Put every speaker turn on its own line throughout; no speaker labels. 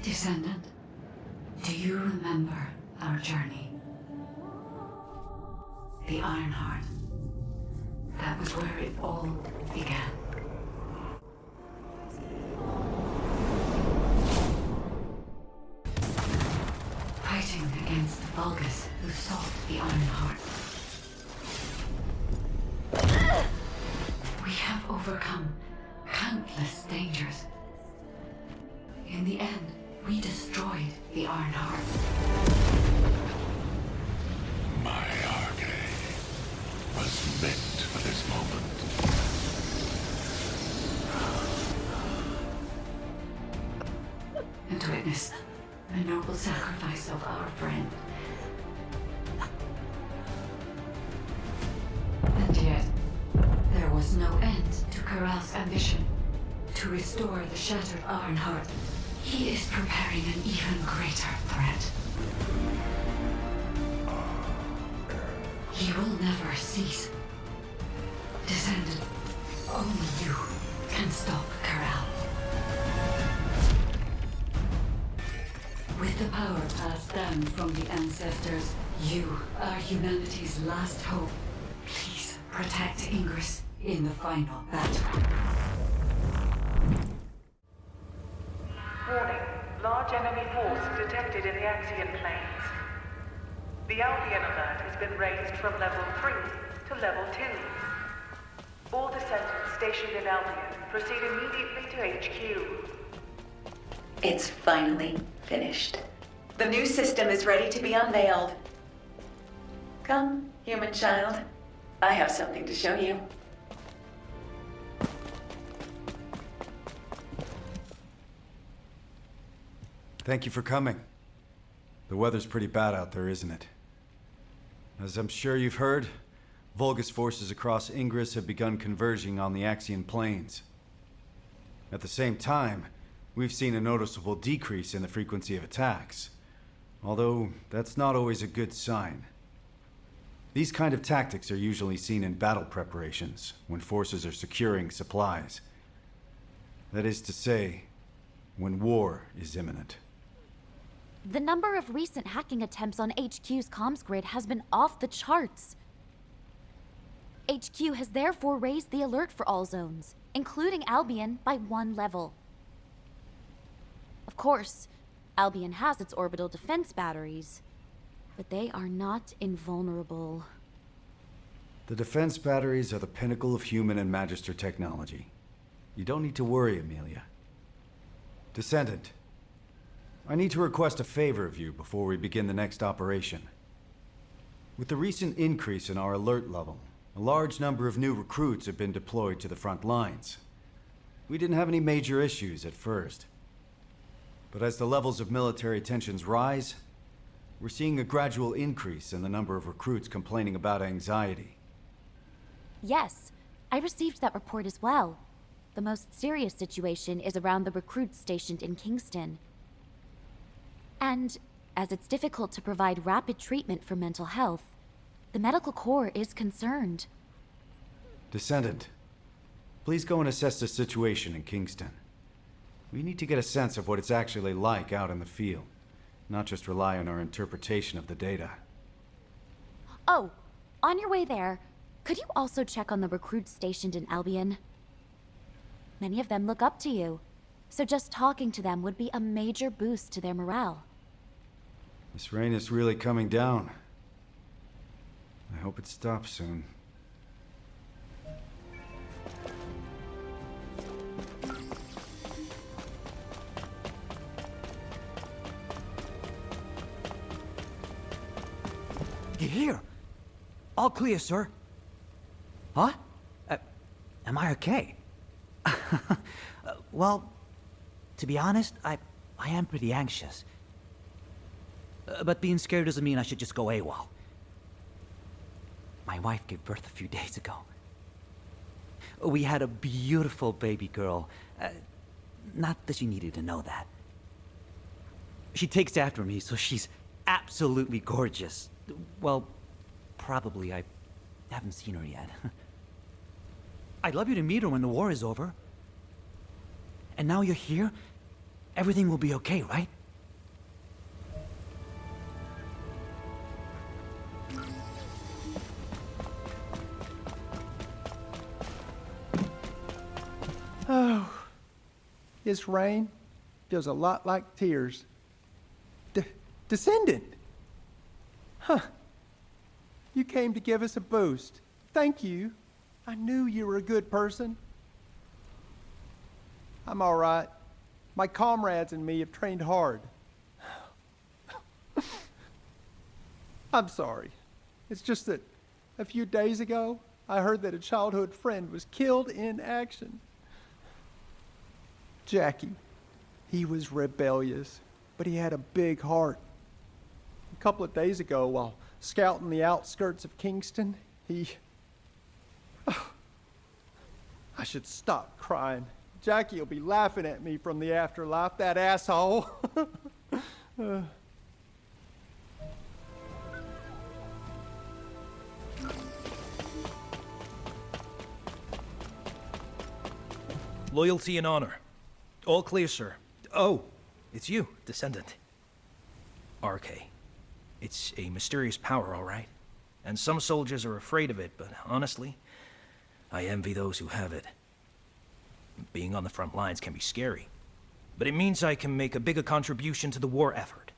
Descendant, do you remember our journey? The Ironheart. That was where it all began. Fighting against the Vulgus who sought the Ironheart. We have overcome countless dangers. In the end, we destroyed the Ironheart.
My arcade was meant for this moment.
And witness the noble sacrifice of our friend. And yet, there was no end to Corral's ambition to restore the shattered Ironheart. He is preparing an even greater threat. He will never cease. Descendant, only you can stop Corral. With the power passed down from the ancestors, you are humanity's last hope. Please protect Ingress in the final battle.
Warning. Large enemy force detected in the Axian plains. The Albion alert has been raised from level 3 to level 2. All descendants stationed in Albion proceed immediately to HQ.
It's finally finished. The new system is ready to be unveiled. Come, human child. I have something to show you.
Thank you for coming. The weather's pretty bad out there, isn't it? As I'm sure you've heard, Vulgus forces across Ingress have begun converging on the Axian plains. At the same time, we've seen a noticeable decrease in the frequency of attacks. Although, that's not always a good sign. These kind of tactics are usually seen in battle preparations, when forces are securing supplies. That is to say, when war is imminent.
The number of recent hacking attempts on HQ's comms grid has been off the charts. HQ has therefore raised the alert for all zones, including Albion, by 1 level. Of course, Albion has its orbital defense batteries, but they are not invulnerable.
The defense batteries are the pinnacle of human and Magister technology. You don't need to worry, Amelia. Descendant, I need to request a favor of you before we begin the next operation. With the recent increase in our alert level, a large number of new recruits have been deployed to the front lines. We didn't have any major issues at first. But as the levels of military tensions rise, we're seeing a gradual increase in the number of recruits complaining about anxiety.
Yes, I received that report as well. The most serious situation is around the recruits stationed in Kingston. And as it's difficult to provide rapid treatment for mental health, the medical corps is concerned.
Descendant, please go and assess the situation in Kingston. We need to get a sense of what it's actually like out in the field, not just rely on our interpretation of the data.
Oh, on your way there, could you also check on the recruits stationed in Albion? Many of them look up to you, so just talking to them would be a major boost to their morale.
This rain is really coming down. I hope it stops soon.
Get here! All clear, sir. Huh? Am I okay? Well, to be honest, I am pretty anxious. But being scared doesn't mean I should just go AWOL. My wife gave birth a few days ago. We had a beautiful baby girl. Not that she needed to know that. She takes after me, so she's absolutely gorgeous. Well, probably. I haven't seen her yet. I'd love you to meet her when the war is over. And now you're here? Everything will be okay, right?
Oh, this rain feels a lot like tears. Descendant! Huh. You came to give us a boost. Thank you. I knew you were a good person. I'm all right. My comrades and me have trained hard. I'm sorry. It's just that a few days ago, I heard that a childhood friend was killed in action. Jackie. He was rebellious, but he had a big heart. A couple of days ago, while scouting the outskirts of Kingston, I should stop crying. Jackie will be laughing at me from the afterlife, that asshole.
Loyalty and honor. All clear, sir. Oh, it's you, Descendant. RK. It's a mysterious power, all right. And some soldiers are afraid of it, but honestly, I envy those who have it. Being on the front lines can be scary, but it means I can make a bigger contribution to the war effort.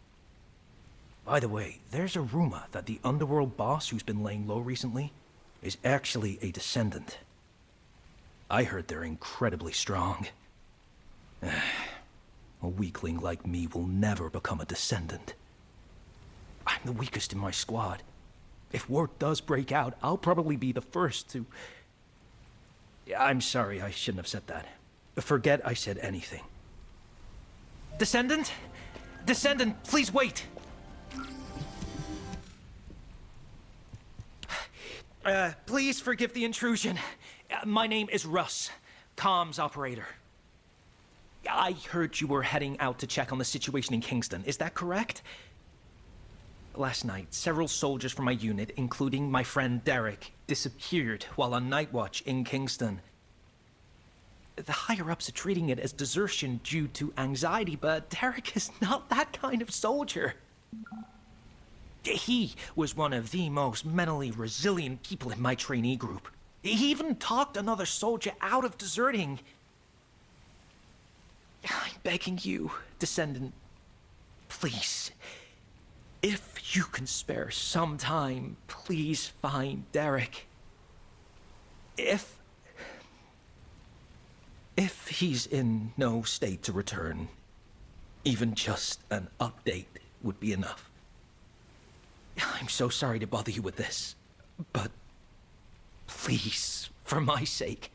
By the way, there's a rumor that the underworld boss who's been laying low recently is actually a Descendant. I heard they're incredibly strong. A weakling like me will never become a Descendant. I'm the weakest in my squad. If war does break out, I'll probably be the first to... I'm sorry, I shouldn't have said that. Forget I said anything. Descendant? Descendant, please wait! Please forgive the intrusion. My name is Russ, comms operator. I heard you were heading out to check on the situation in Kingston. Is that correct? Last night, several soldiers from my unit, including my friend Derek, disappeared while on night watch in Kingston. The higher-ups are treating it as desertion due to anxiety, but Derek is not that kind of soldier. He was one of the most mentally resilient people in my trainee group. He even talked another soldier out of deserting. I'm begging you, Descendant, please. If you can spare some time, please find Derek. If he's in no state to return, even just an update would be enough. I'm so sorry to bother you with this, but please, for my sake.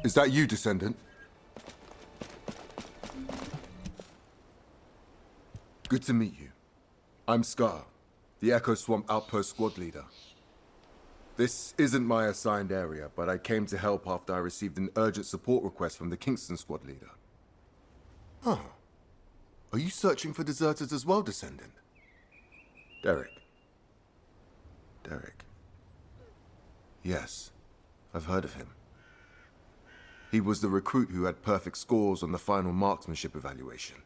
Is that you, Descendant? Good to meet you. I'm Scar, the Echo Swamp Outpost Squad Leader. This isn't my assigned area, but I came to help after I received an urgent support request from the Kingston Squad Leader. Huh. Are you searching for deserters as well, Descendant? Derek. Yes, I've heard of him. He was the recruit who had perfect scores on the final marksmanship evaluation.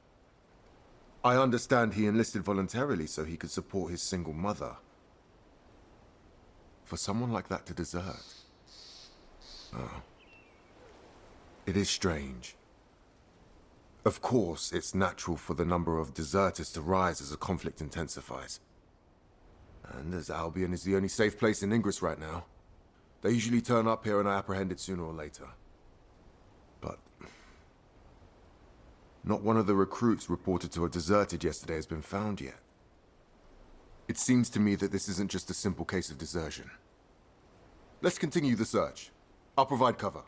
I understand he enlisted voluntarily so he could support his single mother. For someone like that to desert... Oh. It is strange. Of course, it's natural for the number of deserters to rise as the conflict intensifies. And as Albion is the only safe place in Ingress right now, they usually turn up here and are apprehended sooner or later. But Not one of the recruits reported to have deserted yesterday has been found yet. It seems to me that this isn't just a simple case of desertion. Let's continue the search. I'll provide cover.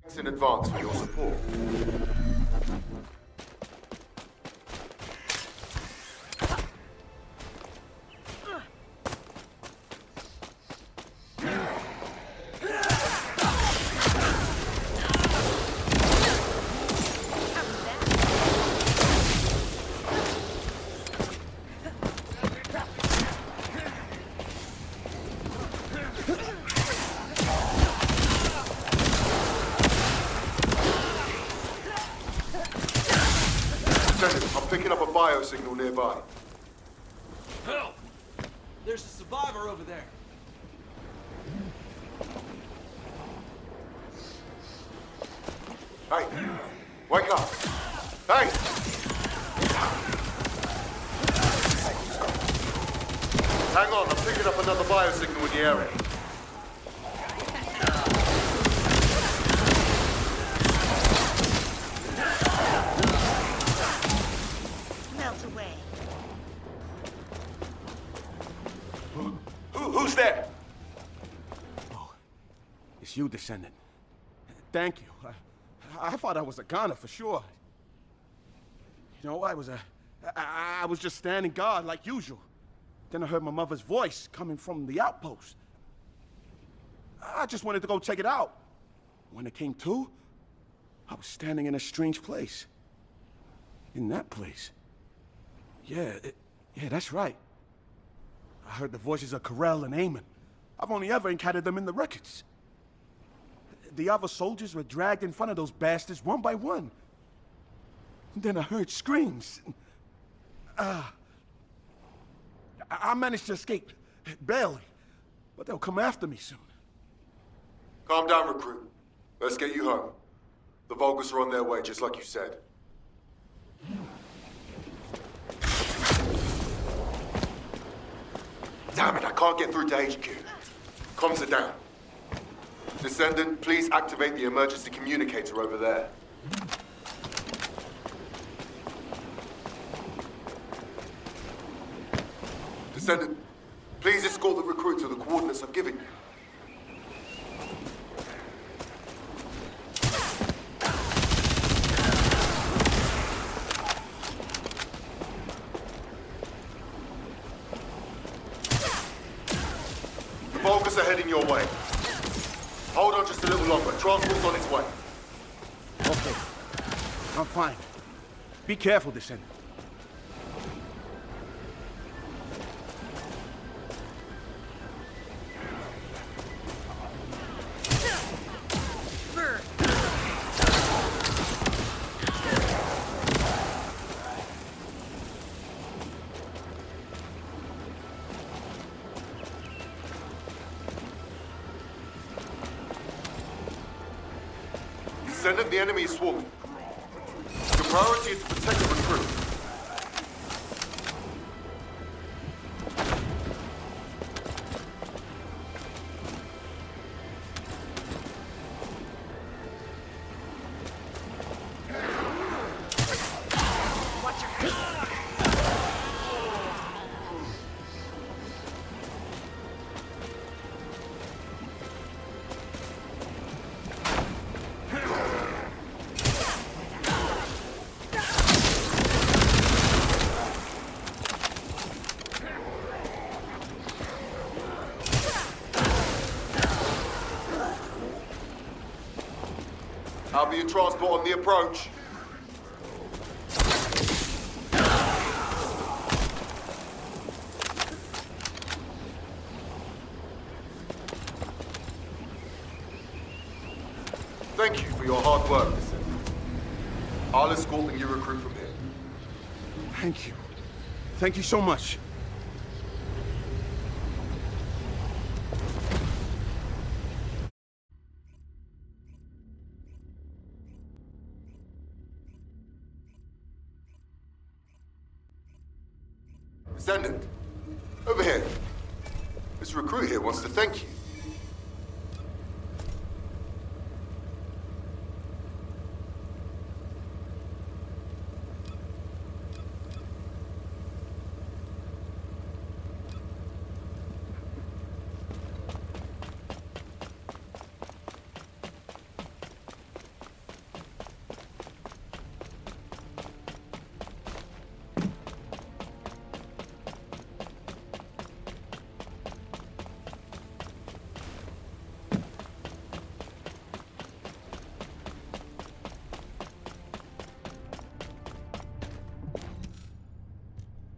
Thanks in advance for your support. I'm picking up a biosignal nearby.
Help! There's a survivor over there.
Hey! Wake up! Hey! Hang on, I'm picking up another biosignal in the area.
Melt away.
Who's there?
Oh, it's you, Descendant. Thank you. I thought I was a goner for sure. You know, I was just standing guard like usual. Then I heard my mother's voice coming from the outpost. I just wanted to go check it out. When it came to, I was standing in a strange place. In that place. Yeah, that's right. I heard the voices of Corell and Eamon. I've only ever encountered them in the records. The other soldiers were dragged in front of those bastards one by one. And then I heard screams. I managed to escape, barely. But they'll come after me soon.
Calm down, recruit. Let's get you home. The Vulgus are on their way, just like you said. Damn it, I can't get through to HQ. Comms are down. Descendant, please activate the emergency communicator over there. Descendant, please escort the recruit to the coordinates I've given you. The Vulgus are heading your way. Hold on just a little longer. Transport's on its way.
Okay. I'm fine. Be careful, Descendant.
Descendant, the enemy is swarming. Your priority is to protect the recruit. I'll be in transport on the approach. Thank you for your hard work, Descendant. I'll escort the new recruit from here.
Thank you. Thank you so much.
Descendant, over here. This recruit here wants to thank you.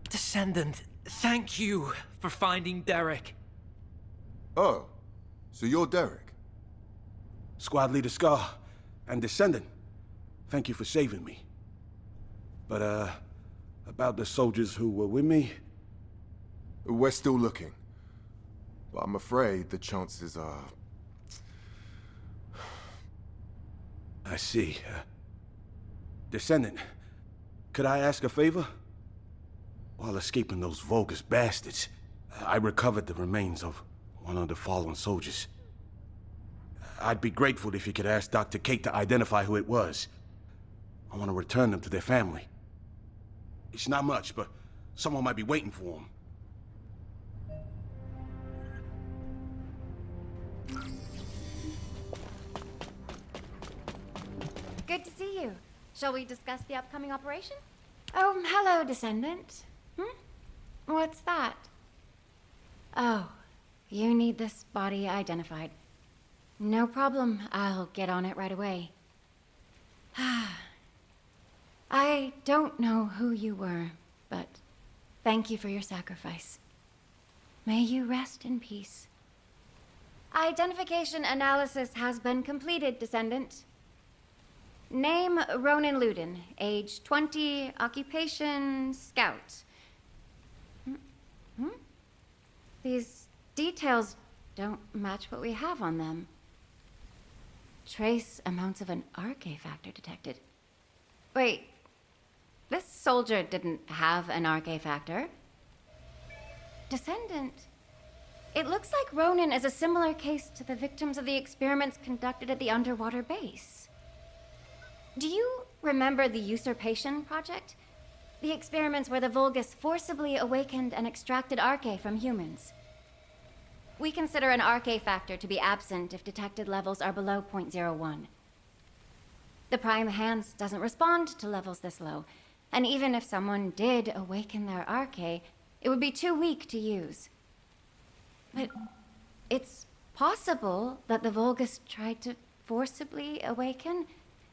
Descendant, thank you for finding Derek.
Oh, so you're Derek?
Squad Leader Scar and Descendant, thank you for saving me. But, about the soldiers who were with me?
We're still looking. But I'm afraid the chances are...
I see. Descendant, could I ask a favor? While escaping those Vulgus bastards, I recovered the remains of one of the fallen soldiers. I'd be grateful if you could ask Dr. Kate to identify who it was. I want to return them to their family. It's not much, but someone might be waiting for them.
Good to see you. Shall we discuss the upcoming operation? Oh, hello, Descendant. What's that? Oh, you need this body identified. No problem. I'll get on it right away. I don't know who you were, but thank you for your sacrifice. May you rest in peace. Identification analysis has been completed, Descendant. Name Ronan Luden, age 20, occupation scout. These details don't match what we have on them. Trace amounts of an RK factor detected. Wait, this soldier didn't have an RK factor. Descendant. It looks like Ronan is a similar case to the victims of the experiments conducted at the underwater base. Do you remember the Usurpation Project? The experiments where the Vulgus forcibly awakened and extracted RK from humans. We consider an RK factor to be absent if detected levels are below 0.01. The Prime Hands doesn't respond to levels this low, and even if someone did awaken their RK, it would be too weak to use. But it's possible that the Vulgus tried to forcibly awaken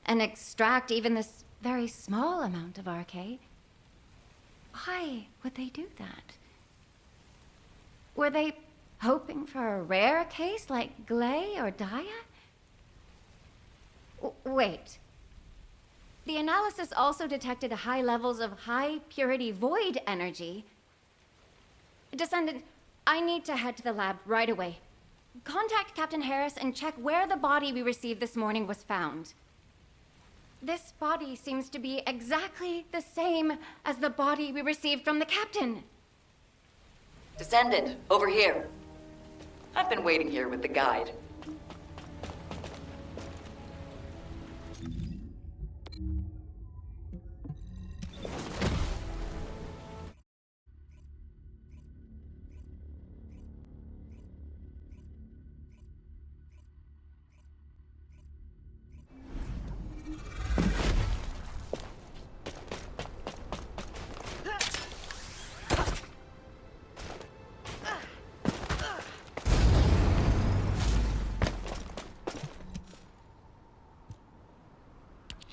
and extract even this very small amount of RK. Why would they do that? Were they hoping for a rare case like Glay or Daya? Wait. The analysis also detected high levels of high-purity void energy. Descendant, I need to head to the lab right away. Contact Captain Harris and check where the body we received this morning was found. This body seems to be exactly the same as the body we received from the captain.
Descendant, over here. I've been waiting here with the guide.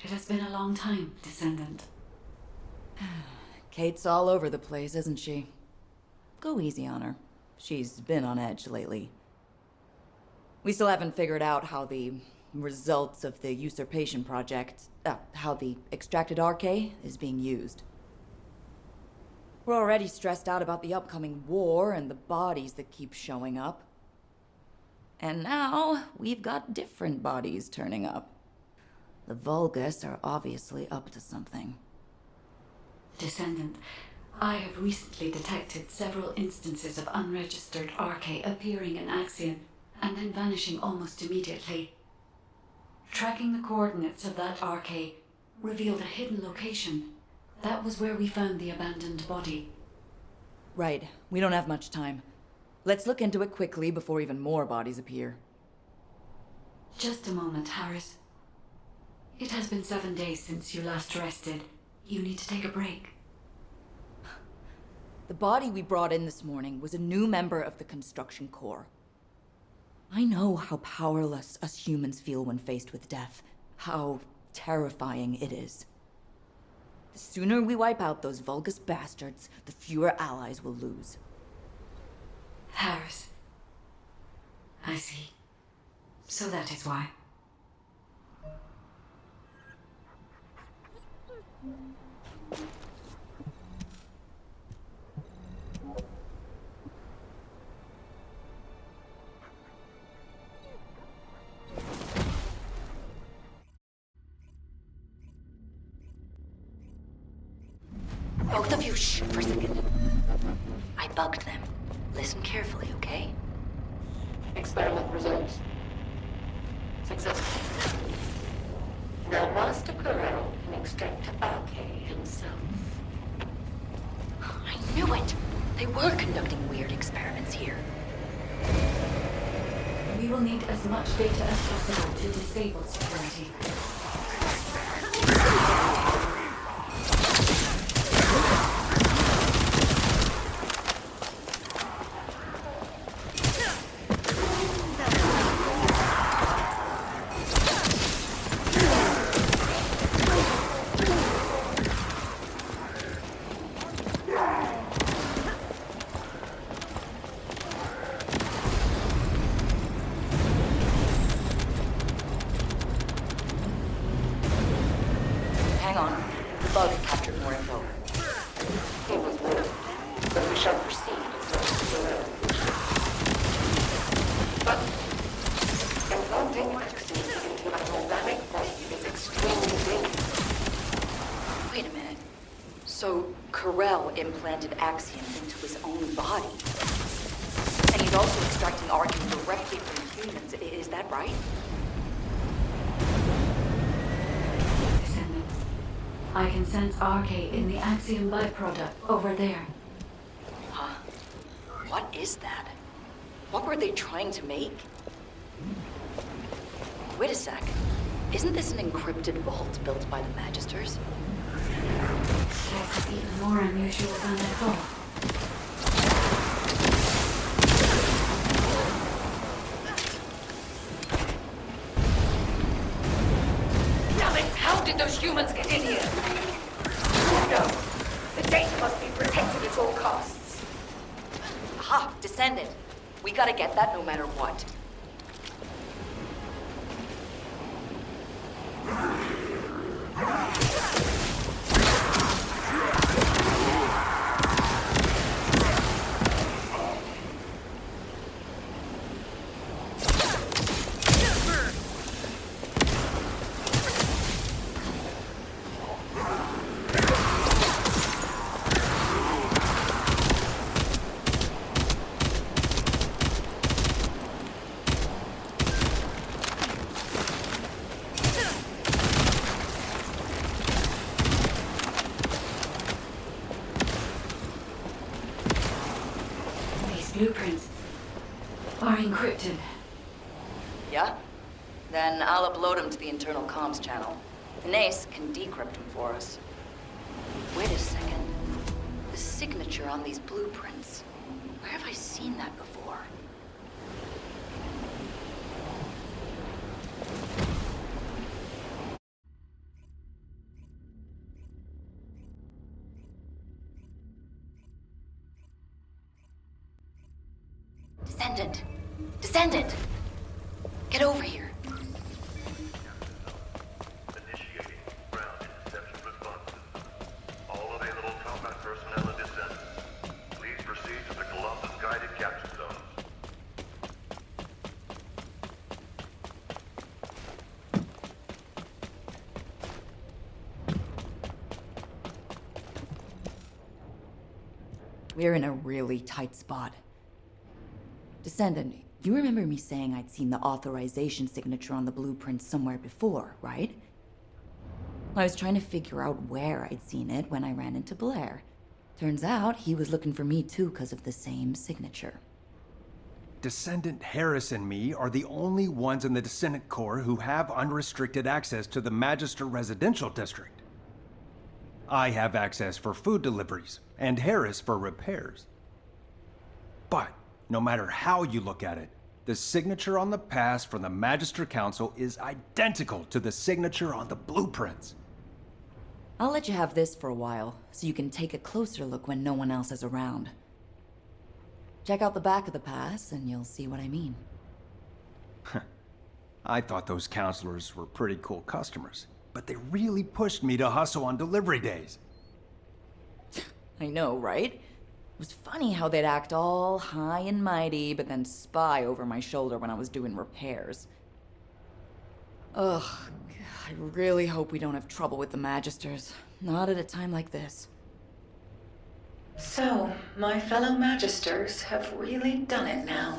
It has been a long time, Descendant.
Kate's all over the place, isn't she? Go easy on her. She's been on edge lately. We still haven't figured out how the results of the Usurpation Project, how the extracted RK is being used. We're already stressed out about the upcoming war and the bodies that keep showing up. And now, we've got different bodies turning up. The Vulgus are obviously up to something.
Descendant, I have recently detected several instances of unregistered RK appearing in Axion and then vanishing almost immediately. Tracking the coordinates of that RK revealed a hidden location. That was where we found the abandoned body.
Right. We don't have much time. Let's look into it quickly before even more bodies appear.
Just a moment, Harris. It has been 7 days since you last rested. You need to take a break.
The body we brought in this morning was a new member of the Construction Corps. I know how powerless us humans feel when faced with death. How terrifying it is. The sooner we wipe out those Vulgus bastards, the fewer allies we'll lose.
Harris. I see. So that is why.
Both of you, shh, for a second. I bugged them. Listen carefully, okay?
Experiment results. Successful. Now Master Corral can extract RK himself.
I knew it! They were conducting weird experiments here.
We will need as much data as possible to disable security.
Hang on. The bug captured more info.
He was moved, but we shall proceed as Corral. But implanting toxins into an organic body is extremely dangerous.
Wait a minute. So, Corell implanted Axiom into his own body. And he's also extracting Arcan directly from humans. Is that right?
Descendant. I can sense RK in the Axiom byproduct over there.
Huh? What is that? What were they trying to make? Wait a sec. Isn't this an encrypted vault built by the Magisters?
This is even more unusual than I thought.
Damn it! How did those humans get in here? No. The data must be protected at all costs.
Aha! Descendant. We gotta get that no matter what.
Blueprints are encrypted.
Yeah? Then I'll upload them to the internal comms channel. Nace can decrypt them for us. Wait a second. The signature on these blueprints. Where have I seen that before? Descendant! Descendant! Get over here.
Initiating ground interception responses. All available combat personnel and Descendant. Please proceed to the Colossus guided capture zones.
We're in a really tight spot. Descendant, you remember me saying I'd seen the authorization signature on the blueprint somewhere before, right? I was trying to figure out where I'd seen it when I ran into Blair. Turns out he was looking for me too because of the same signature.
Descendant Harris and me are the only ones in the Descendant Corps who have unrestricted access to the Magister Residential District. I have access for food deliveries, and Harris for repairs. But, no matter how you look at it, the signature on the pass from the Magister Council is identical to the signature on the blueprints.
I'll let you have this for a while, so you can take a closer look when no one else is around. Check out the back of the pass, and you'll see what I mean.
I thought those counselors were pretty cool customers, but they really pushed me to hustle on delivery days.
I know, right? It was funny how they'd act all high and mighty, but then spy over my shoulder when I was doing repairs. Ugh, I really hope we don't have trouble with the Magisters. Not at a time like this.
So, my fellow Magisters have really done it now.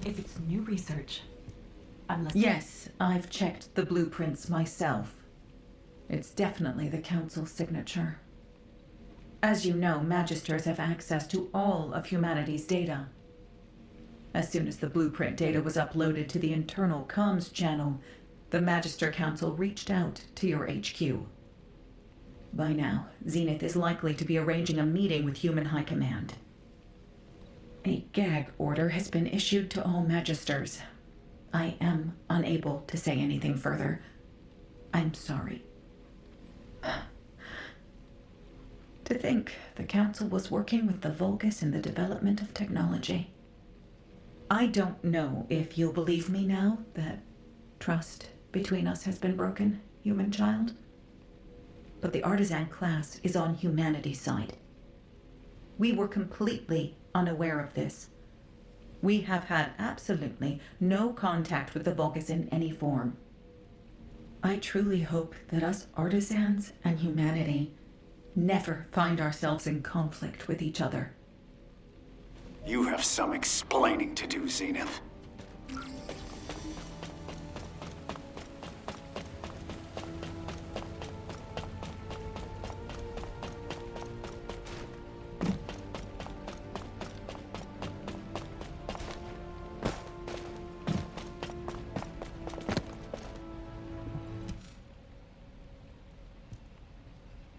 If it's new research, I'm listening. Yes, I've checked the blueprints myself. It's definitely the Council's signature. As you know, Magisters have access to all of humanity's data. As soon as the blueprint data was uploaded to the internal comms channel, the Magister Council reached out to your HQ. By now, Zenith is likely to be arranging a meeting with Human High Command. A gag order has been issued to all Magisters. I am unable to say anything further. I'm sorry. To think the Council was working with the Vulgus in the development of technology. I don't know if you'll believe me now that trust between us has been broken, human child. But the artisan class is on humanity's side. We were completely unaware of this. We have had absolutely no contact with the Vulgus in any form. I truly hope that us artisans and humanity never find ourselves in conflict with each other.
You have some explaining to do, Zenith.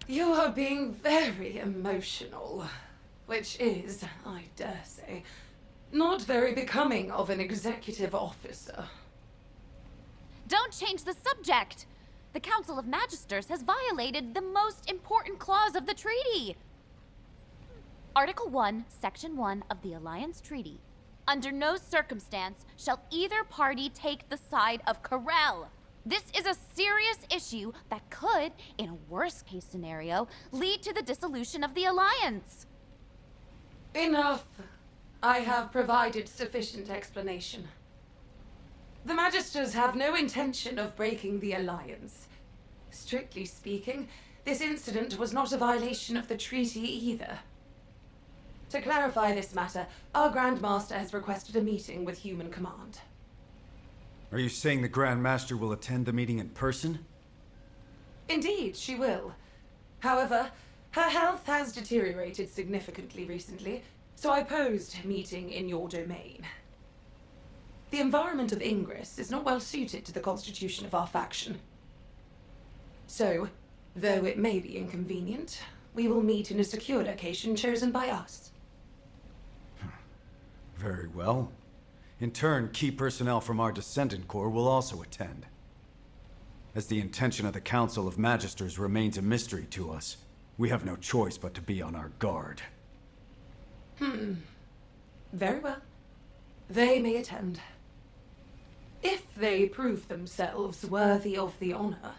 You are being very emotional, which is, I dare say, not very becoming of an executive officer.
Don't change the subject! The Council of Magisters has violated the most important clause of the treaty. Article 1, Section 1 of the Alliance Treaty. Under no circumstance shall either party take the side of Corel. This is a serious issue that could, in a worst-case scenario, lead to the dissolution of the Alliance.
Enough. I have provided sufficient explanation. The Magisters have no intention of breaking the Alliance. Strictly speaking, this incident was not a violation of the treaty either. To clarify this matter, our Grand Master has requested a meeting with Human Command.
Are you saying the Grand Master will attend the meeting in person?
Indeed, she will. However, her health has deteriorated significantly recently, so I posed meeting in your domain. The environment of Ingress is not well suited to the constitution of our faction. So, though it may be inconvenient, we will meet in a secure location chosen by us.
Very well. In turn, key personnel from our Descendant Corps will also attend. As the intention of the Council of Magisters remains a mystery to us, we have no choice but to be on our guard.
Very well. They may attend. If they prove themselves worthy of the honor.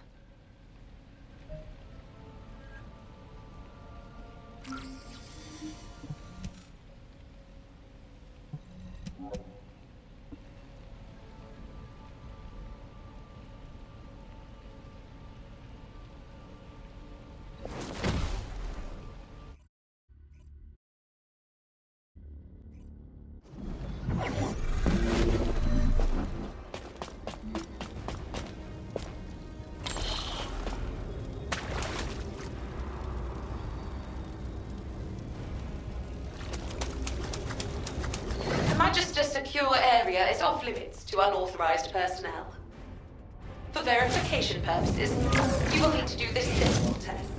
Magister secure area is off limits to unauthorized personnel. For verification purposes, you will need to do this simple test.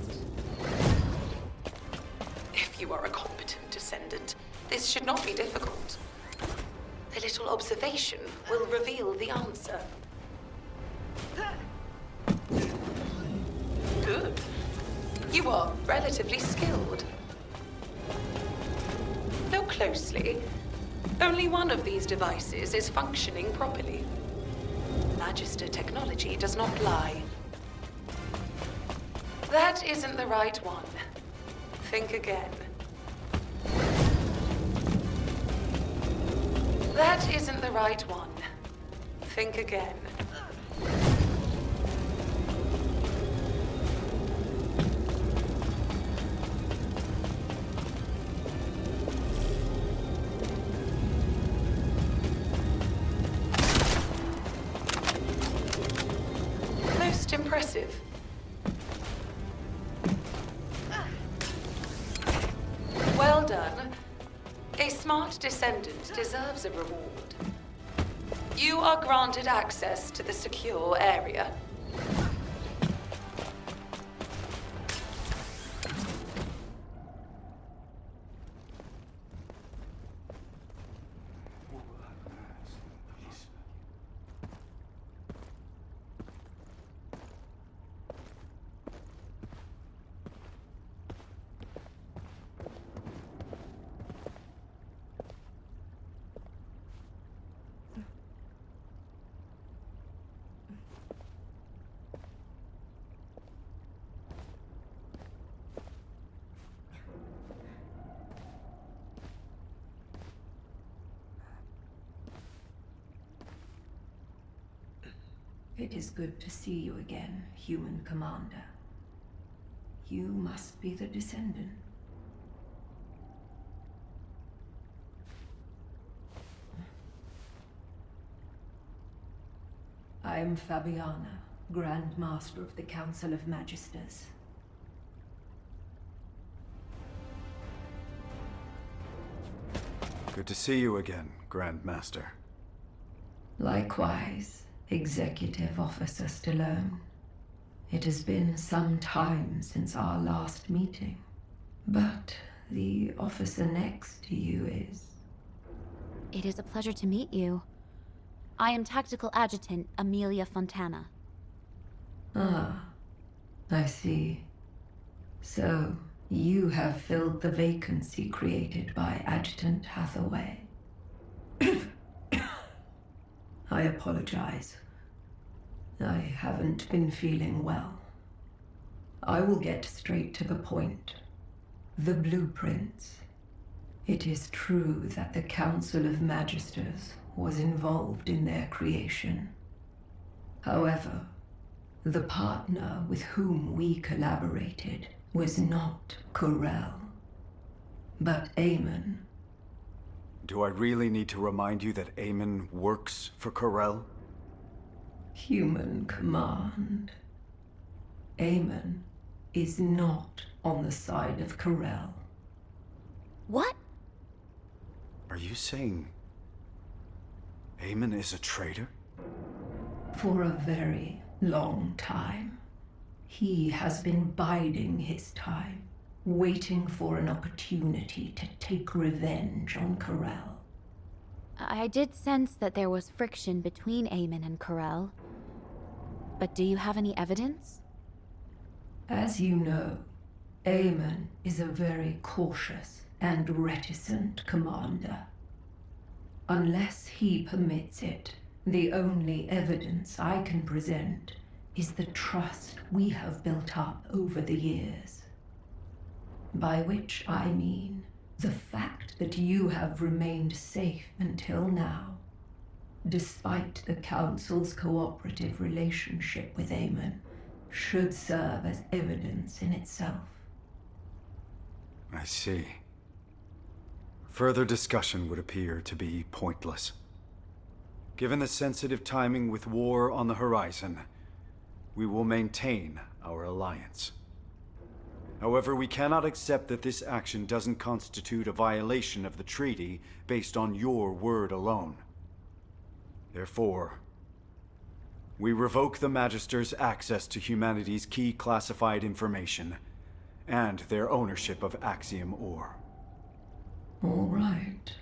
If you are a competent descendant, this should not be difficult. A little observation will reveal the answer. Good. You are relatively skilled. Look closely. Only one of these devices is functioning properly. Magister technology does not lie. That isn't the right one. Think again. That isn't the right one. Think again. Most impressive. Well done. A smart descendant deserves a reward. You are granted access to the secure area.
It is good to see you again, human commander. You must be the Descendant. I am Fabiana, Grand Master of the Council of Magisters.
Good to see you again, Grand Master.
Likewise, Executive Officer Stallone. It has been some time since our last meeting, but the officer next to you is...
It is a pleasure to meet you. I am Tactical Adjutant Amelia Fontana.
Ah, I see. So, you have filled the vacancy created by Adjutant Hathaway. I apologize. I haven't been feeling well. I will get straight to the point. The blueprints. It is true that the Council of Magisters was involved in their creation. However, the partner with whom we collaborated was not Corel, but Eamon.
Do I really need to remind you that Eamon works for Corel?
Human command. Eamon is not on the side of Corel.
What?
Are you saying Eamon is a traitor?
For a very long time. He has been biding his time, waiting for an opportunity to take revenge on Corel.
I did sense that there was friction between Eamon and Corel. But do you have any evidence?
As you know, Eamon is a very cautious and reticent commander. Unless he permits it, the only evidence I can present is the trust we have built up over the years. By which I mean the fact that you have remained safe until now, despite the Council's cooperative relationship with Eamon, should serve as evidence in itself.
I see. Further discussion would appear to be pointless. Given the sensitive timing with war on the horizon, we will maintain our alliance. However, we cannot accept that this action doesn't constitute a violation of the treaty based on your word alone. Therefore, we revoke the Magister's access to humanity's key classified information and their ownership of Axiom ore.
All right,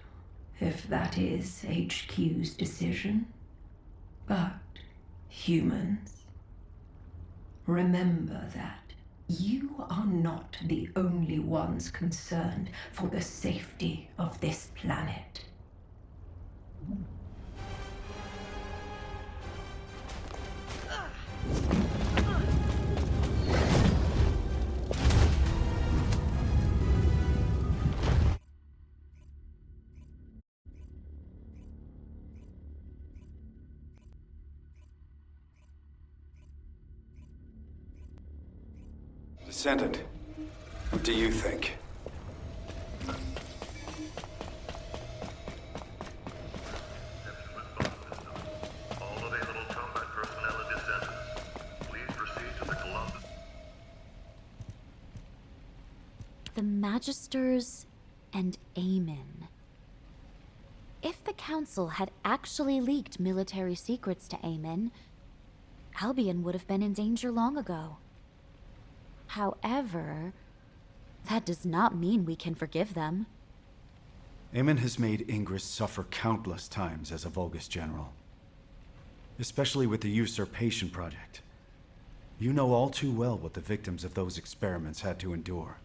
if that is HQ's decision. But, humans, remember that you are not the only ones concerned for the safety of this planet.
Descendant, what do you think?
All available combat personnel and Descendants, please proceed to the Columbus.
The Magisters and Aemon. If the Council had actually leaked military secrets to Aemon, Albion would have been in danger long ago. However, that does not mean we can forgive them.
Aemon has made Ingress suffer countless times as a Vulgus general. Especially with the Usurpation Project. You know all too well what the victims of those experiments had to endure.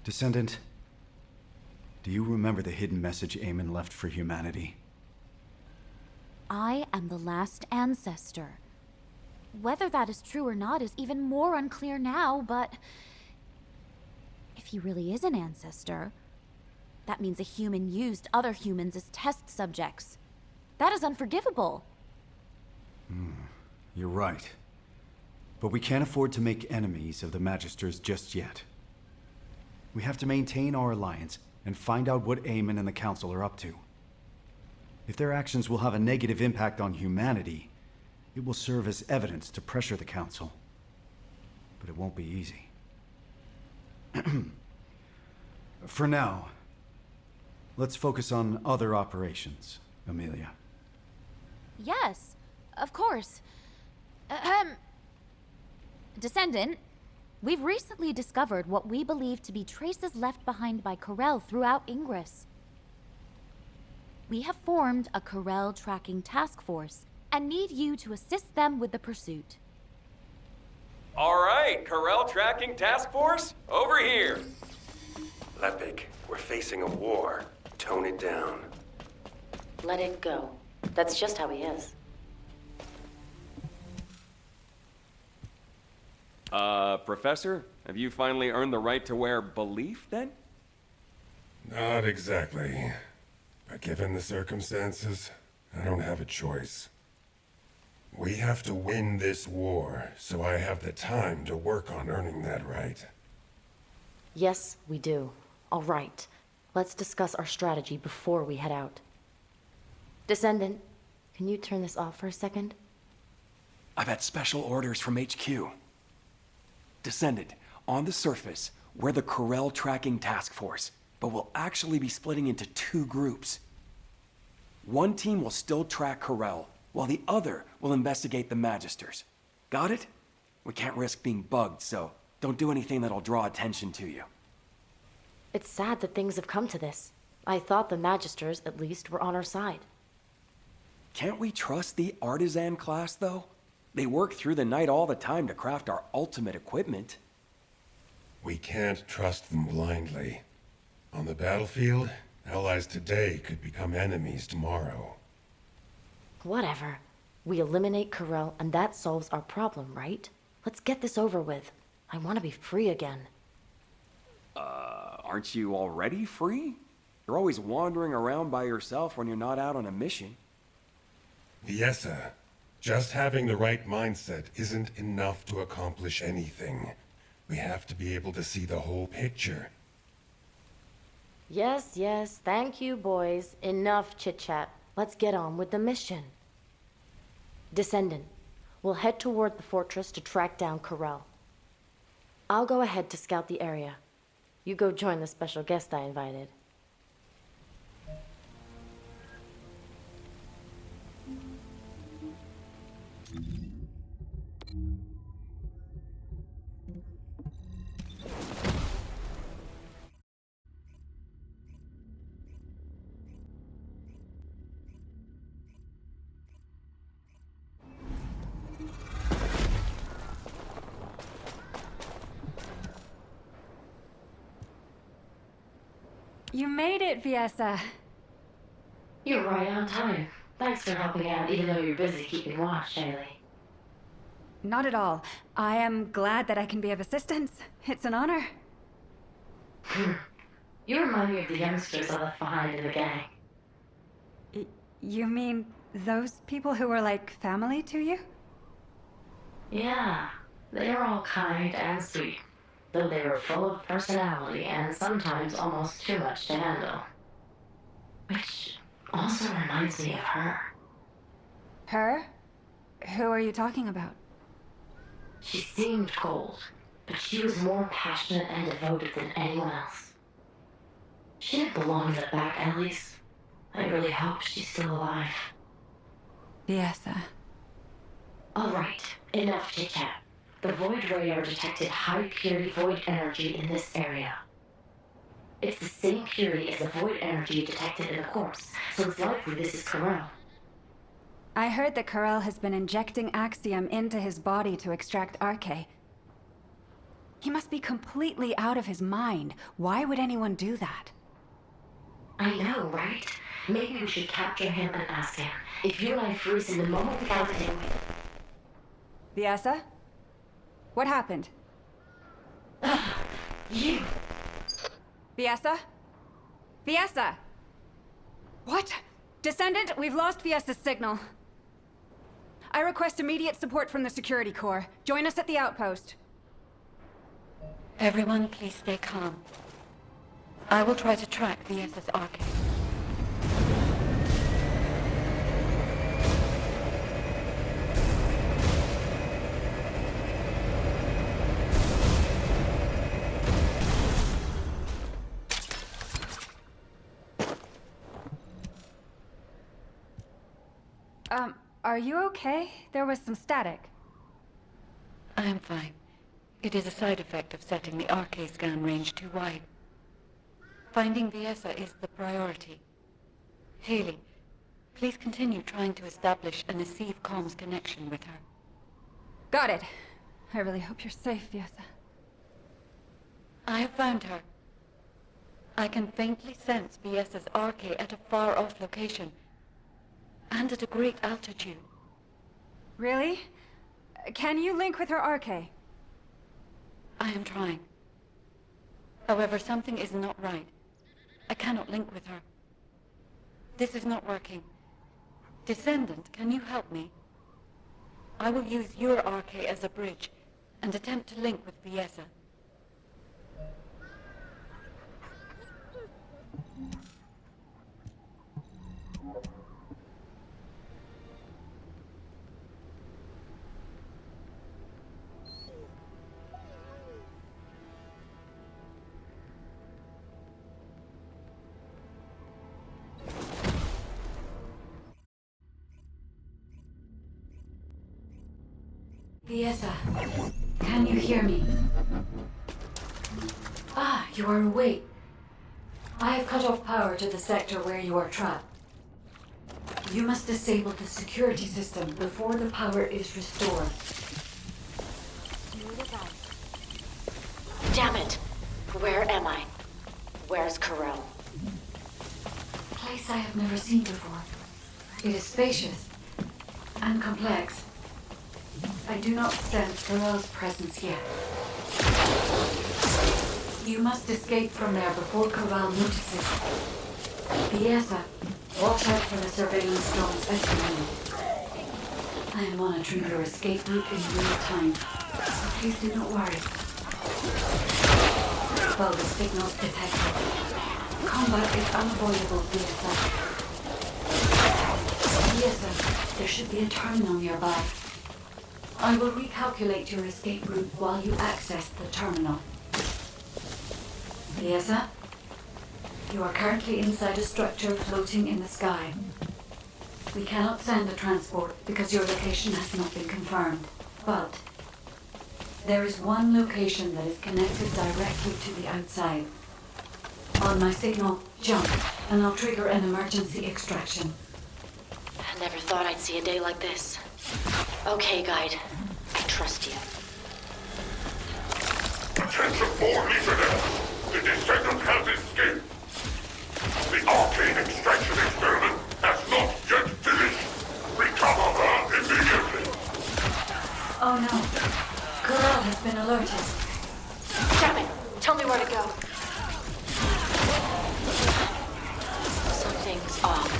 Descendant, do you remember the hidden message Aemon left for humanity?
I am the last ancestor. Whether that is true or not is even more unclear now, but if he really is an ancestor, that means a human used other humans as test subjects. That is unforgivable.
You're right. But we can't afford to make enemies of the Magisters just yet. We have to maintain our alliance and find out what Aemon and the Council are up to. If their actions will have a negative impact on humanity, it will serve as evidence to pressure the Council. But it won't be easy. For now, let's focus on other operations, Amelia.
Yes, of course. Descendant, we've recently discovered what we believe to be traces left behind by Corel throughout Ingress. We have formed a Corel tracking task force and need you to assist them with the pursuit.
All right, Corel Tracking Task Force, over here.
Lepic, we're facing a war. Tone it down.
Let it go. That's just how he is.
Professor, have you finally earned the right to wear belief, then?
Not exactly. But given the circumstances, I don't have a choice. We have to win this war, so I have the time to work on earning that right.
Yes, we do. All right. Let's discuss our strategy before we head out. Descendant, can you turn this off for a second?
I've had special orders from HQ. Descendant, on the surface, we're the Corel Tracking Task Force, but we'll actually be splitting into two groups. One team will still track Corel, while the other will investigate the Magisters. Got it? We can't risk being bugged, so don't do anything that'll draw attention to you.
It's sad that things have come to this. I thought the Magisters, at least, were on our side.
Can't we trust the Artisan class, though? They work through the night all the time to craft our ultimate equipment.
We can't trust them blindly. On the battlefield, allies today could become enemies tomorrow.
Whatever. We eliminate Corel, and that solves our problem, right? Let's get this over with. I want to be free again.
Aren't you already free? You're always wandering around by yourself when you're not out on a mission.
Viessa, just having the right mindset isn't enough to accomplish anything. We have to be able to see the whole picture.
Yes, yes. Thank you, boys. Enough chit-chat. Let's get on with the mission. Descendant, we'll head toward the fortress to track down Corel.
I'll go ahead to scout the area. You go join the special guest I invited.
You made it, Viesa.
You're right on time. Thanks for helping out, even though you're busy keeping watch, Haley.
Not at all. I am glad that I can be of assistance. It's an honor.
You remind me of the youngsters I left behind in the gang.
You mean those people who were like family to you?
Yeah, they were all kind and sweet, though they were full of personality and sometimes almost too much to handle. Which also reminds me of her.
Her? Who are you talking about?
She seemed cold, but she was more passionate and devoted than anyone else. She didn't belong in the back alleys. I really hope she's still alive.
Viesa.
All right, enough chit-chat. The Void Radar detected high-purity void energy in this area. It's the same purity as the void energy detected in the corpse, so it's likely this is Corel.
I heard that Corel has been injecting Axiom into his body to extract Arche. He must be completely out of his mind. Why would anyone do that?
I know, right? Maybe we should capture him and ask him. If you and I freeze him the moment we found him...
Viesa? What happened?
You!
Viesa? Viesa! What? Descendant, we've lost Viesa's signal. I request immediate support from the Security Corps. Join us at the outpost.
Everyone, please stay calm. I will try to track Viesa's Arche.
Are you okay? There was some static.
I am fine. It is a side effect of setting the Arche scan range too wide. Finding Viesa is the priority. Haley, please continue trying to establish a Nasiv comms connection with her.
Got it. I really hope you're safe, Viesa.
I have found her. I can faintly sense Viesa's Arche at a far-off location. And at a great altitude.
Really? Can you link with her Arche?
I am trying. However, something is not right. I cannot link with her. This is not working. Descendant, can you help me? I will use your Arche as a bridge and attempt to link with Viesa.
Viesa, can you hear me? Ah, you are awake. I have cut off power to the sector where you are trapped. You must disable the security system before the power is restored.
Smooth as ice.
Damn it! Where am I? Where's Corel?
A place I have never seen before. It is spacious and complex. I do not sense Corel's presence yet. You must escape from there before Corel notices. Viesa, watch out for the surveillance drones as you move. I am monitoring your escape route in real time, so please do not worry. Bogus signals detected. Combat is unavoidable, Viesa. Viesa, there should be a terminal nearby. I will recalculate your escape route while you access the terminal. Liesa, you are currently inside a structure floating in the sky. We cannot send a transport because your location has not been confirmed, but there is one location that is connected directly to the outside. On my signal, jump, and I'll trigger an emergency extraction.
I never thought I'd see a day like this. Okay, Guide. I trust you.
Attention 4 Legionnaires! The Descendant has escaped! The arcane extraction experiment has not yet finished! Recover her immediately!
Oh no. Corral has been alerted.
Damn it! Tell me where to go. Something's off.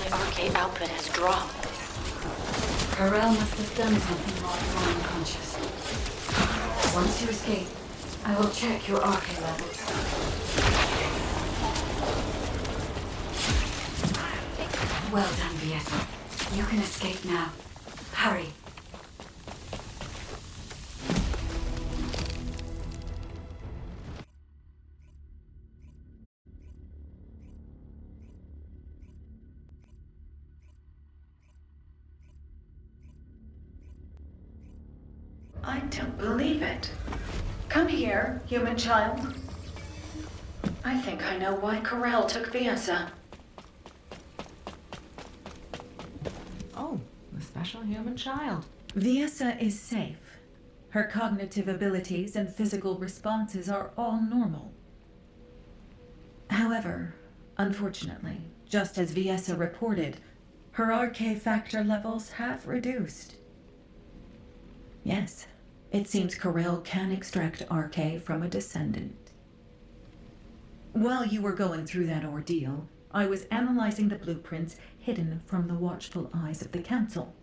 The arcade output has dropped.
Corral must have done something while you were unconscious. Once you escape, I will check your arcade levels. Well done, Viesa. You can escape now. Hurry.
I don't believe it. Come here, human child. I think I know why Corel took Viesa.
Oh, the special human child.
Viesa is safe. Her cognitive abilities and physical responses are all normal. However, unfortunately, just as Viesa reported, her RK factor levels have reduced. Yes, it seems Corel can extract RK from a descendant. While you were going through that ordeal, I was analyzing the blueprints hidden from the watchful eyes of the Council.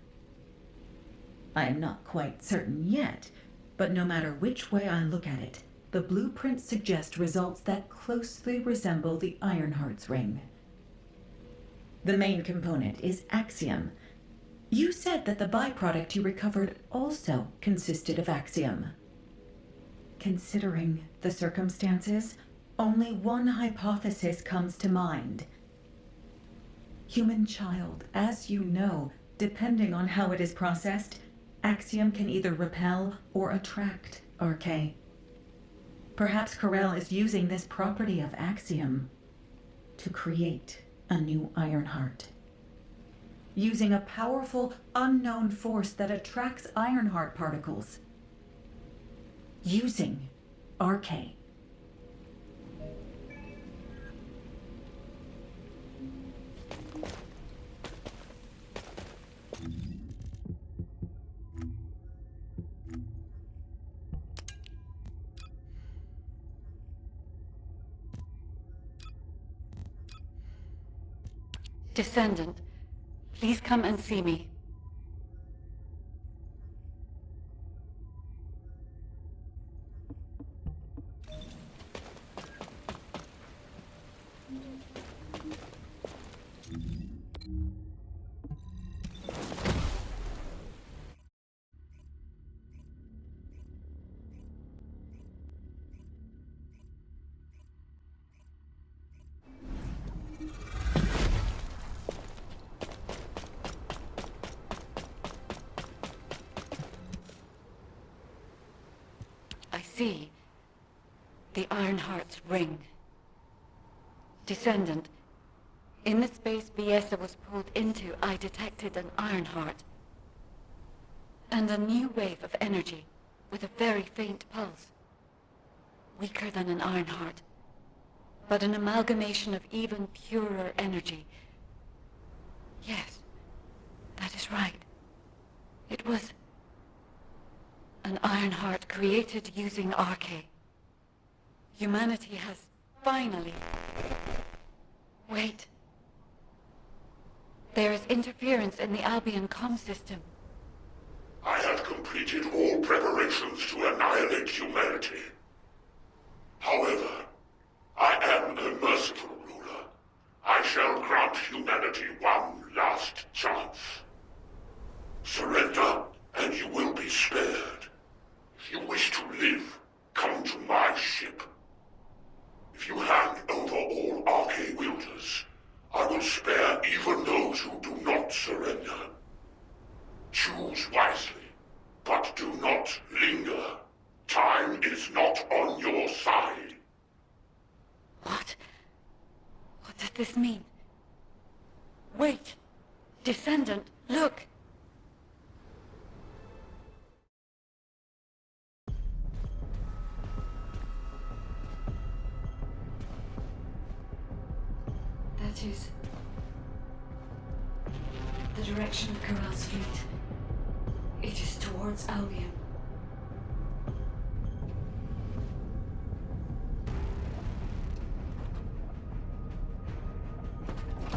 I am not quite certain yet, but no matter which way I look at it, the blueprints suggest results that closely resemble the Ironheart's ring. The main component is Axiom. You said that the byproduct you recovered also consisted of Axiom. Considering the circumstances, only one hypothesis comes to mind. Human child, as you know, depending on how it is processed, Axiom can either repel or attract RK. Perhaps Corel is using this property of Axiom to create a new Ironheart. Using a powerful, unknown force that attracts Ironheart particles. Using RK.
Descendant, please come and see me. I see. The Ironheart's ring. Descendant, in the space Viesa was pulled into, I detected an Ironheart. And a new wave of energy, with a very faint pulse. Weaker than an Ironheart, but an amalgamation of even purer energy. Yes, that is right. It was an Ironheart created using RK. Humanity has finally... Wait. There is interference in the Albion comm system.
I have completed all preparations to annihilate humanity. However, I am a merciful ruler. I shall grant humanity one last chance. Surrender, and I will spare even those who do not surrender. Choose wisely, but do not linger. Time is not on your side.
What? What does this mean? Wait! Descendant, look!
That is the direction of Corell's fleet. It is towards Albion.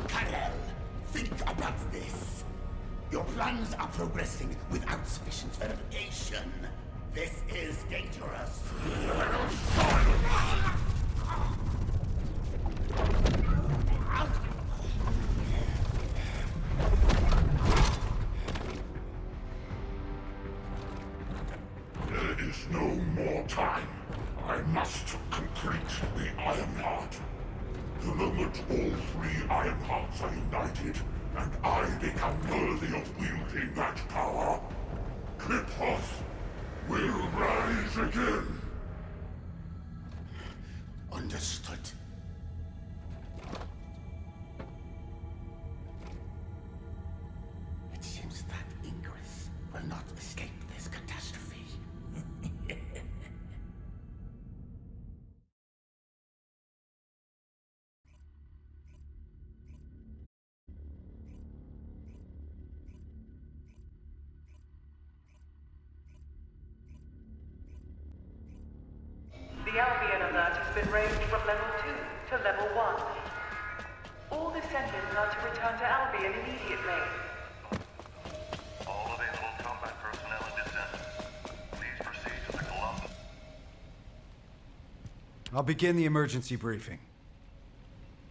Corell, think about this. Your plans are progressing without sufficient verification. This is dangerous.
There is no more time. I must complete the Iron Heart. The moment all 3 Iron Hearts are united, and I become worthy of wielding that power, Cliphoth will rise again.
Understood. It seems that Ingress will not escape this catastrophe.
The Albion alert has been raised from level 2 to level 1. All descendants are to return to Albion immediately.
All available combat personnel and descendants, please proceed to the Columbus.
I'll begin the emergency briefing.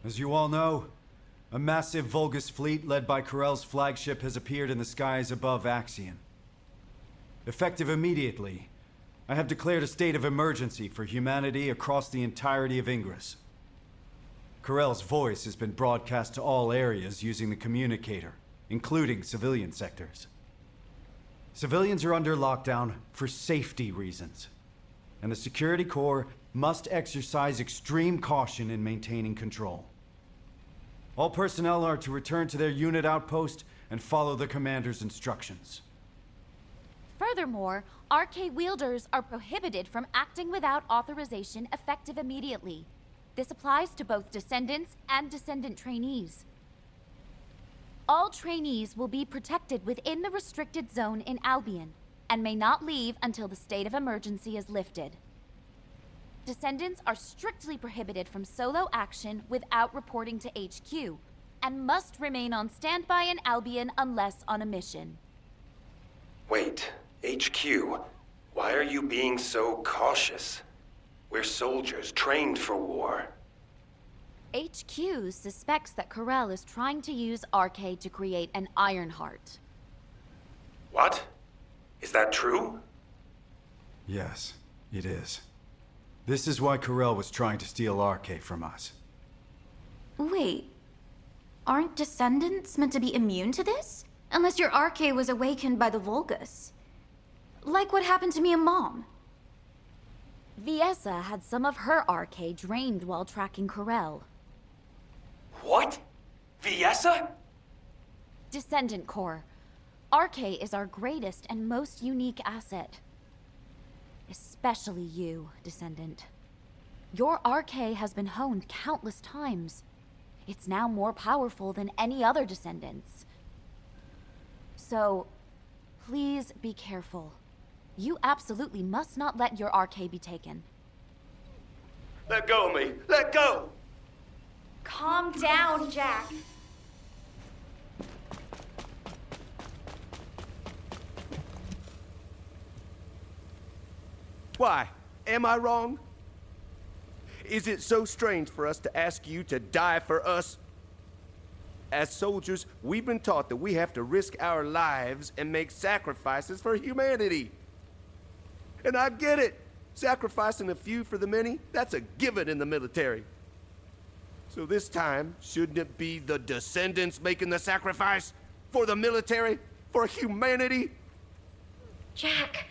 As you all know, a massive Vulgus fleet led by Corell's flagship has appeared in the skies above Axion. Effective immediately, I have declared a state of emergency for humanity across the entirety of Ingress. Corell's voice has been broadcast to all areas using the communicator, including civilian sectors. Civilians are under lockdown for safety reasons, and the Security Corps must exercise extreme caution in maintaining control. All personnel are to return to their unit outpost and follow the commander's instructions.
Furthermore, RK wielders are prohibited from acting without authorization effective immediately. This applies to both Descendants and Descendant trainees. All trainees will be protected within the restricted zone in Albion and may not leave until the state of emergency is lifted. Descendants are strictly prohibited from solo action without reporting to HQ and must remain on standby in Albion unless on a mission.
Wait, HQ, why are you being so cautious? We're soldiers trained for war.
HQ suspects that Corell is trying to use RK to create an Ironheart.
What? Is that true?
Yes, it is. This is why Corell was trying to steal RK from us.
Wait, aren't Descendants meant to be immune to this? Unless your RK was awakened by the Vulgus. Like what happened to me and Mom.
Viessa had some of her RK drained while tracking Corell.
What? Viessa?
Descendant Corps. RK is our greatest and most unique asset. Especially you, Descendant. Your RK has been honed countless times. It's now more powerful than any other Descendants. So, please be careful. You absolutely must not let your RK be taken.
Let go of me! Let go!
Calm down, Jack.
Why? Am I wrong? Is it so strange for us to ask you to die for us? As soldiers, we've been taught that we have to risk our lives and make sacrifices for humanity. And I get it. Sacrificing a few for the many, that's a given in the military. So this time, shouldn't it be the Descendants making the sacrifice? For the military? For humanity?
Jack,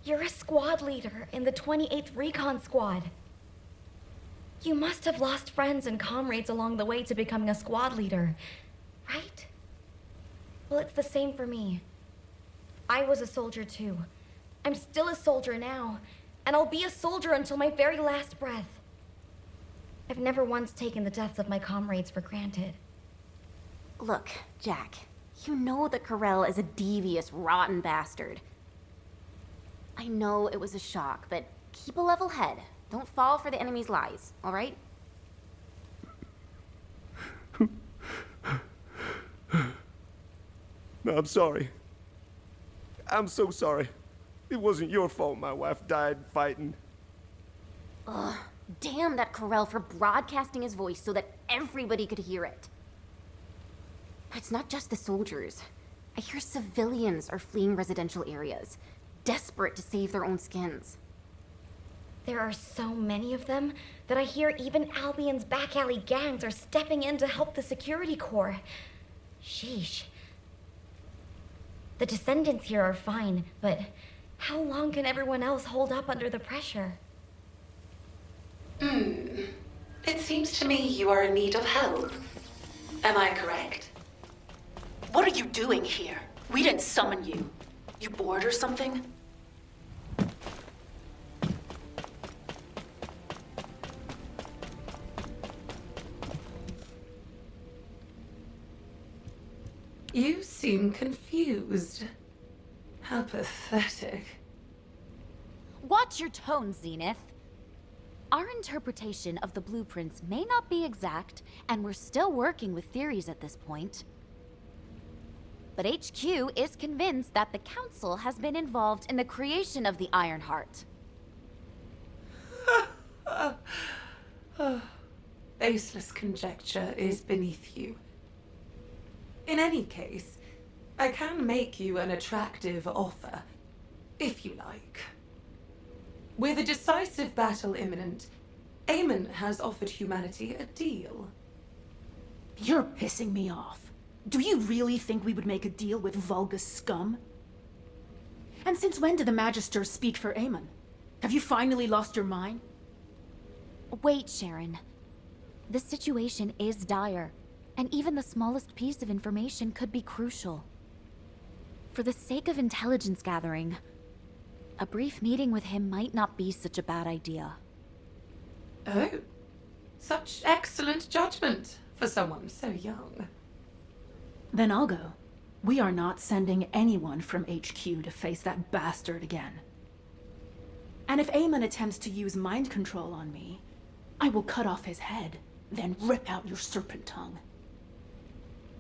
you're a squad leader in the 28th Recon Squad. You must have lost friends and comrades along the way to becoming a squad leader, right? Well, it's the same for me. I was a soldier too. I'm still a soldier now, and I'll be a soldier until my very last breath. I've never once taken the deaths of my comrades for granted.
Look, Jack, you know that Corell is a devious, rotten bastard. I know it was a shock, but keep a level head. Don't fall for the enemy's lies, all right?
No, I'm sorry. I'm so sorry. It wasn't your fault my wife died fighting.
Ugh, damn that Corell for broadcasting his voice so that everybody could hear it. It's not just the soldiers. I hear civilians are fleeing residential areas, desperate to save their own skins.
There are so many of them that I hear even Albion's back alley gangs are stepping in to help the security corps. Sheesh. The Descendants here are fine, but how long can everyone else hold up under the pressure?
It seems to me you are in need of help. Am I correct?
What are you doing here? We didn't summon you. You bored or something?
You seem confused. How pathetic.
Watch your tone, Zenith. Our interpretation of the blueprints may not be exact, and we're still working with theories at this point. But HQ is convinced that the Council has been involved in the creation of the Ironheart.
Baseless conjecture is beneath you. In any case, I can make you an attractive offer, if you like. With a decisive battle imminent, Eamon has offered humanity a deal.
You're pissing me off. Do you really think we would make a deal with Vulgus scum? And since when did the Magisters speak for Eamon? Have you finally lost your mind?
Wait, Sharon. The situation is dire, and even the smallest piece of information could be crucial. For the sake of intelligence gathering, a brief meeting with him might not be such a bad idea.
Oh, such excellent judgment for someone so young.
Then I'll go. We are not sending anyone from HQ to face that bastard again. And if Eamon attempts to use mind control on me, I will cut off his head, then rip out your serpent tongue.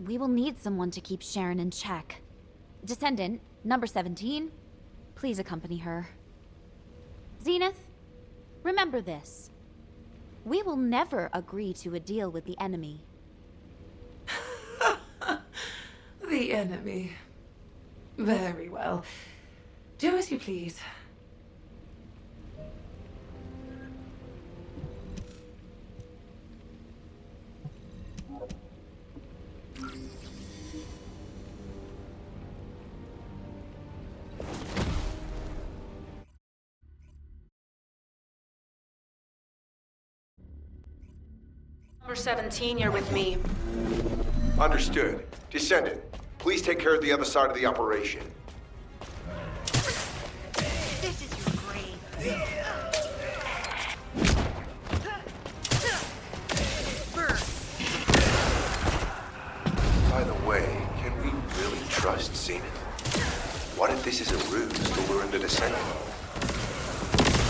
We will need someone to keep Sharon in check. Descendant, number 17, please accompany her. Zenith, remember this. We will never agree to a deal with the enemy.
The enemy. Very well. Do as you please.
Number 17, you're with me.
Understood. Descendant, please take care of the other side of the operation.
This is your grave.
By the way, can we really trust Zenith? What if this is a ruse to lure in the Descendant?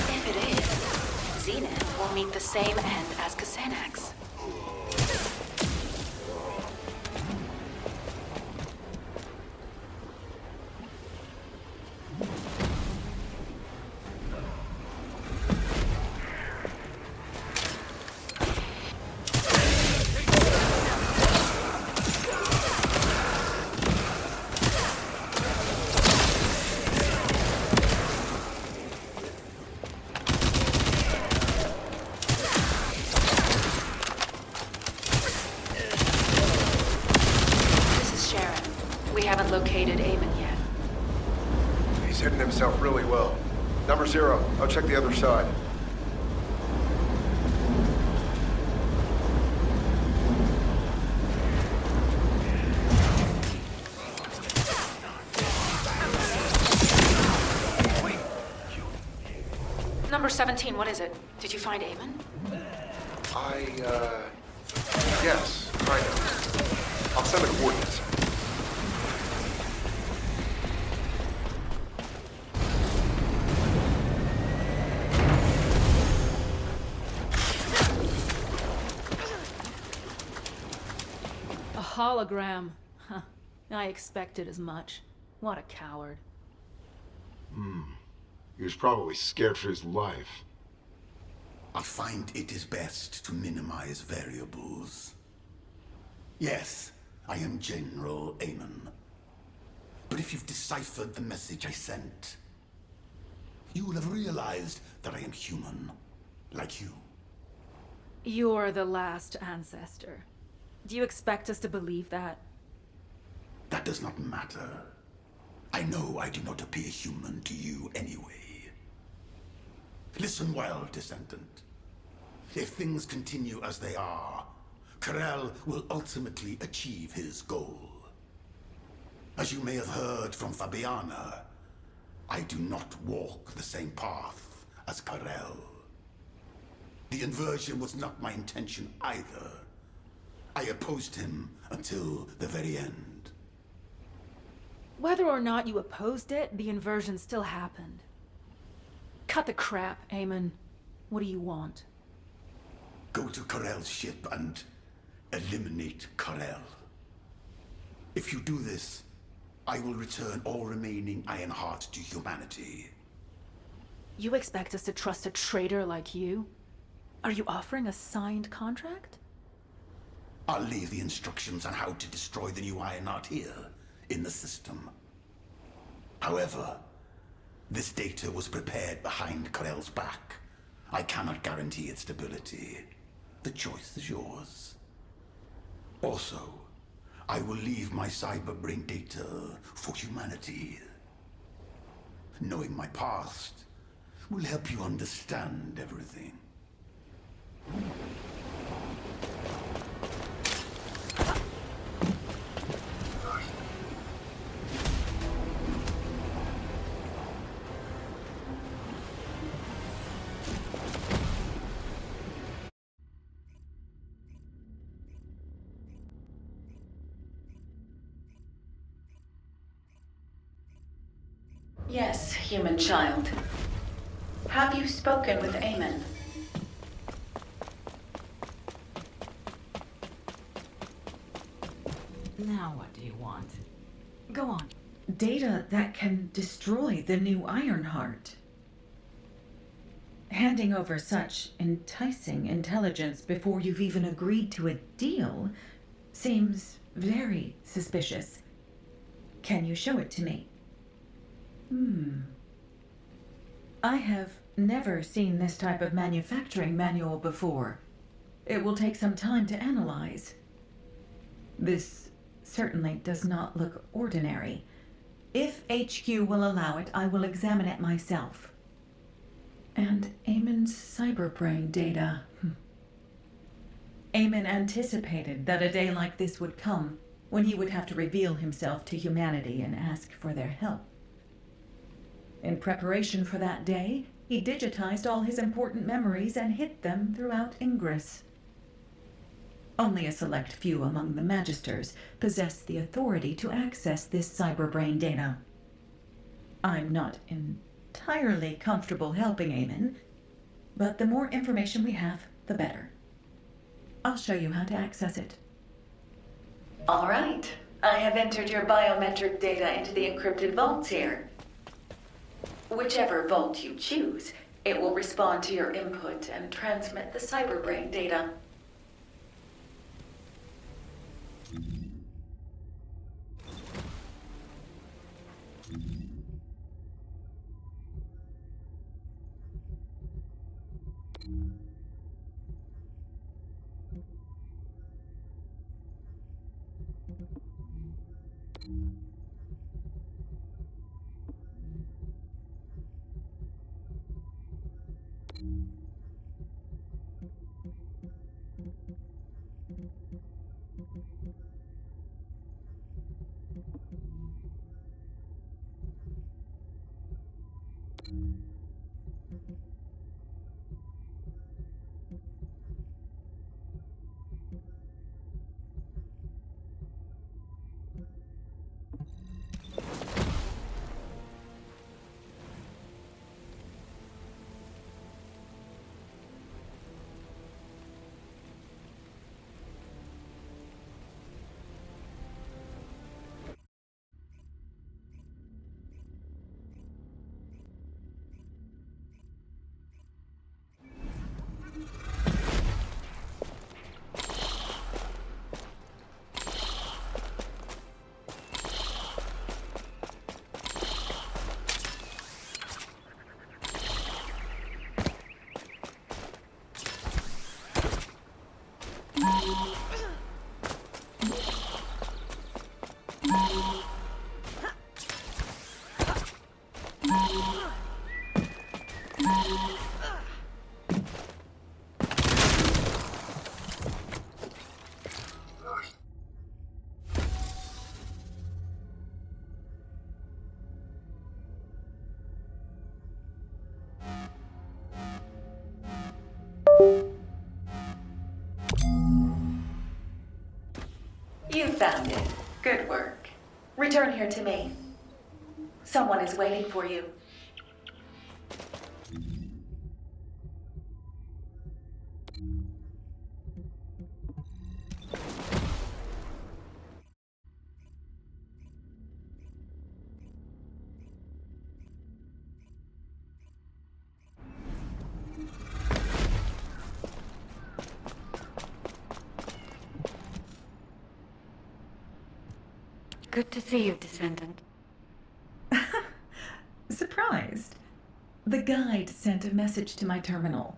If it is, Zenith will meet the same end as Kasanax. haven't located Eamon yet.
He's hidden himself really well. Number 0, I'll check the other side.
Number 17, what is it? Did you find Eamon?
Yes, kind of. I'll send the coordinates.
A hologram. Huh. I expected as much. What a coward.
He was probably scared for his life.
I find it is best to minimize variables. Yes, I am General Eamon. But if you've deciphered the message I sent, you will have realized that I am human, like you.
You're the last ancestor. Do you expect us to believe that?
That does not matter. I know I do not appear human to you anyway. Listen well, Descendant. If things continue as they are, Karel will ultimately achieve his goal. As you may have heard from Fabiana, I do not walk the same path as Karel. The inversion was not my intention either. I opposed him until the very end.
Whether or not you opposed it, the inversion still happened. Cut the crap, Eamon. What do you want?
Go to Karel's ship and eliminate Karel. If you do this, I will return all remaining Ironheart to humanity.
You expect us to trust a traitor like you? Are you offering a signed contract?
I'll leave the instructions on how to destroy the new Ironheart here, in the system. However, this data was prepared behind Karel's back. I cannot guarantee its stability. The choice is yours. Also, I will leave my cyberbrain data for humanity. Knowing my past will help you understand everything.
Yes, human child. Have you spoken with Eamon?
Now what do you want?
Go on.
Data that can destroy the new Ironheart. Handing over such enticing intelligence before you've even agreed to a deal seems very suspicious. Can you show it to me? I have never seen this type of manufacturing manual before. It will take some time to analyze. This certainly does not look ordinary. If HQ will allow it, I will examine it myself. And Eamon's cyberbrain data. Eamon anticipated that a day like this would come, when he would have to reveal himself to humanity and ask for their help. In preparation for that day, he digitized all his important memories and hid them throughout Ingress. Only a select few among the Magisters possess the authority to access this cyberbrain data. I'm not entirely comfortable helping Eamon, but the more information we have, the better. I'll show you how to access it. All right. I have entered your biometric data into the encrypted vaults here. Whichever vault you choose, it will respond to your input and transmit the cyberbrain data. You found it. Good work. Return here to me. Someone is waiting for you.
Good to see you, Descendant.
Surprised. The guide sent a message to my terminal.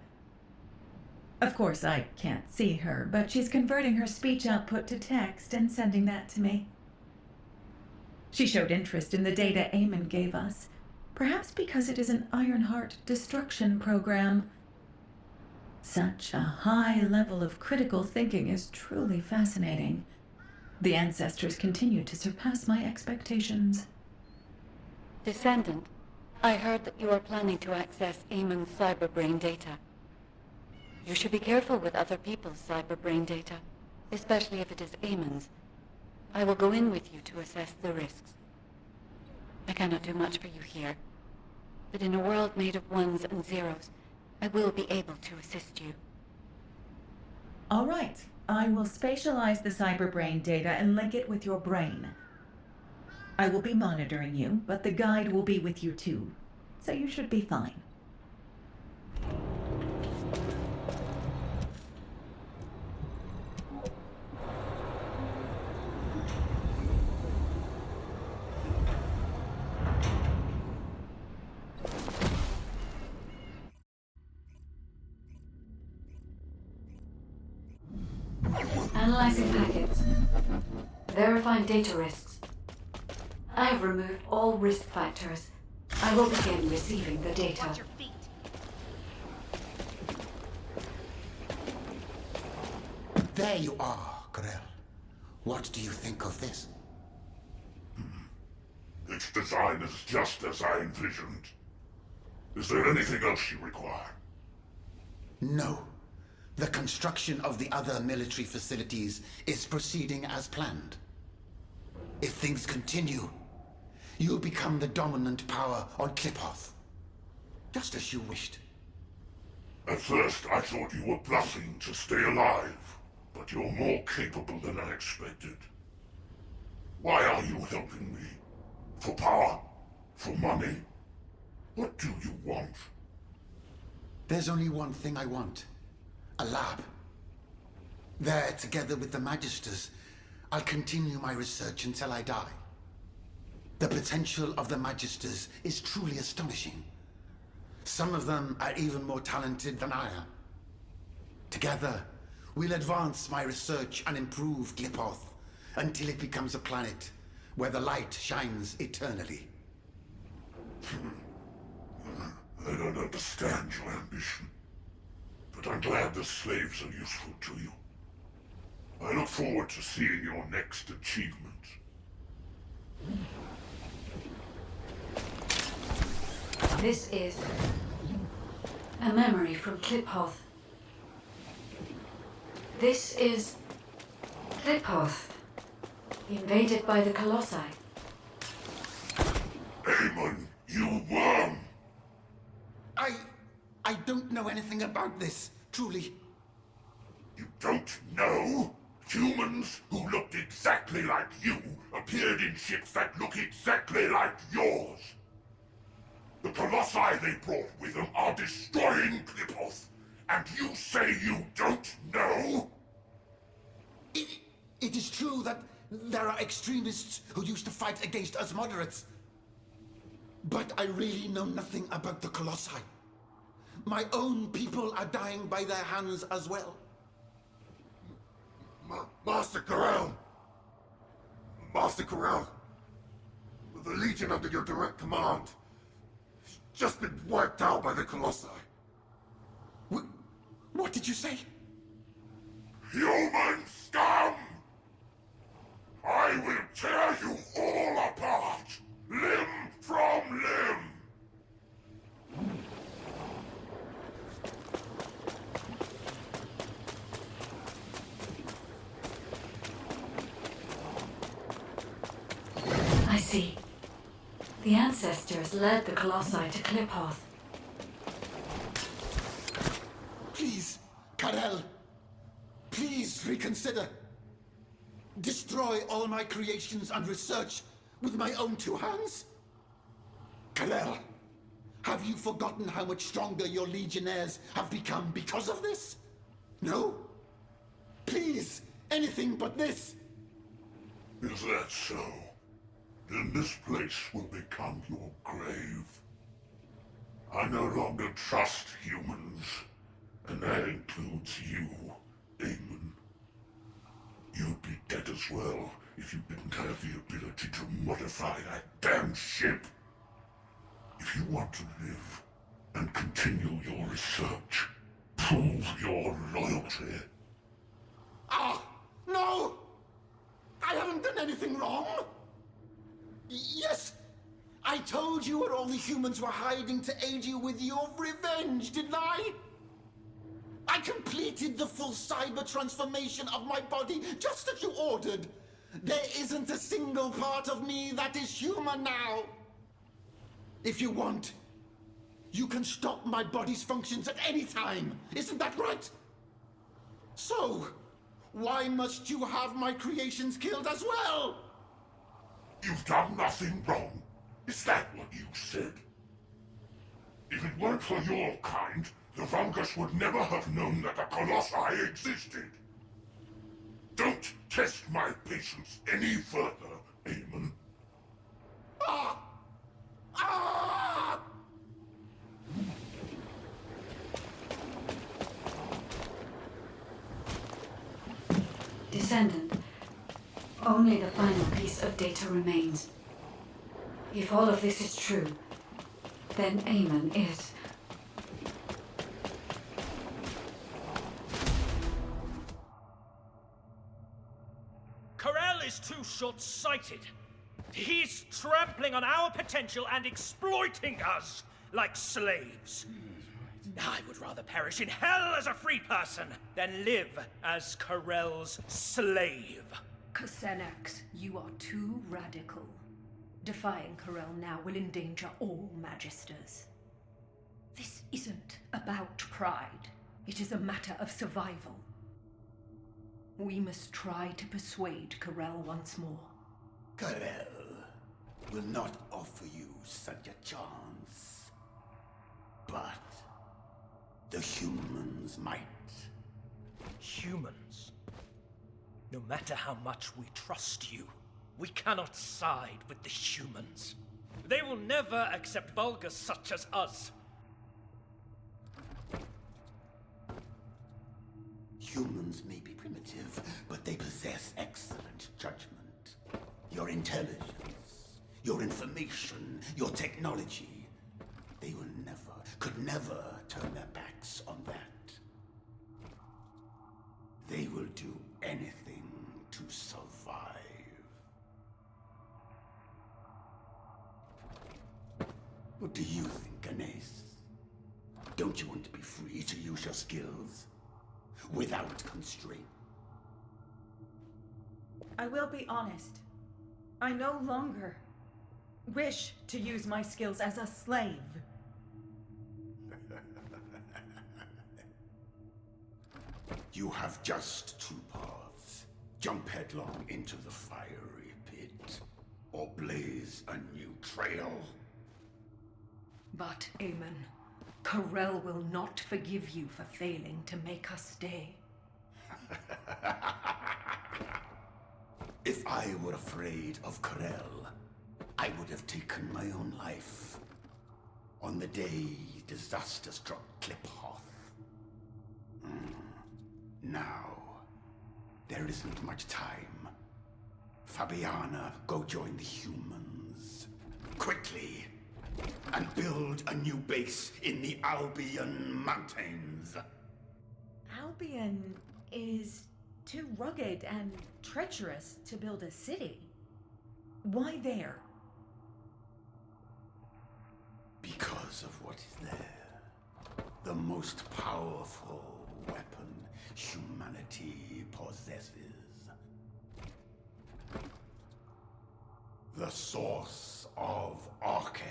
Of course, I can't see her, but she's converting her speech output to text and sending that to me. She showed interest in the data Eamon gave us, perhaps because it is an Ironheart destruction program. Such a high level of critical thinking is truly fascinating. The ancestors continue to surpass my expectations.
Descendant, I heard that you are planning to access Eamon's cyberbrain data. You should be careful with other people's cyberbrain data, especially if it is Eamon's. I will go in with you to assess the risks. I cannot do much for you here, but in a world made of ones and zeros, I will be able to assist you.
All right. I will spatialize the cyberbrain data and link it with your brain. I will be monitoring you, but the guide will be with you too, so you should be fine.
Analyzing packets. Verifying data risks. I have removed all risk factors. I will begin receiving the data.
Watch your feet. There you are, Grell. What do you think of this?
Its design is just as I envisioned. Is there anything else you require?
No. The construction of the other military facilities is proceeding as planned. If things continue, you'll become the dominant power on Kliphoth. Just as you wished.
At first, I thought you were bluffing to stay alive, but you're more capable than I expected. Why are you helping me? For power? For money? What do you want?
There's only one thing I want. A lab. There, together with the Magisters, I'll continue my research until I die. The potential of the Magisters is truly astonishing. Some of them are even more talented than I am. Together, we'll advance my research and improve Kliphoth until it becomes a planet where the light shines eternally.
I don't understand your ambition, but I'm glad the slaves are useful to you. I look forward to seeing your next achievement.
This is a memory from Kliphoth. This is Kliphoth, invaded by the Colossi.
Eamon, you worm!
I don't know anything about this, truly.
You don't know? Humans who looked exactly like you appeared in ships that look exactly like yours. The Colossi they brought with them are destroying Kliphoth, and you say you don't know?
It is true that there are extremists who used to fight against us moderates. But I really know nothing about the Colossi. My own people are dying by their hands as well.
Master Corral! Master Master Corral, the Legion under your direct command, has just been wiped out by the Colossi.
What did you say?
Human scum! I will tear you all apart, limb from limb!
I see. The ancestors led the Colossi to Kliphoth.
Please, Karel. Please reconsider. Destroy all my creations and research with my own two hands? Karel, have you forgotten how much stronger your legionnaires have become because of this? No? Please, anything but this.
Is that so? Then this place will become your grave. I no longer trust humans, and that includes you, Eamon. You'd be dead as well if you didn't have the ability to modify that damn ship. If you want to live and continue your research, prove your loyalty.
Ah, no! I haven't done anything wrong! Yes, I told you where all the humans were hiding to aid you with your revenge, didn't I? I completed the full cyber transformation of my body just as you ordered. There isn't a single part of me that is human now. If you want, you can stop my body's functions at any time. Isn't that right? So, why must you have my creations killed as well?
You've done nothing wrong. Is that what you said? If it weren't for your kind, the Vungus would never have known that the Colossi existed. Don't test my patience any further, Eamon.
Ah! Ah!
Descendant, only the final piece of data remains. If all of this is true, then Eamon is...
Corel is too short-sighted. He's trampling on our potential and exploiting us like slaves. I would rather perish in hell as a free person than live as Corel's slave.
Kusenax, you are too radical. Defying Corel now will endanger all Magisters. This isn't about pride. It is a matter of survival. We must try to persuade Corel once more.
Corel will not offer you such a chance. But the humans might.
Humans? No matter how much we trust you, we cannot side with the humans. They will never accept vulgar such as us.
Humans may be primitive, but they possess excellent judgment. Your intelligence, your information, your technology. They will never, could never turn their backs on that. They will do anything to survive. What do you think, Anais? Don't you want to be free to use your skills? Without constraint?
I will be honest. I no longer wish to use my skills as a slave.
You have just two paths. Jump headlong into the fiery pit, or blaze a new trail.
But, Eamon, Corel will not forgive you for failing to make us stay.
If I were afraid of Corel, I would have taken my own life. On the day disaster struck Kliphoth. Now, there isn't much time. Fabiana, go join the humans. Quickly. And build a new base in the Albion Mountains.
Albion is too rugged and treacherous to build a city. Why there?
Because of what is there. The most powerful weapon humanity possesses. The source of Arche.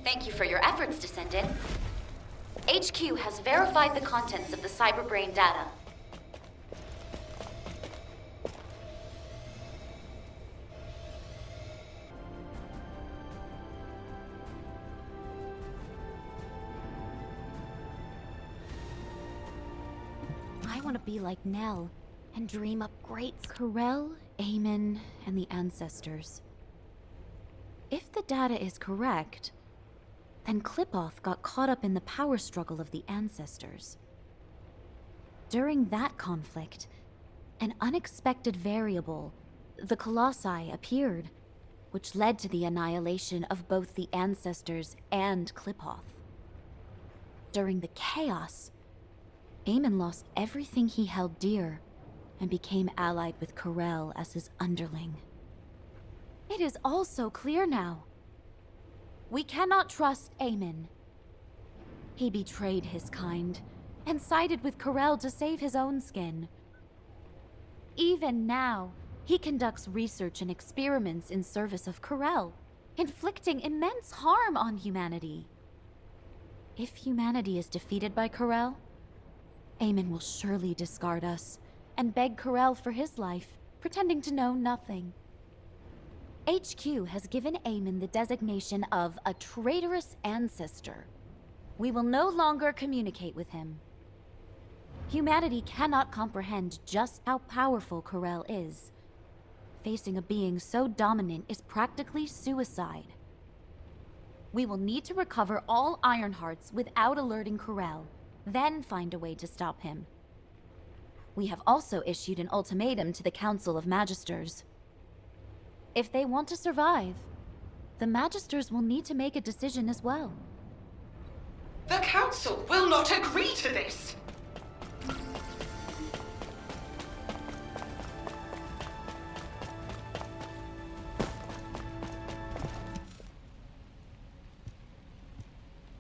Thank you for your efforts, Descendant. HQ has verified the contents of the cyberbrain data. I want to be like Nell and dream up great Corel, Eamon, and the ancestors. If the data is correct, then Klipoth got caught up in the power struggle of the ancestors. During that conflict, an unexpected variable, the Colossi, appeared, which led to the annihilation of both the ancestors and Klipoth. During the chaos, Eamon lost everything he held dear and became allied with Corel as his underling. It is all so clear now. We cannot trust Eamon. He betrayed his kind and sided with Corel to save his own skin. Even now, he conducts research and experiments in service of Corel, inflicting immense harm on humanity. If humanity is defeated by Corel, Eamon will surely discard us and beg Corel for his life, pretending to know nothing. HQ has given Eamon the designation of a traitorous ancestor. We will no longer communicate with him. Humanity cannot comprehend just how powerful Corel is. Facing a being so dominant is practically suicide. We will need to recover all Ironhearts without alerting Corel, then find a way to stop him. We have also issued an ultimatum to the Council of Magisters. If they want to survive, the Magisters will need to make a decision as well.
The Council will not agree to this!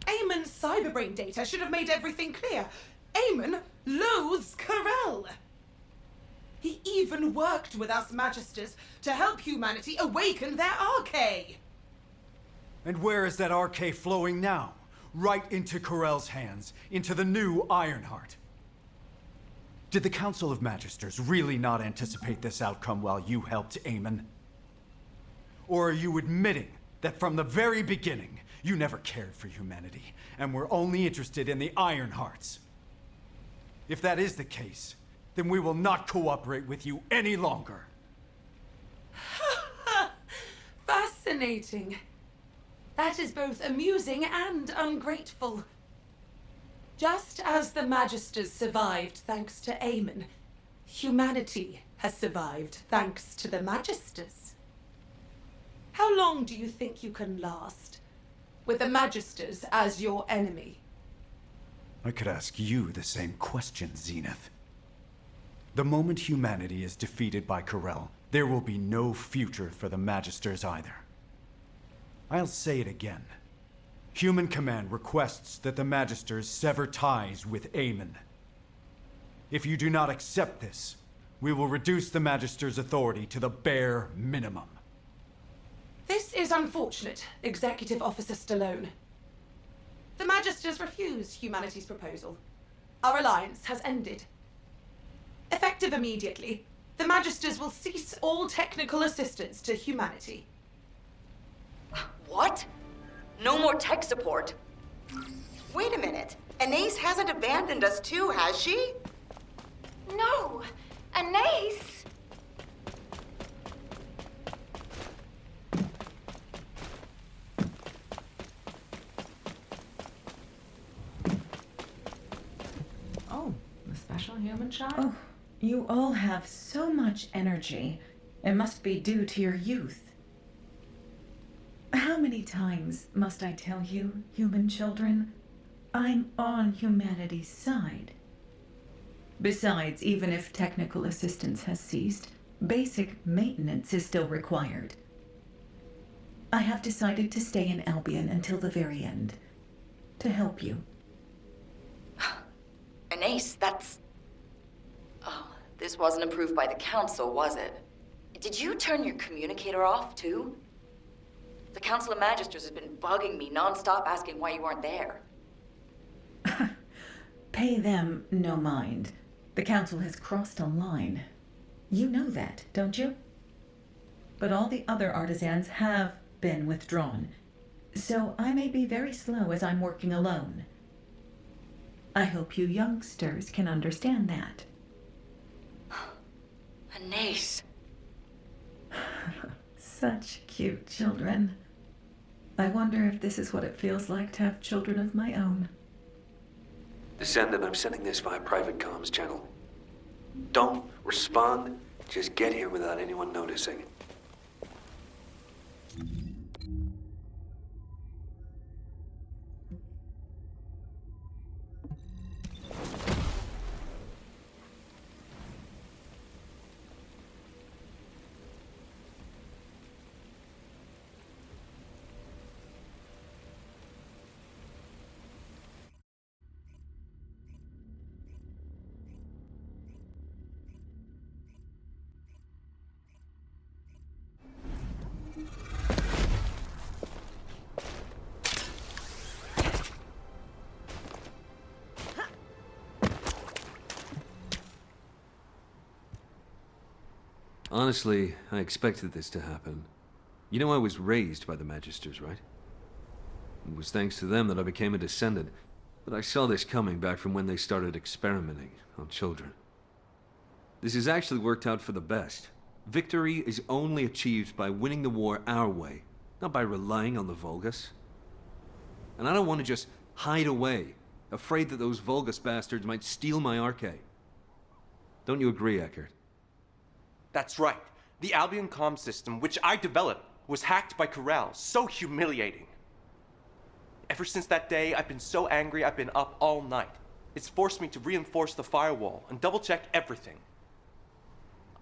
Eamon's cyberbrain data should have made everything clear. Eamon loathes Corel! He even worked with us Magisters to help humanity awaken their Arche!
And where is that Arche flowing now? Right into Corel's hands, into the new Ironheart. Did the Council of Magisters really not anticipate this outcome while you helped Eamon? Or are you admitting that from the very beginning, you never cared for humanity, and were only interested in the Ironhearts? If that is the case, then we will not cooperate with you any longer.
Fascinating. That is both amusing and ungrateful. Just as the Magisters survived thanks to Eamon, humanity has survived thanks to the Magisters. How long do you think you can last, with the Magisters as your enemy?
I could ask you the same question, Zenith. The moment humanity is defeated by Corel, there will be no future for the Magisters either. I'll say it again. Human Command requests that the Magisters sever ties with Eamon. If you do not accept this, we will reduce the Magisters' authority to the bare minimum.
This is unfortunate, Executive Officer Stallone. The Magisters refused humanity's proposal. Our alliance has ended. Effective immediately, the Magisters will cease all technical assistance to humanity.
What? No more tech support? Wait a minute. Anais hasn't abandoned us too, has she?
No! Anais!
special human child?
Oh, you all have so much energy. It must be due to your youth. How many times must I tell you, human children? I'm on humanity's side. Besides, even if technical assistance has ceased, basic maintenance is still required. I have decided to stay in Albion until the very end, to help you.
Anais, that's... Oh, this wasn't approved by the council, was it? Did you turn your communicator off, too? The Council of Magisters has been bugging me non-stop asking why you weren't there.
Pay them no mind. The Council has crossed a line. You know that, don't you? But all the other artisans have been withdrawn, so I may be very slow as I'm working alone. I hope you youngsters can understand that.
Anais.
Such cute children. I wonder if this is what it feels like to have children of my own.
Descendant, I'm sending this via private comms channel. Don't respond. Just get here without anyone noticing.
Honestly, I expected this to happen. You know I was raised by the Magisters, right? It was thanks to them that I became a Descendant, but I saw this coming back from when they started experimenting on children. This has actually worked out for the best. Victory is only achieved by winning the war our way, not by relying on the Vulgus. And I don't want to just hide away, afraid that those Vulgus bastards might steal my Arche. Don't you agree, Eckert?
That's right. The Albion comm system, which I developed, was hacked by Corral. So humiliating. Ever since that day, I've been so angry I've been up all night. It's forced me to reinforce the firewall and double-check everything.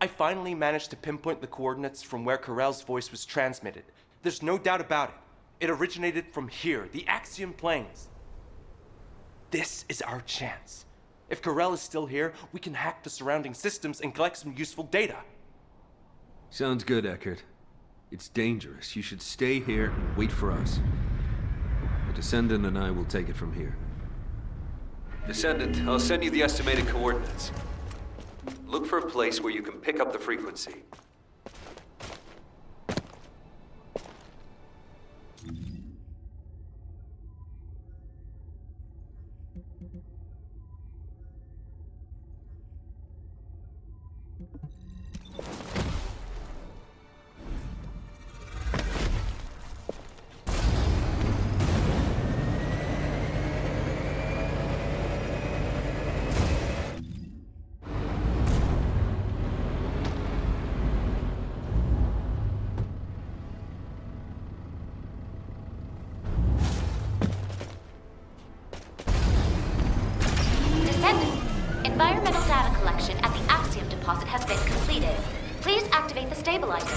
I finally managed to pinpoint the coordinates from where Corral's voice was transmitted. There's no doubt about it. It originated from here, the Axiom Plains. This is our chance. If Corral is still here, we can hack the surrounding systems and collect some useful data.
Sounds good, Eckert. It's dangerous. You should stay here and wait for us. The Descendant and I will take it from here.
Descendant, I'll send you the estimated coordinates. Look for a place where you can pick up the frequency.
Environmental data collection at the Axiom deposit has been completed. Please activate the stabilizer.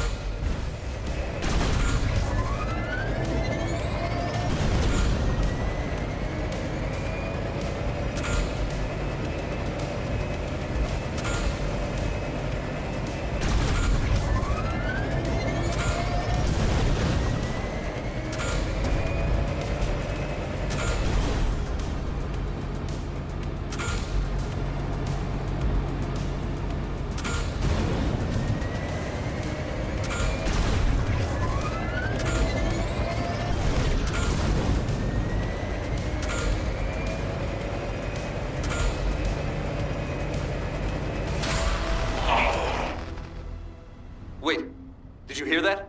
Wait, did you hear that?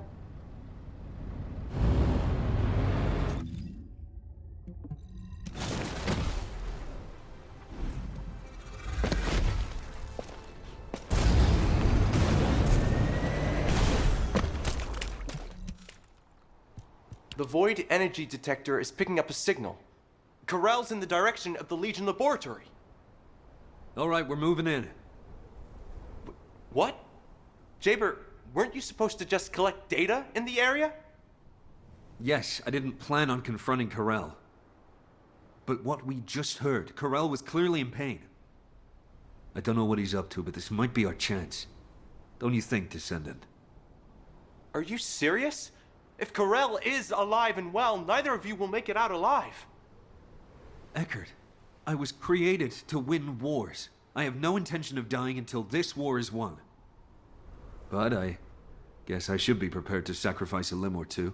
The void energy detector is picking up a signal. Corell's in the direction of the Legion laboratory.
All right, we're moving in.
What? Jaber, weren't you supposed to just collect data in the area?
Yes, I didn't plan on confronting Corell. But what we just heard, Corell was clearly in pain. I don't know what he's up to, but this might be our chance. Don't you think, Descendant?
Are you serious? If Corell is alive and well, neither of you will make it out alive.
Eckert, I was created to win wars. I have no intention of dying until this war is won. But I guess I should be prepared to sacrifice a limb or two.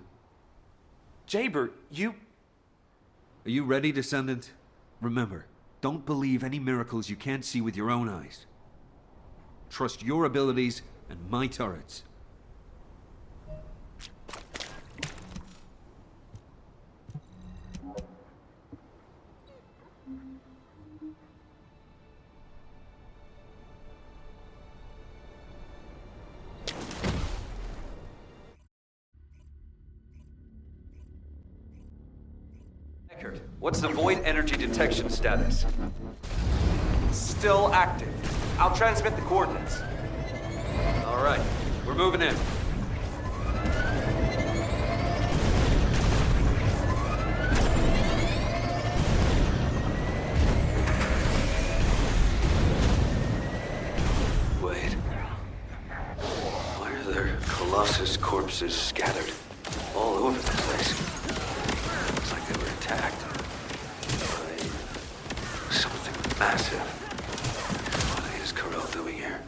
Jaber, you...
Are you ready, Descendant? Remember, don't believe any miracles you can't see with your own eyes. Trust your abilities and my turrets. Eckert, what's the void energy detection status?
Still active. I'll transmit the coordinates.
All right, we're moving in. Wait. Why are there Colossus corpses scattered all over the place? Looks like they were attacked by something massive. What is Corell doing here?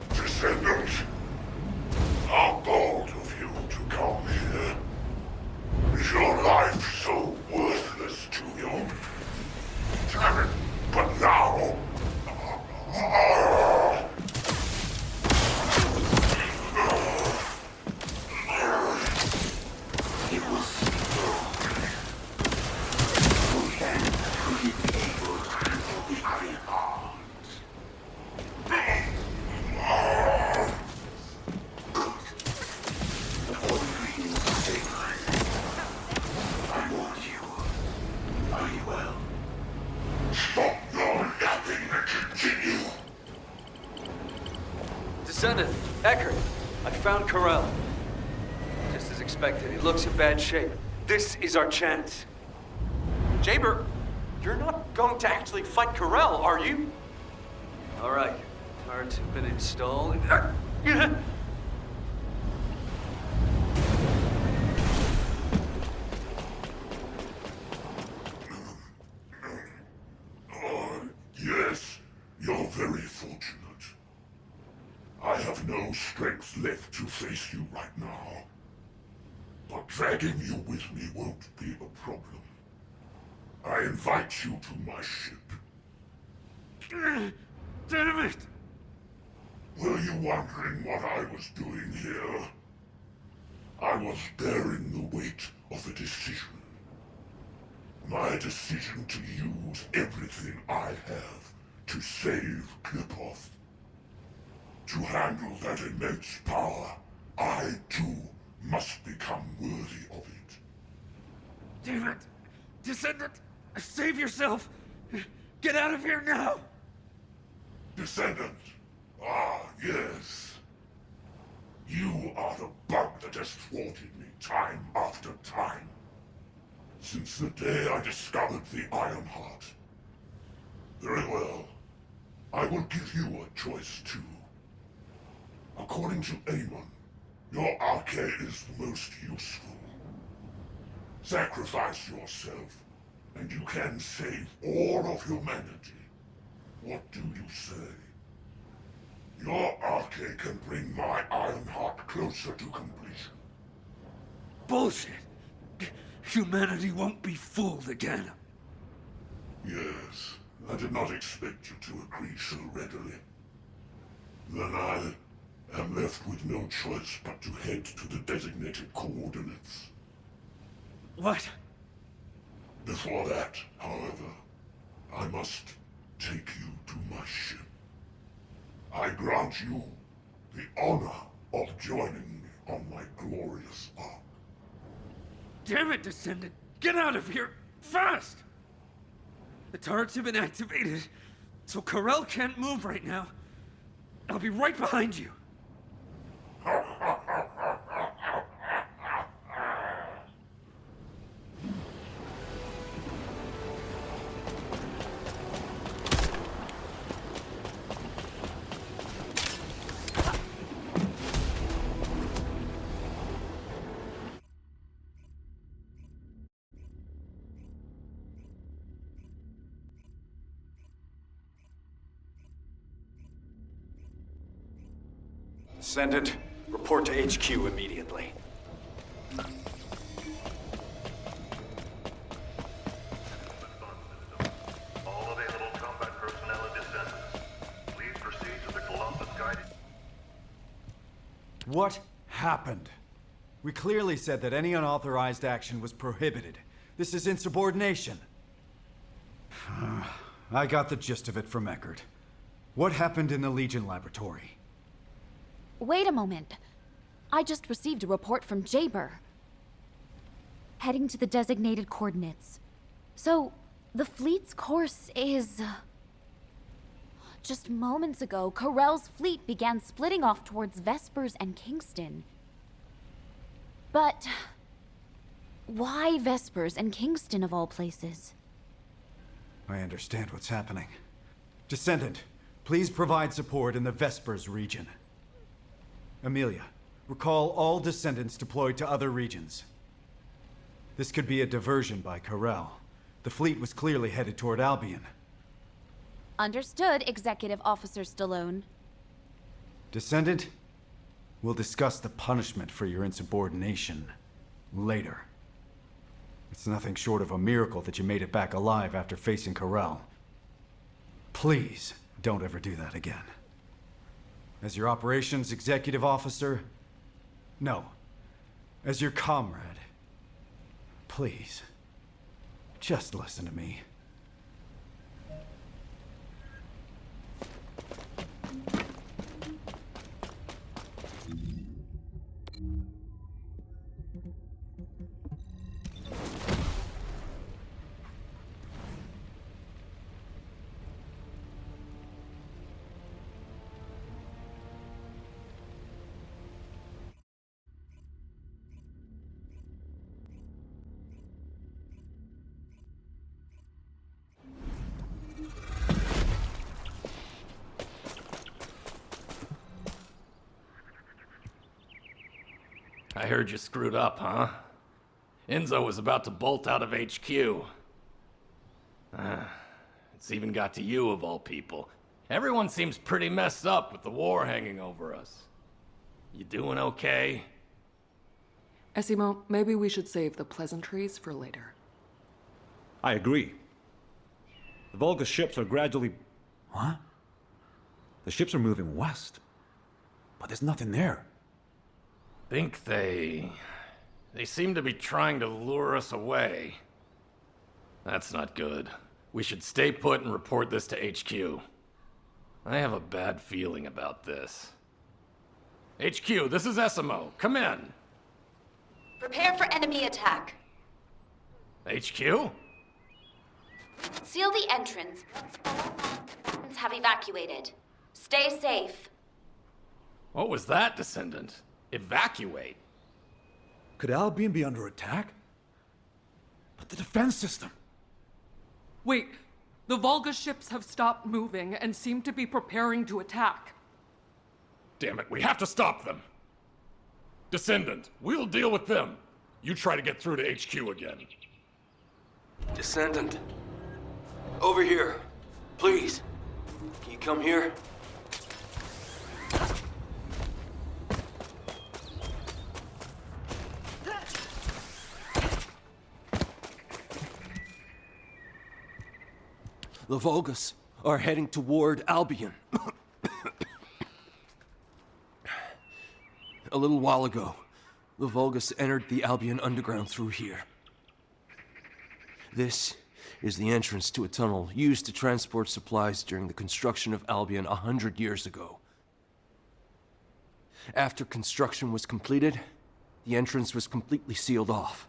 Descendant, how bold of you to come here. Is your life so worthless to you? Damn it, but now...
Descendant, Eckert, I found Corell. Just as expected, he looks in bad shape. This is our chance.
Jaber, you're not going to actually fight Corell, are you?
All right, turrets have been installed.
Yes, you're very fortunate. I have no strength left to face you right now. But dragging you with me won't be a problem. I invite you to my ship.
Damn it!
Were you wondering what I was doing here? I was bearing the weight of a decision. My decision to use everything I have to save Klipov. To handle that immense power, I too must become worthy of it.
Damn it! Descendant, save yourself! Get out of here now!
Descendant! Ah, yes. You are the bug that has thwarted me time after time. Since the day I discovered the Iron Heart. Very well. I will give you a choice too. According to Amon, your arcade is the most useful. Sacrifice yourself, and you can save all of humanity. What do you say? Your arcade can bring my Iron Heart closer to completion.
Bullshit! Humanity won't be fooled again.
Yes, I did not expect you to agree so readily. Then I am left with no choice but to head to the designated coordinates.
What?
Before that, however, I must take you to my ship. I grant you the honor of joining on my glorious arc.
Damn it, Descendant! Get out of here! Fast! The turrets have been activated, so Corel can't move right now. I'll be right behind you.
Descendant, report to HQ immediately.
All available combat personnel and descendants, please proceed to the Colossus guided.
What happened? We clearly said that any unauthorized action was prohibited. This is insubordination. I got the gist of it from Eckert. What happened in the Legion laboratory?
Wait a moment. I just received a report from Jaber. Heading to the designated coordinates. So, the fleet's course is... Just moments ago, Corel's fleet began splitting off towards Vespers and Kingston. But... why Vespers and Kingston of all places?
I understand what's happening. Descendant, please provide support in the Vespers region. Amelia, recall all Descendants deployed to other regions. This could be a diversion by Corel. The fleet was clearly headed toward Albion.
Understood, Executive Officer Stallone.
Descendant, we'll discuss the punishment for your insubordination later. It's nothing short of a miracle that you made it back alive after facing Corel. Please, don't ever do that again. As your operations executive officer? No. As your comrade. Please. Just listen to me.
I heard you screwed up, huh? Enzo was about to bolt out of HQ. It's even got to you, of all people. Everyone seems pretty messed up with the war hanging over us. You doing okay?
Esimo, maybe we should save the pleasantries for later.
I agree. The Volga ships are gradually...
What?
The ships are moving west. But there's nothing there.
Think they seem to be trying to lure us away. That's not good. We should stay put and report this to HQ. I have a bad feeling about this. HQ, this is Esimo. Come in.
Prepare for enemy attack.
HQ?
Seal the entrance once all non-combatants have evacuated. Stay safe.
What was that, Descendant? Evacuate?
Could Albion be under attack? But the defense system...
Wait, the Volga ships have stopped moving and seem to be preparing to attack.
Damn it, we have to stop them. Descendant, we'll deal with them. You try to get through to HQ again.
Descendant. Over here. Please. Can you come here? The Volgas are heading toward Albion. A little while ago, the Volgas entered the Albion underground through here. This is the entrance to a tunnel used to transport supplies during the construction of Albion 100 years ago.
After construction was completed, the entrance was completely sealed off.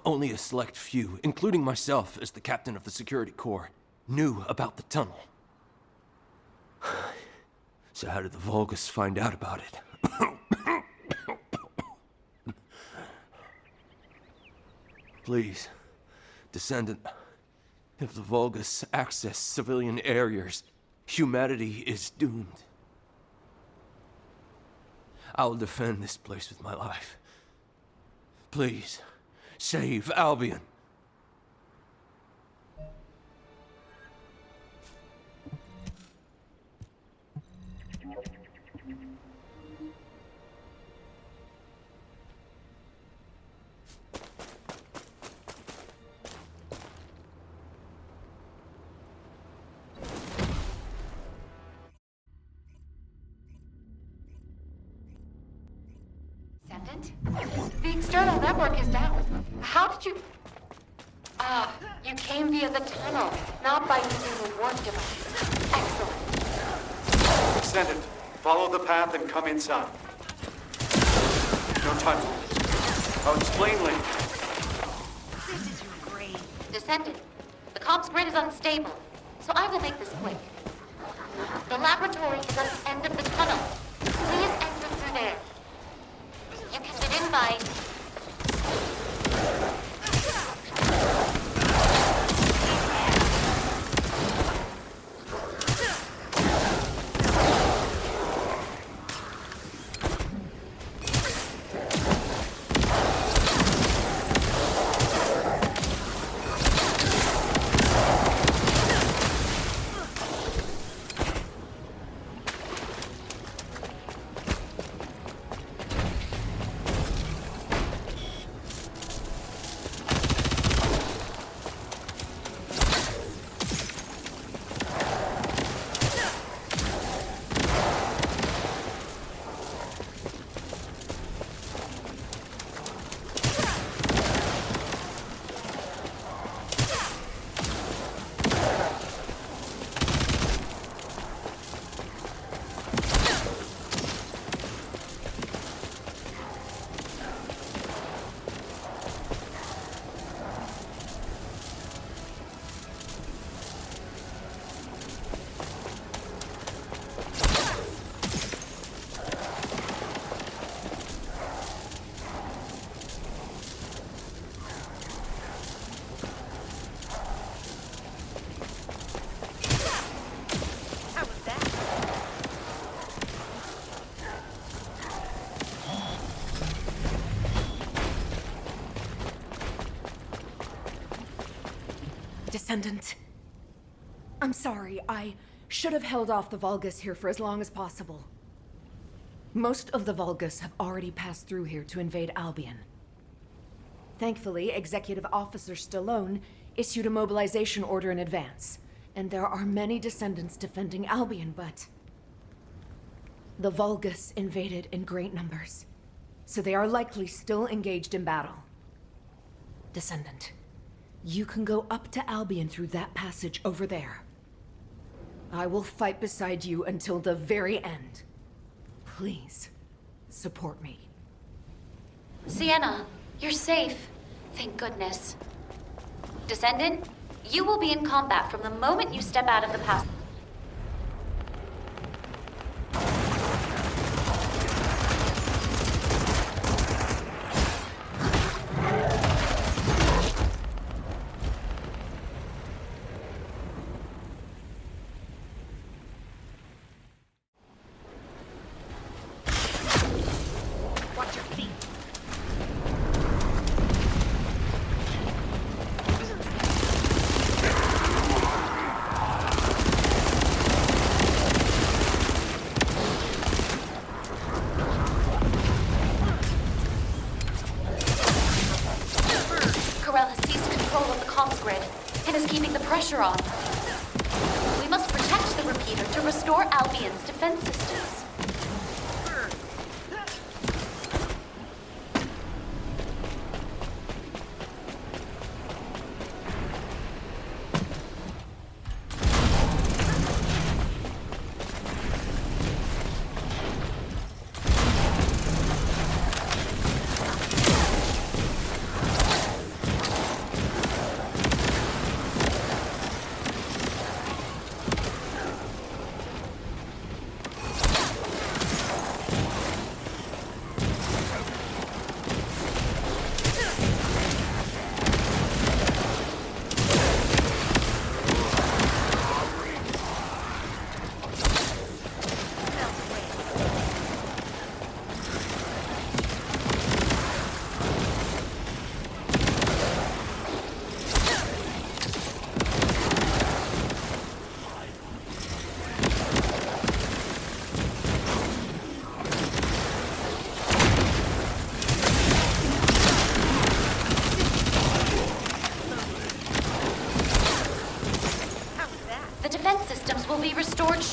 Only a select few, including myself as the captain of the security corps, knew about the tunnel. So how did the Vulgus find out about it? Please, Descendant, if the Vulgus access civilian areas, humanity is doomed. I'll defend this place with my life. Please, save Albion.
Descendant? The external network is down. How did you... Ah, you came via the tunnel, not by using the warp device. Excellent.
Descendant, follow the path and come inside. No time for this. I'll explain later.
This is great. Descendant, the comms grid is unstable, so I will make this quick. The laboratory is at the end of the tunnel. Please enter through there. You can get in by...
Descendant. I'm sorry, I should have held off the Vulgus here for as long as possible. Most of the Vulgus have already passed through here to invade Albion. Thankfully, Executive Officer Stallone issued a mobilization order in advance, and there are many Descendants defending Albion, but... the Vulgus invaded in great numbers, so they are likely still engaged in battle. Descendant, you can go up to Albion through that passage over there. I will fight beside you until the very end. Please, support me.
Sienna, you're safe. Thank goodness. Descendant, you will be in combat from the moment you step out of the pass. Pressure on. We must protect the repeater to restore Albion's defense systems.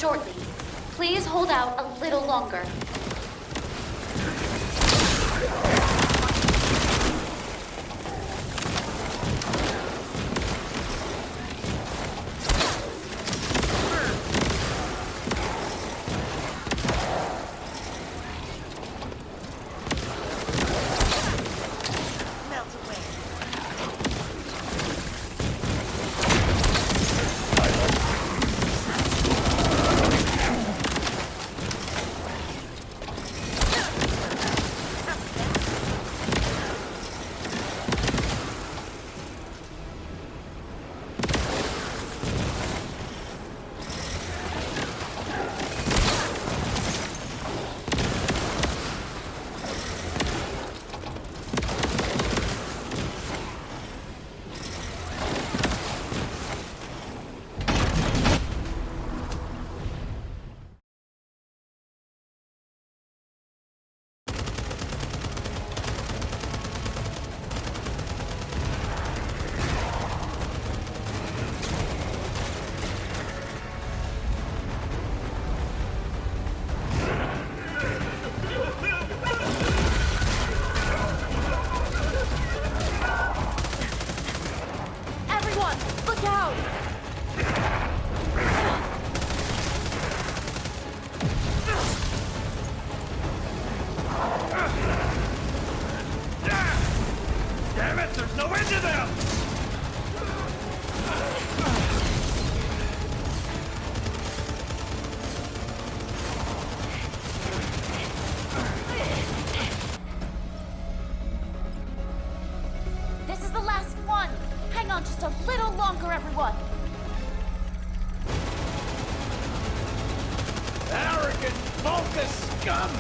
shortly. Please hold out a little longer. Just a little longer, everyone.
Arrogant Volca scum!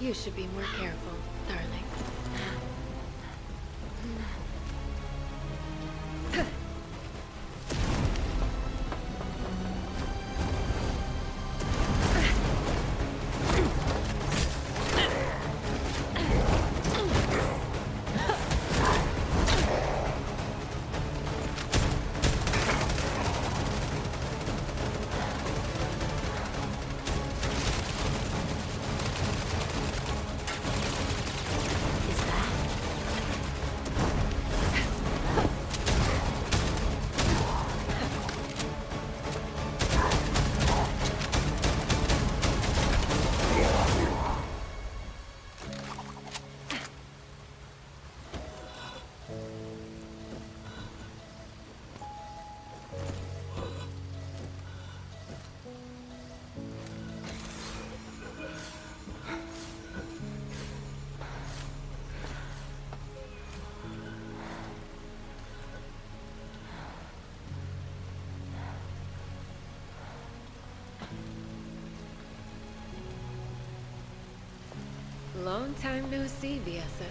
You should be more careful, darling. Long time no see, Viessa.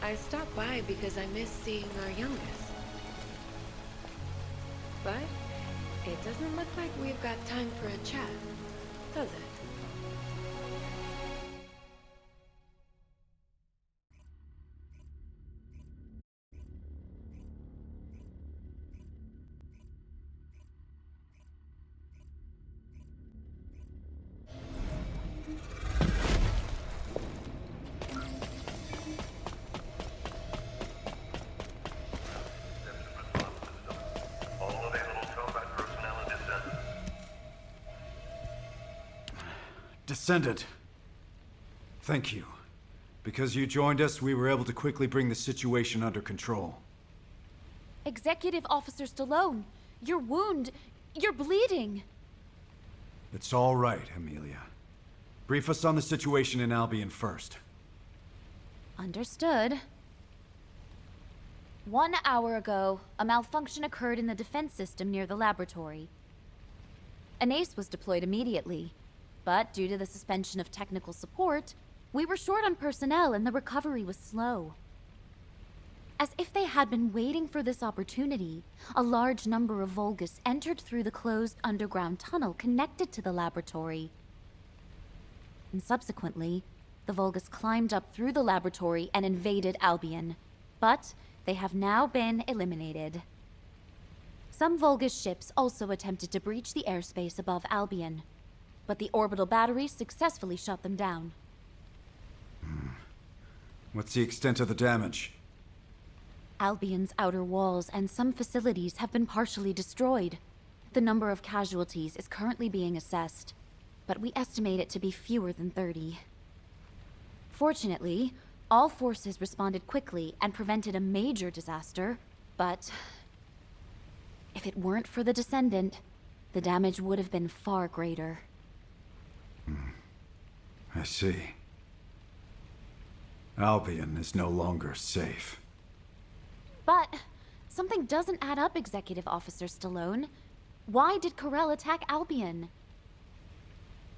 I stopped by because I miss seeing our youngest. But it doesn't look like we've got time for a chat, does it?
Descendant. Thank you. Because you joined us, we were able to quickly bring the situation under control.
Executive Officer Stallone, your wound, you're bleeding.
It's all right, Amelia. Brief us on the situation in Albion first.
Understood. 1 hour ago, a malfunction occurred in the defense system near the laboratory. An ace was deployed immediately, but due to the suspension of technical support, we were short on personnel and the recovery was slow. As if they had been waiting for this opportunity, a large number of Vulgus entered through the closed underground tunnel connected to the laboratory. And subsequently, the Vulgus climbed up through the laboratory and invaded Albion, but they have now been eliminated. Some Vulgus ships also attempted to breach the airspace above Albion, but the orbital batteries successfully shut them down.
What's the extent of the damage?
Albion's outer walls and some facilities have been partially destroyed. The number of casualties is currently being assessed, but we estimate it to be fewer than 30. Fortunately, all forces responded quickly and prevented a major disaster, but if it weren't for the Descendant, the damage would have been far greater.
I see. Albion is no longer safe.
But something doesn't add up, Executive Officer Stallone. Why did Karel attack Albion?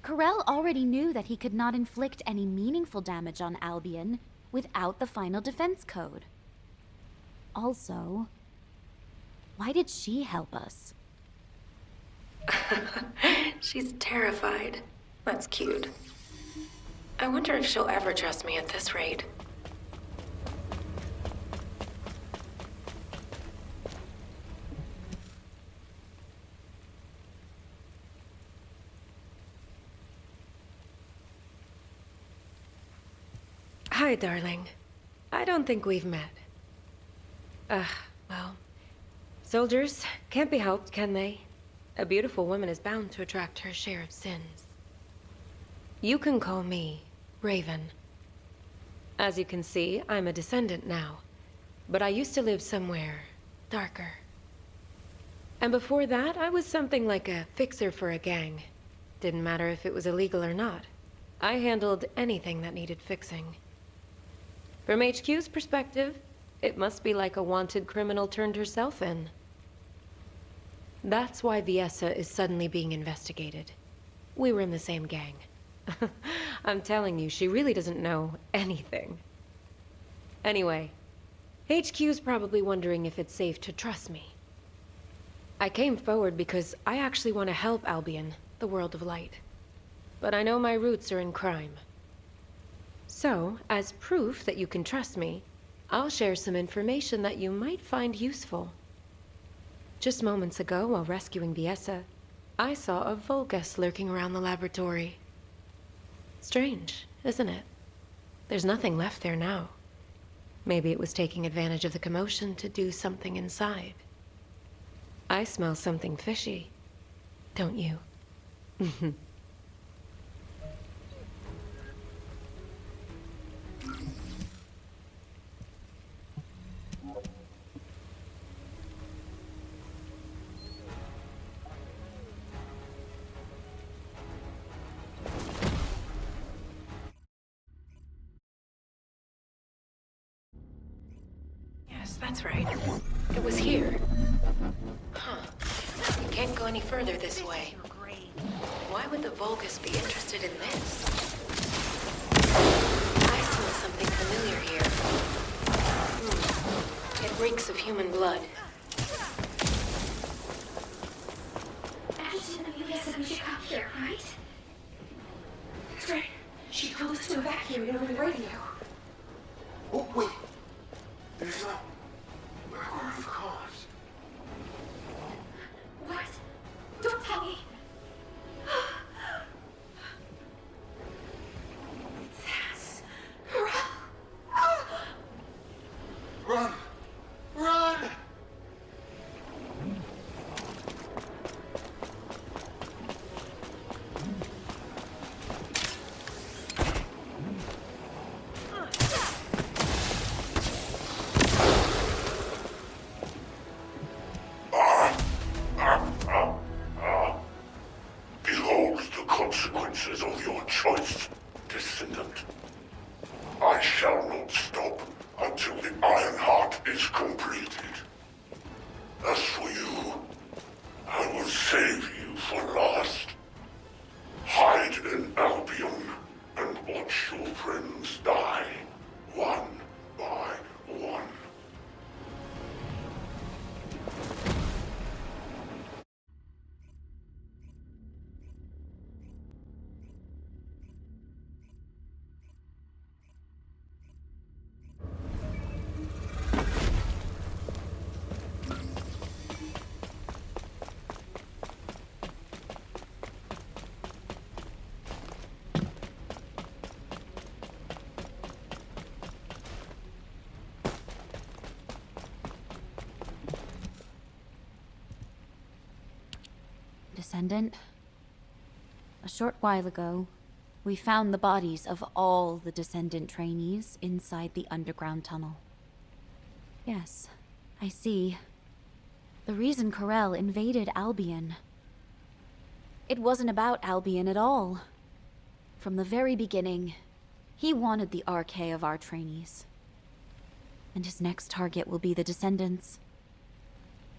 Karel already knew that he could not inflict any meaningful damage on Albion without the final defense code. Also, why did she help us?
She's terrified. That's cute. I wonder if she'll ever trust me at this rate. Hi, darling. I don't think we've met. Well, soldiers can't be helped, can they? A beautiful woman is bound to attract her share of sins. You can call me Raven. As you can see, I'm a descendant now, but I used to live somewhere darker. And before that, I was something like a fixer for a gang. Didn't matter if it was illegal or not. I handled anything that needed fixing. From HQ's perspective, it must be like a wanted criminal turned herself in. That's why Viessa is suddenly being investigated. We were in the same gang. I'm telling you, she really doesn't know anything. Anyway, HQ's probably wondering if it's safe to trust me. I came forward because I actually want to help Albion, the world of light. But I know my roots are in crime. So, as proof that you can trust me, I'll share some information that you might find useful. Just moments ago, while rescuing Viessa, I saw a Vulgus lurking around the laboratory. Strange, isn't it? There's nothing left there now. Maybe it was taking advantage of the commotion to do something inside. I smell something fishy, don't you? Yes, that's right. It was here. Huh. You can't go any further this way. Why would the Vulgus be interested in this? I smell something familiar here. It reeks of human blood.
Anderson and Amelia said we should come here, right? That's right. She told us to evacuate over the radio.
Oh, wait. There's no record of cause.
What? Don't tell me. That's
Run! Run! save you for last. Hide in Albion and watch your friends die, one by one.
Descendant, a short while ago, we found the bodies of all the Descendant trainees inside the underground tunnel. Yes, I see. The reason Corel invaded Albion. It wasn't about Albion at all. From the very beginning, he wanted the RK of our trainees. And his next target will be the Descendants.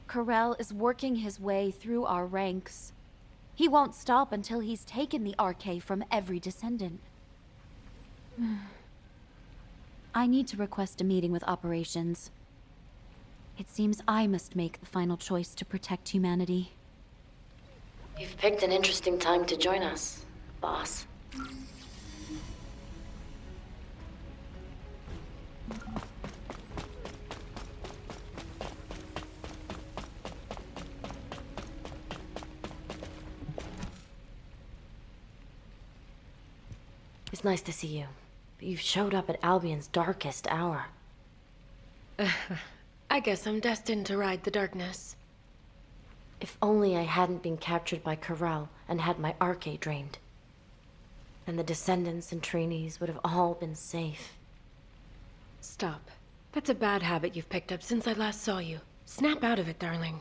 Corel is working his way through our ranks. He won't stop until he's taken the RK from every Descendant. I need to request a meeting with operations. It seems I must make the final choice to protect humanity.
You've picked an interesting time to join us, boss. It's nice to see you, but you've showed up at Albion's darkest hour.
I guess I'm destined to ride the darkness.
If only I hadn't been captured by Corel and had my RK drained. Then the Descendants and trainees would have all been safe.
Stop. That's a bad habit you've picked up since I last saw you. Snap out of it, darling.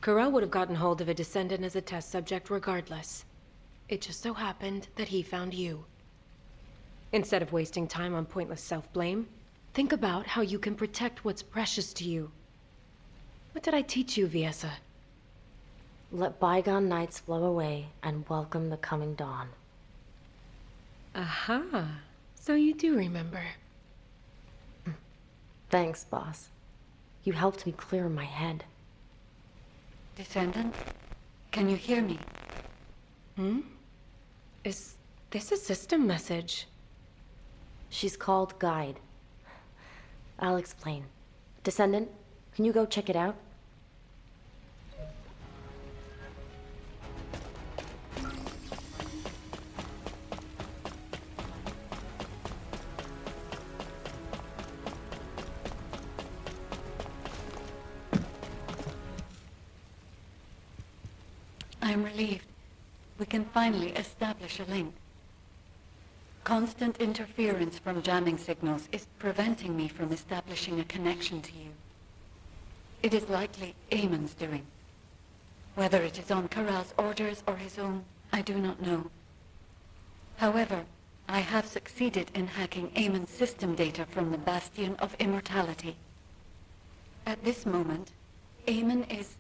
Corel would have gotten hold of a Descendant as a test subject regardless. It just so happened that he found you. Instead of wasting time on pointless self-blame, think about how you can protect what's precious to you. What did I teach you, Viesa?
Let bygone nights flow away and welcome the coming dawn.
Aha. So you do remember.
Thanks, boss. You helped me clear my head.
Descendant, can you hear me?
Is this a system message?
She's called Guide. I'll explain. Descendant, can you go check it out?
I'm relieved. We can finally establish a link. Constant interference from jamming signals is preventing me from establishing a connection to you. It is likely Eamon's doing. Whether it is on Corel's orders or his own, I do not know. However, I have succeeded in hacking Eamon's system data from the Bastion of Immortality. At this moment, Eamon is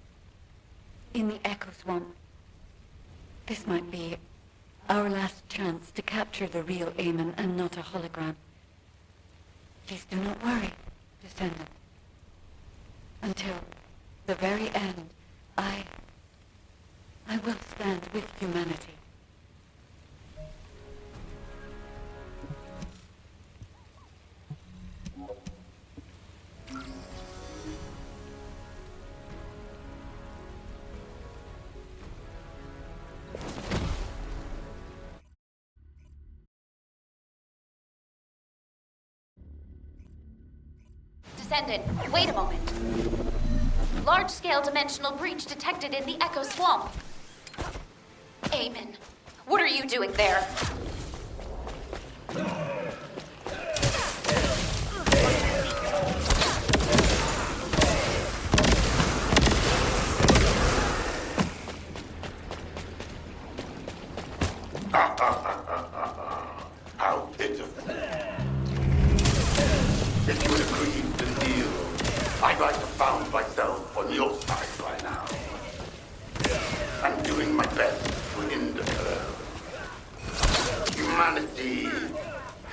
in the Echo Swamp. This might be our last chance to capture the real Eamon and not a hologram. Please do not worry, Descendant. Until the very end, I will stand with humanity.
Descendant, wait a moment. Large-scale dimensional breach detected in the Echo Swamp. Eamon, what are you doing there?
How pitiful. If you had agreed to the deal, I might have found myself on your side by now.
best to hinder her. Humanity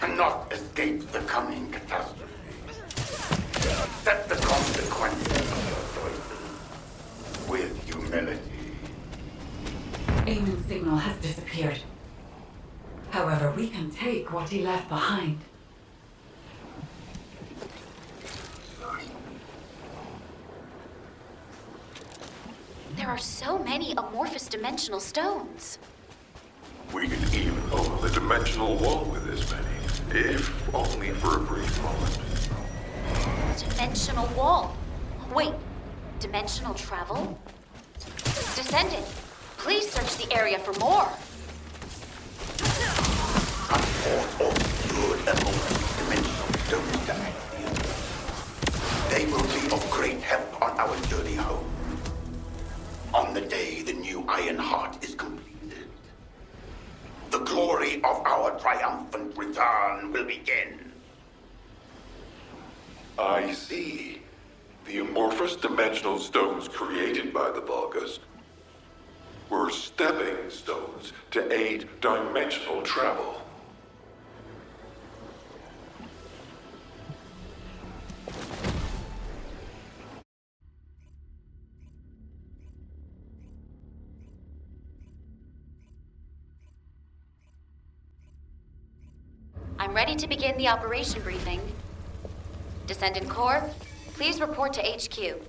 cannot escape the coming catastrophe. Accept the consequences of your choices with humility.
Eamon's signal has disappeared. However, we can take what he left behind.
There are so many amorphous dimensional stones.
We can even open the dimensional wall with this many, if only for a brief moment.
Dimensional wall. Wait, dimensional travel? Descendant, please search the area for more.
Transport or secured amorphous dimensional stones to Axiom. They will be of great help on our journey home. On the day the new Iron Heart is completed, the glory of our triumphant return will begin. I see. The amorphous dimensional stones created by the Vulgus were stepping stones to aid dimensional travel.
I'm ready to begin the operation briefing. Descendant Corps, please report to HQ.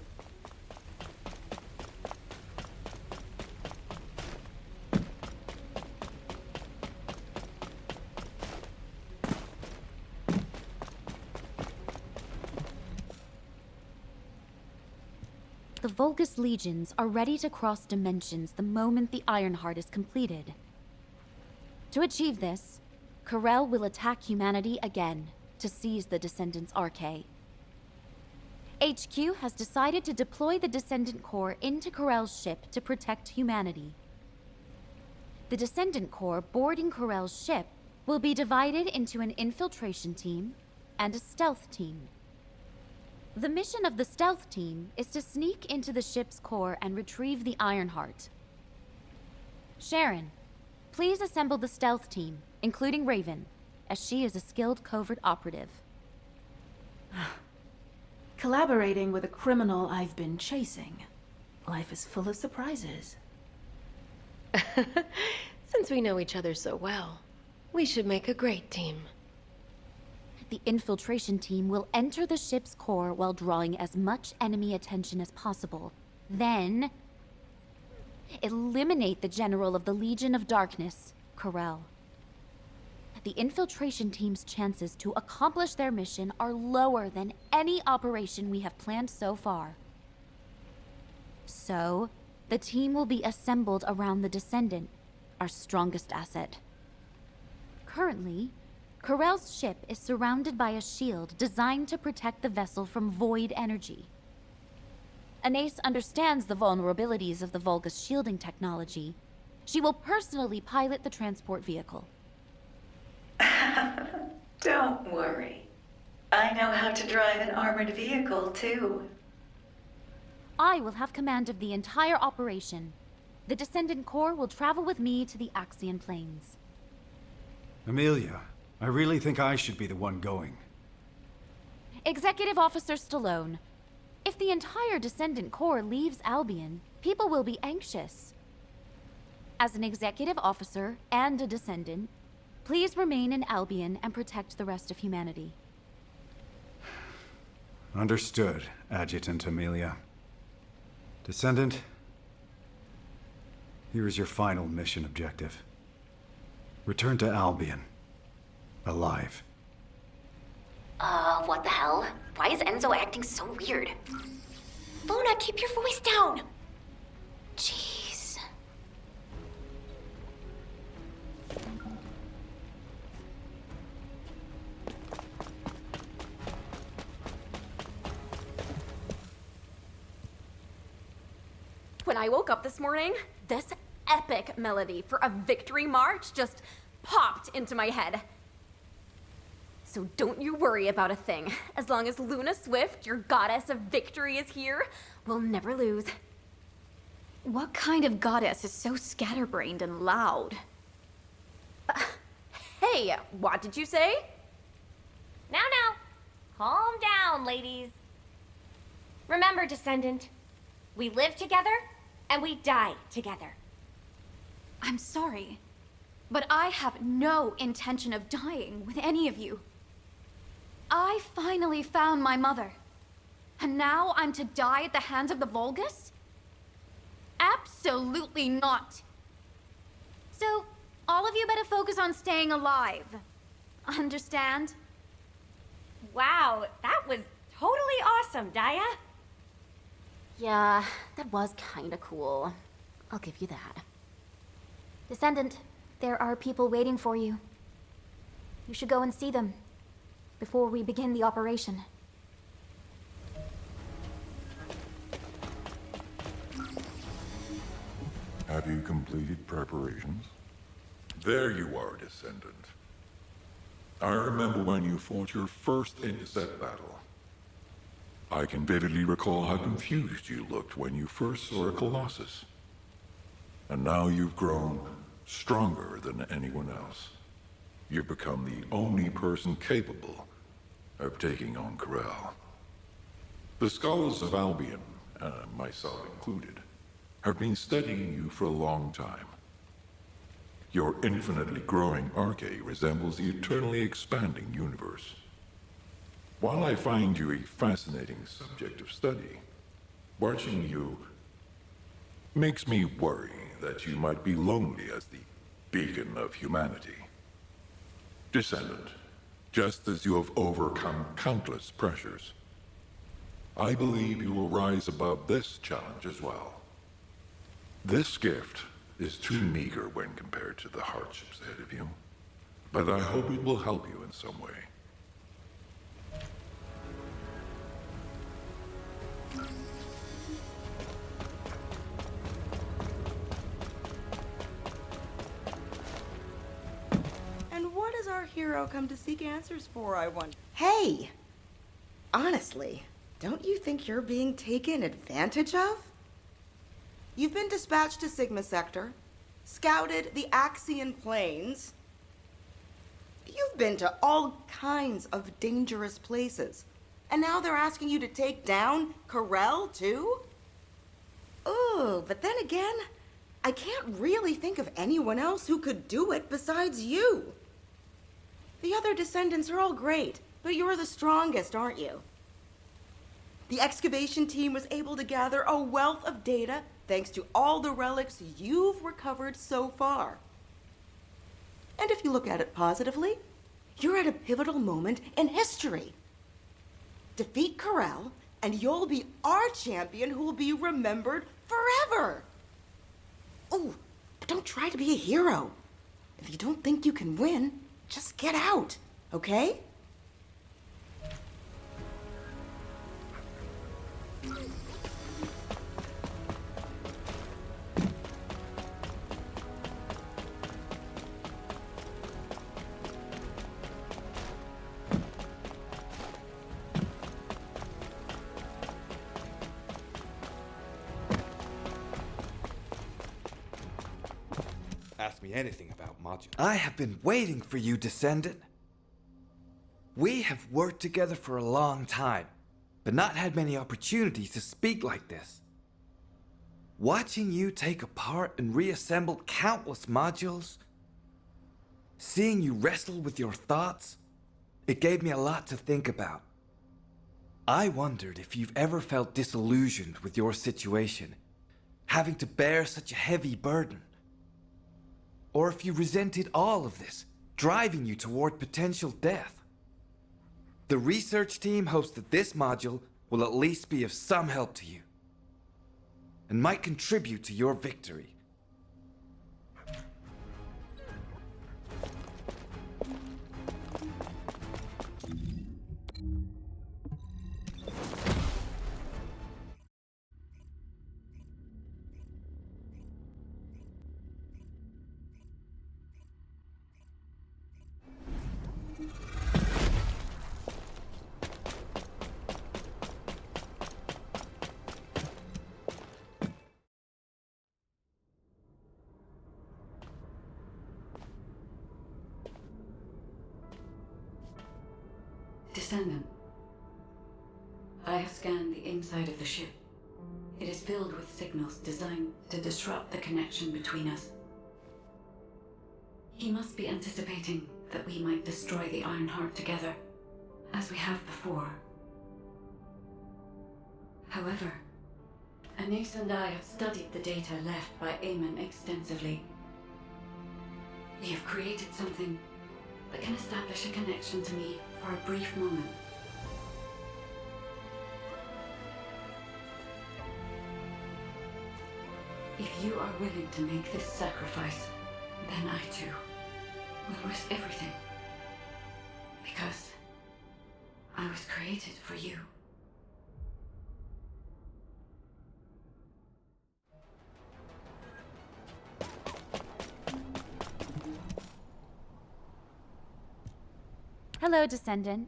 The Vulgus legions are ready to cross dimensions the moment the Ironheart is completed. To achieve this, Corel will attack humanity again to seize the Descendant's Arche. HQ has decided to deploy the Descendant Corps into Corel's ship to protect humanity. The Descendant Corps boarding Corel's ship will be divided into an infiltration team and a stealth team. The mission of the stealth team is to sneak into the ship's core and retrieve the Ironheart. Sharon, please assemble the stealth team, including Raven, as she is a skilled covert operative.
Collaborating with a criminal I've been chasing. Life is full of surprises.
Since we know each other so well, we should make a great team.
The infiltration team will enter the ship's core while drawing as much enemy attention as possible. Then, eliminate the General of the Legion of Darkness, Corel. The infiltration team's chances to accomplish their mission are lower than any operation we have planned so far. So, the team will be assembled around the Descendant, our strongest asset. Currently, Corel's ship is surrounded by a shield designed to protect the vessel from void energy. Anais understands the vulnerabilities of the Vulgus shielding technology. She will personally pilot the transport vehicle.
Don't worry. I know how to drive an armored vehicle, too.
I will have command of the entire operation. The Descendant Corps will travel with me to the Axian Plains.
Amelia, I really think I should be the one going.
Executive Officer Stallone, if the entire Descendant Corps leaves Albion, people will be anxious. As an executive officer and a Descendant, please remain in Albion and protect the rest of humanity.
Understood, Adjutant Amelia. Descendant, here is your final mission objective. Return to Albion. Alive.
What the hell? Why is Enzo acting so weird? Luna, keep your voice down! Jeez.
When I woke up this morning, this epic melody for a victory march just popped into my head. So don't you worry about a thing. As long as Luna Swift, your goddess of victory, is here, we'll never lose. What kind of goddess is so scatterbrained and loud? Hey, what did you say?
Now, calm down, ladies. Remember, Descendant, we live together and we die together.
I'm sorry, but I have no intention of dying with any of you. I finally found my mother, and now I'm to die at the hands of the Vulgus? Absolutely not. So, all of you better focus on staying alive. Understand?
Wow, that was totally awesome, Daya.
Yeah, that was kinda cool. I'll give you that. Descendant, there are people waiting for you. You should go and see them before we begin the operation.
Have you completed preparations? There you are, Descendant. I remember when you fought your first intercept battle. I can vividly recall how confused you looked when you first saw a Colossus. And now you've grown stronger than anyone else. You've become the only person capable of taking on Corel. The scholars of Albion, myself included, have been studying you for a long time. Your infinitely growing arche resembles the eternally expanding universe. While I find you a fascinating subject of study, watching you makes me worry that you might be lonely as the beacon of humanity. Descendant, just as you have overcome countless pressures, I believe you will rise above this challenge as well. This gift is too meager when compared to the hardships ahead of you, but I hope it will help you in some way.
And what does our hero come to seek answers for, I wonder?
Hey! Honestly, don't you think you're being taken advantage of? You've been dispatched to Sigma Sector, scouted the Axian Plains. You've been to all kinds of dangerous places. And now they're asking you to take down Corel, too? Ooh, but then again, I can't really think of anyone else who could do it besides you. The other Descendants are all great, but you're the strongest, aren't you? The excavation team was able to gather a wealth of data thanks to all the relics you've recovered so far. And if you look at it positively, you're at a pivotal moment in history. Defeat Corel, and you'll be our champion who will be remembered forever. Oh, but don't try to be a hero. If you don't think you can win, just get out, okay?
Ask me anything about modules.
I have been waiting for you, Descendant. We have worked together for a long time, but not had many opportunities to speak like this. Watching you take apart and reassemble countless modules, seeing you wrestle with your thoughts, it gave me a lot to think about. I wondered if you've ever felt disillusioned with your situation, having to bear such a heavy burden. Or if you resented all of this, driving you toward potential death. The research team hopes that this module will at least be of some help to you, and might contribute to your victory.
Descendant. I have scanned the inside of the ship. It is filled with signals designed to disrupt the connection between us. He must be anticipating that we might destroy the Ironheart together, as we have before. However, Anais and I have studied the data left by Eamon extensively. We have created something that can establish a connection to me for a brief moment. If you are willing to make this sacrifice, then I too will risk everything. Because I was created for you.
Hello, Descendant.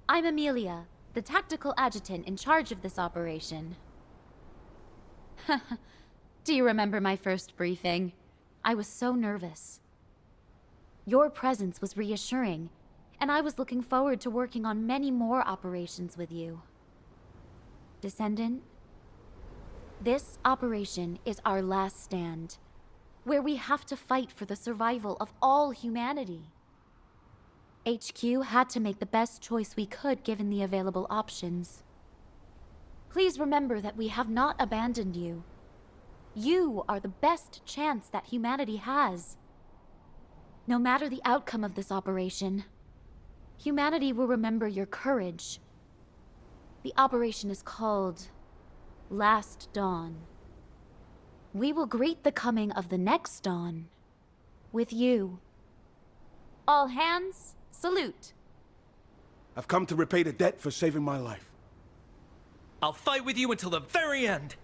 I'm Amelia, the tactical adjutant in charge of this operation. Do you remember my first briefing? I was so nervous. Your presence was reassuring, and I was looking forward to working on many more operations with you. Descendant, this operation is our last stand, where we have to fight for the survival of all humanity. HQ had to make the best choice we could given the available options. Please remember that we have not abandoned you. You are the best chance that humanity has. No matter the outcome of this operation, humanity will remember your courage. The operation is called Last Dawn. We will greet the coming of the next dawn with you. All hands, salute.
I've come to repay the debt for saving my life.
I'll fight with you until the very end.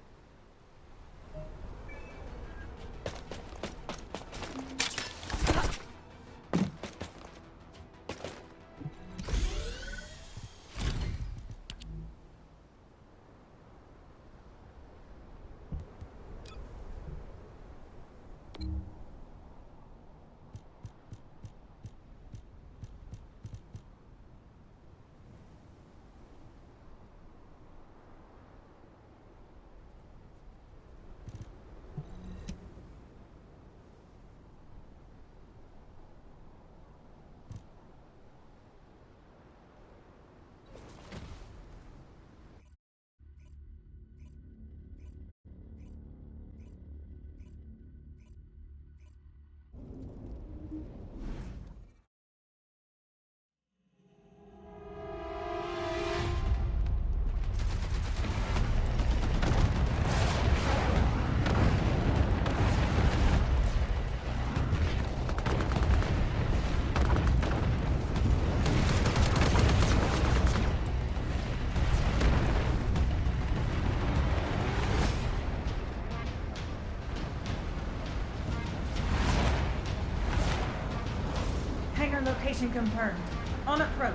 Location confirmed. On approach.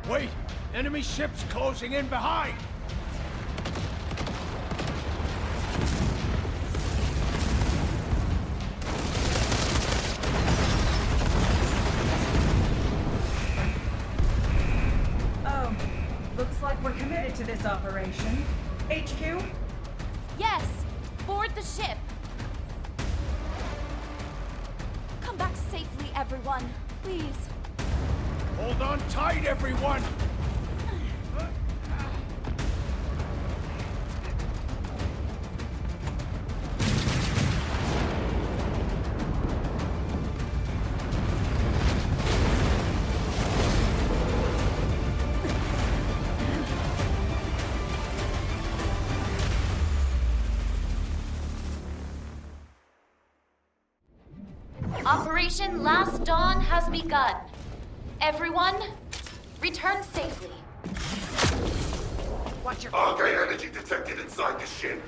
Wait! Enemy ships closing in behind!
Oh, looks like we're committed to this operation. HQ?
Yes! Board the ship! Come back safely, everyone. Please.
Hold on tight, everyone!
Operation Last Dawn has begun. Everyone, return safely.
Watch your Arcane energy detected inside the ship.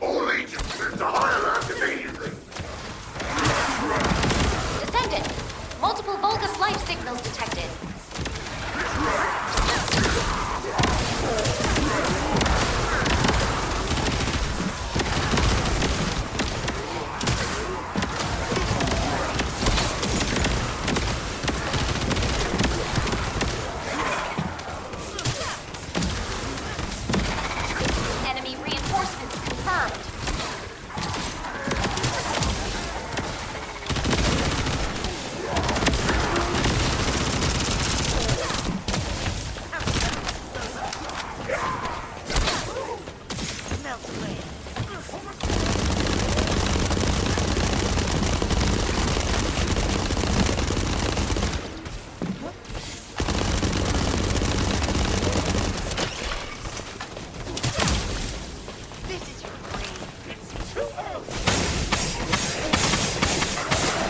All agents move to higher land immediately.
Descendant, multiple Vulgus life signals detected.
This is your grave.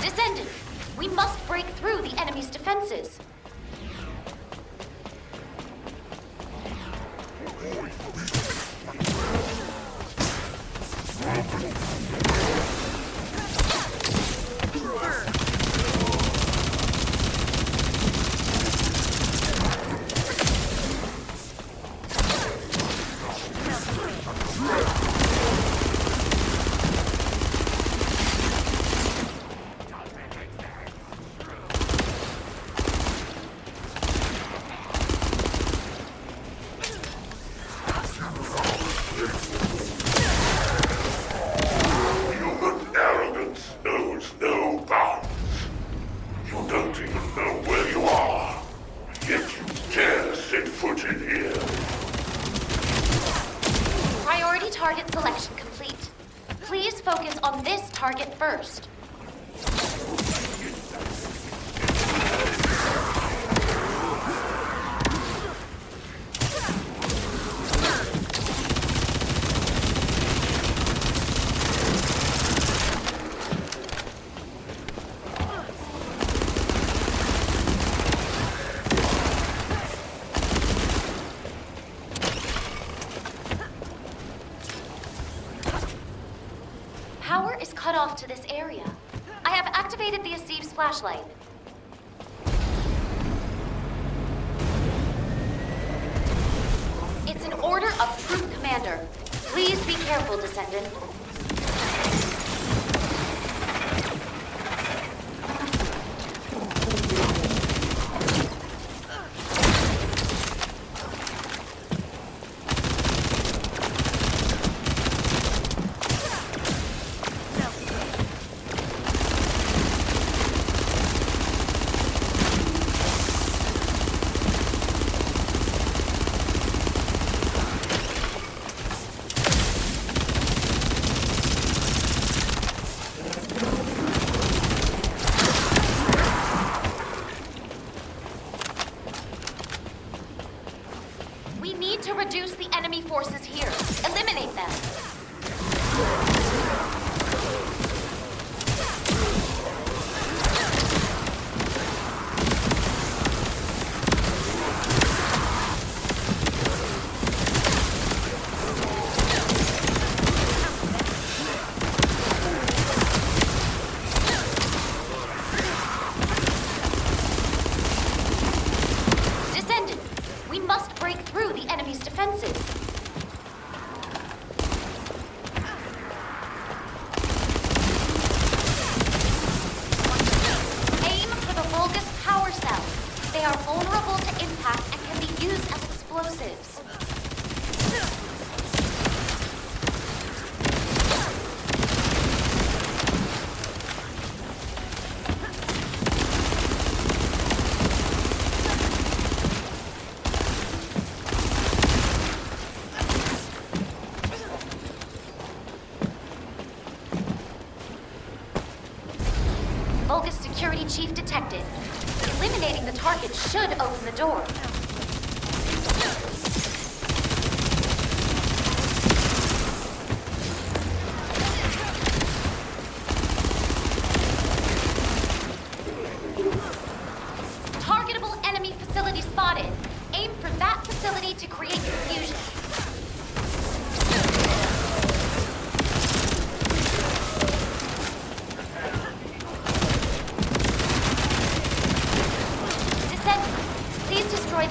Descendant, we must break through the enemy's defenses. Target selection complete. Please focus on this target first. Power is cut off to this area. I have activated the Asiv's flashlight. It's an order of Troop Commander. Please be careful, Descendant. We need to reduce the enemy forces here. Eliminate them. Descendant, we must break through the enemy's defenses. Aim for the Vulgus power cells. They are vulnerable to impact and can be used as explosives. Vulgus security chief detected. Eliminating the target should open the door. Targetable enemy facility spotted. Aim for that facility to create confusion. Descendant, please destroy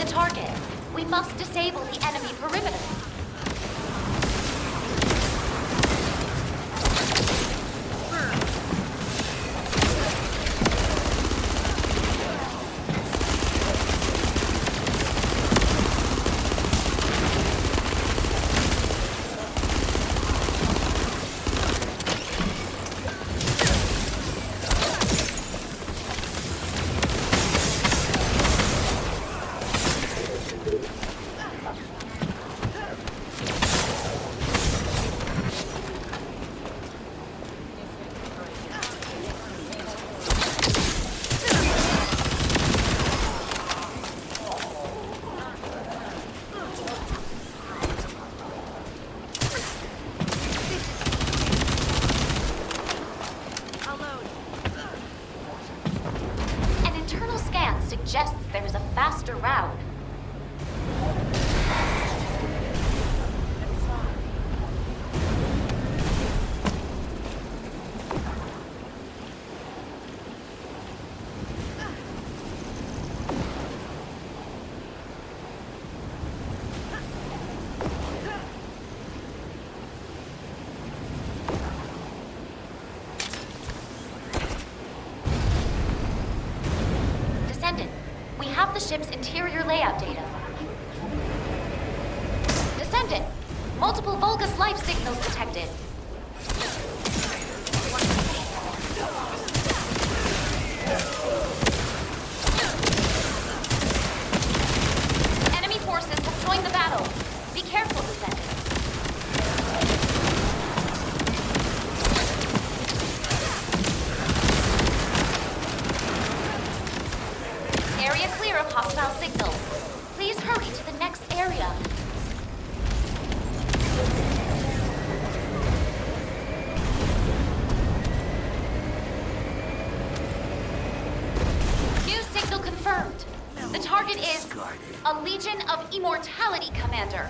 faster route. Descendant, we have the ship's interior layout data. Descendant, multiple Vulgus life signals detected. Enemy forces have joined the battle. Be careful, Descendant. Area clear of hostile signals. Please hurry to the next area. New signal confirmed. The target is a Legion of Immortality Commander.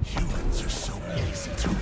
Humans are so lazy to read.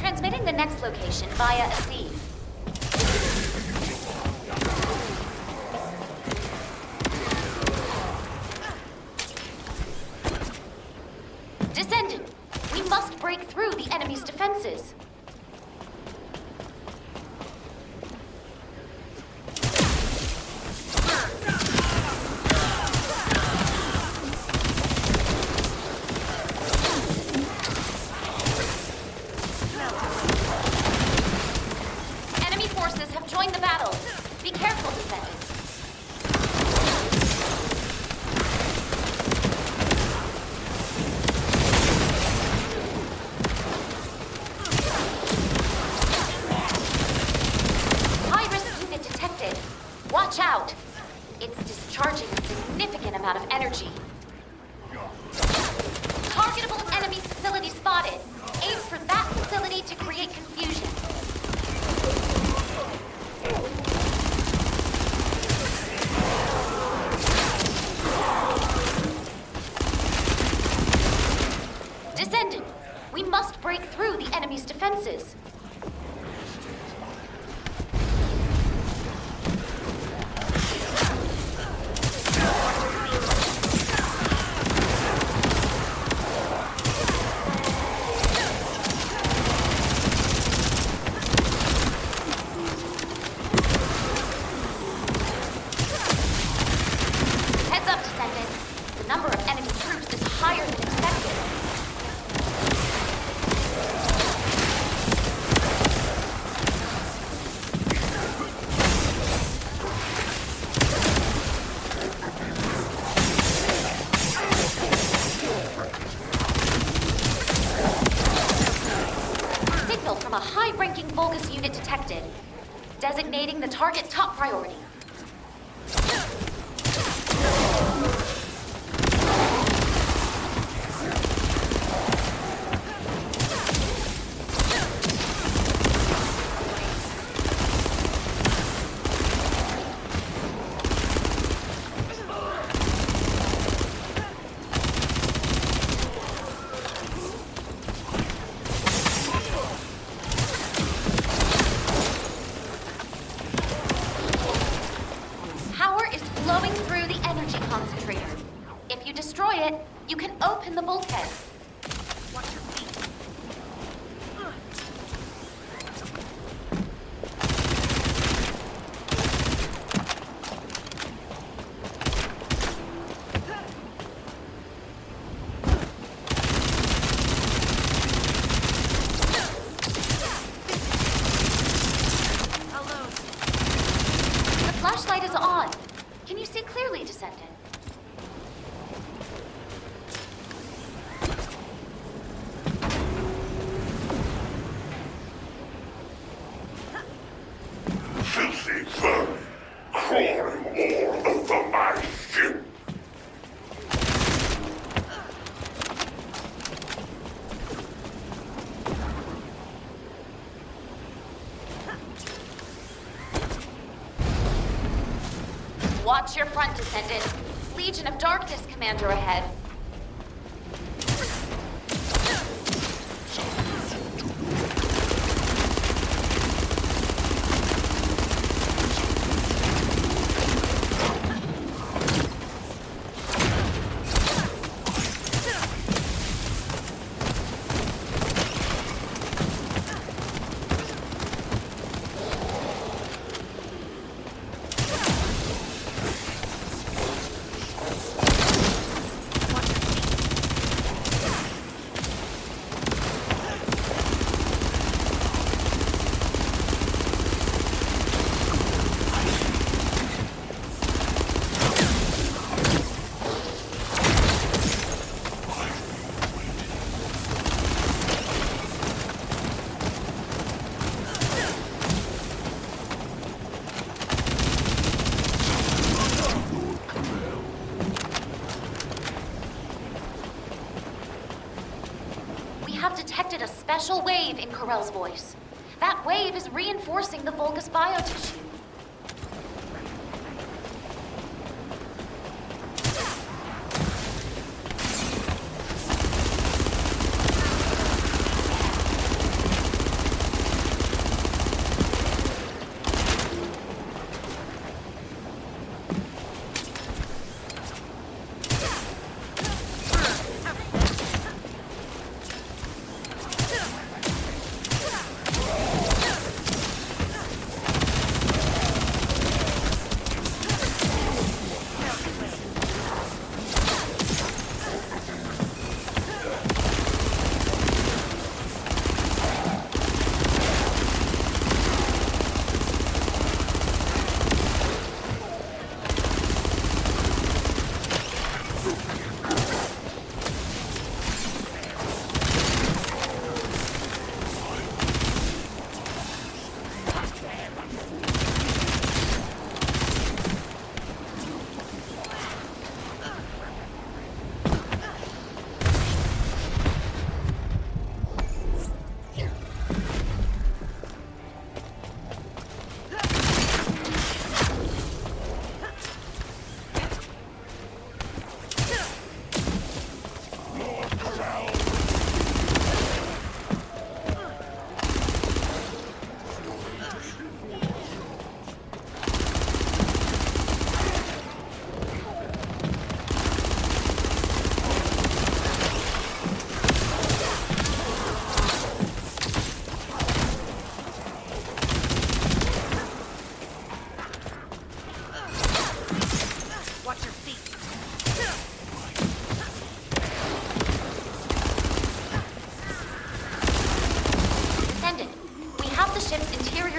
Transmitting the next location via a seed. Descendant, we must break through the enemy's defenses. Enemy forces have joined the battle. Be careful, Descendant. High-risk unit detected. Watch out. It's discharging a significant amount of energy. Targetable enemy facility spotted. Aim for that facility to create confusion. Descendant, we must break through the enemy's defenses. Heads up, Descendant. The number of enemy troops is higher than expected. Signal from a high-ranking Vulgus unit detected. Designating the target top priority. in the bulkhead.
Watch your feet.
The flashlight is on. Can you see clearly, Descendant?
Filthy vermin crawling all over my ship.
Watch your front, Descendant. Legion of Darkness Commander ahead. Detected a special wave in Corell's voice. That wave is reinforcing the Vulgus biotissue.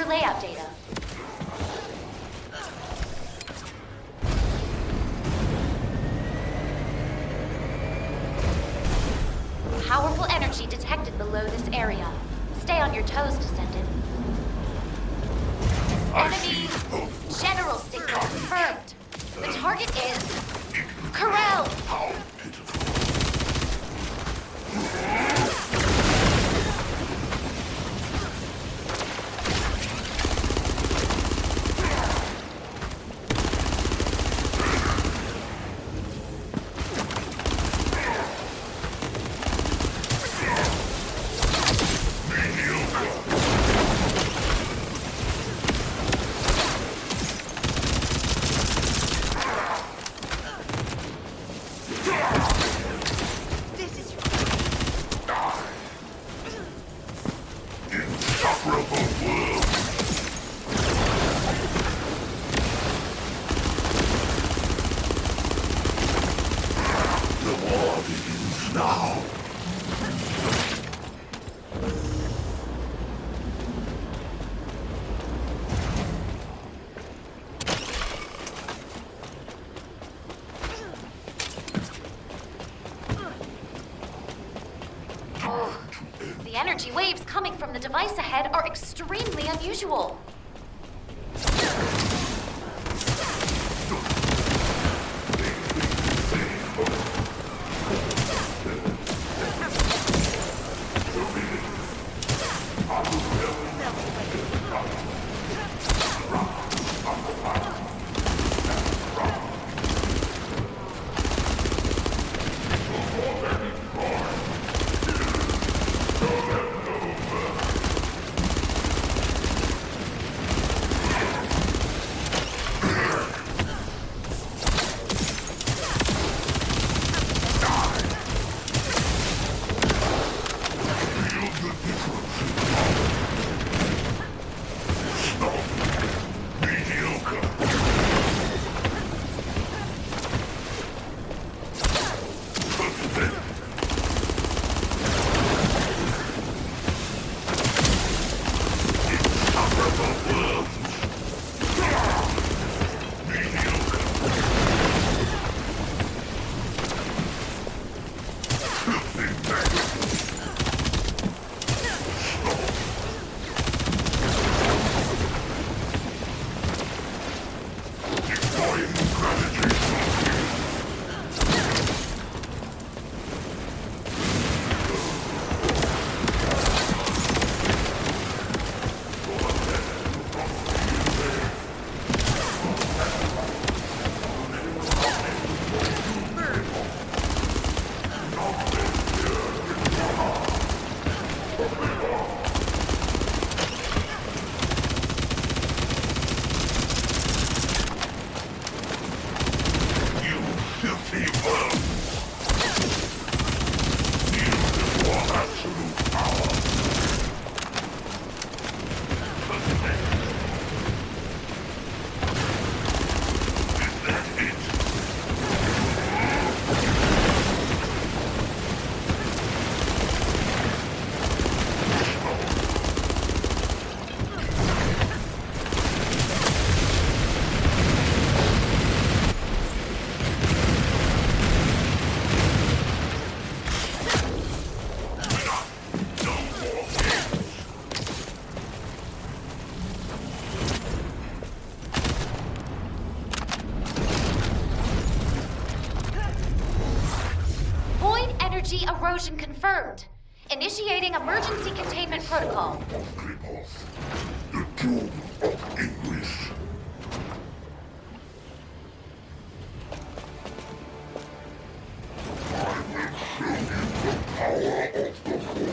Layout data. Powerful energy detected below this area. Stay on your toes, Descendant. Enemy general signal confirmed. The target is Corell.
Die!
energy waves coming from the device ahead are extremely unusual. Erosion confirmed. Initiating emergency containment protocol.
The tomb of English. I will show you the power of the Force.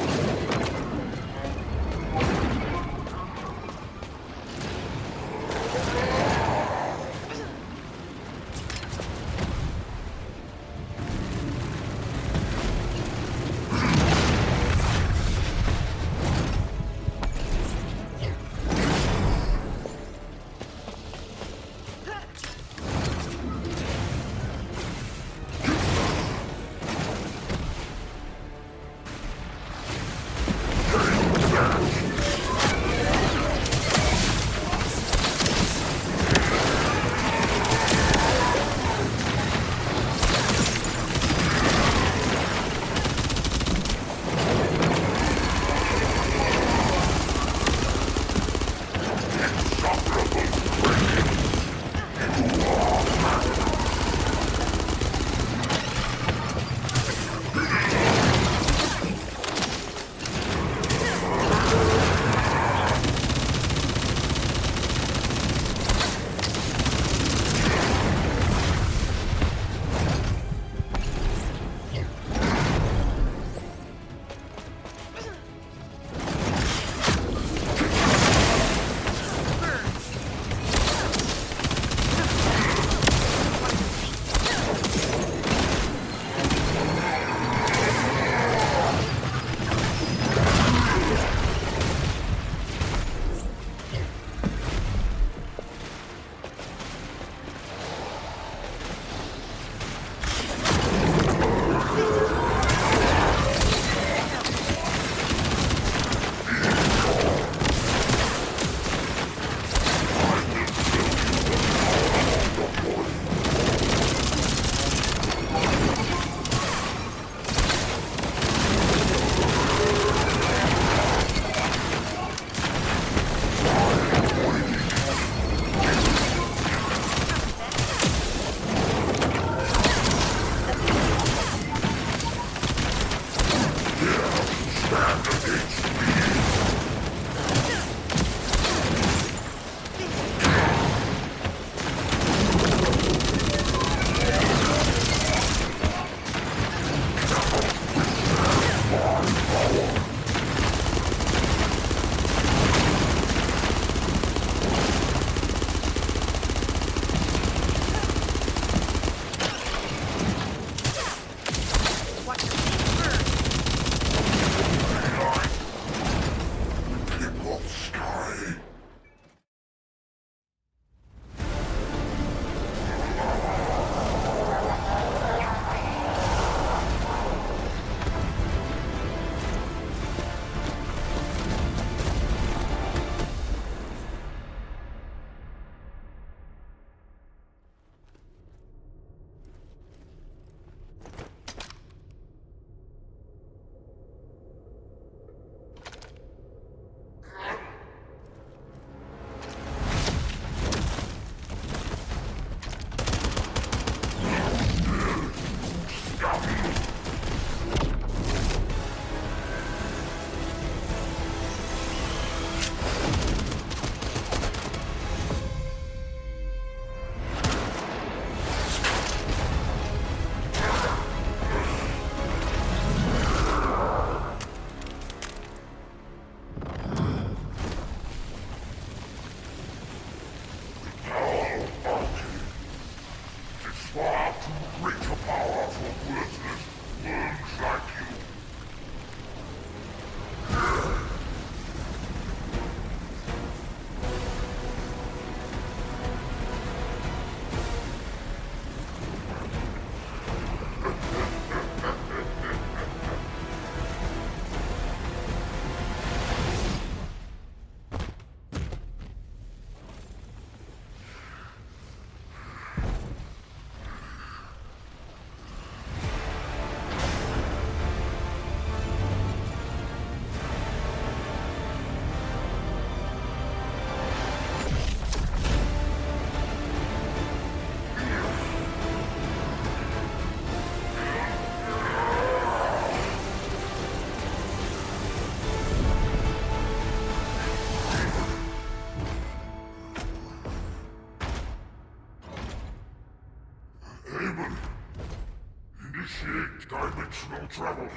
interdimensional travel.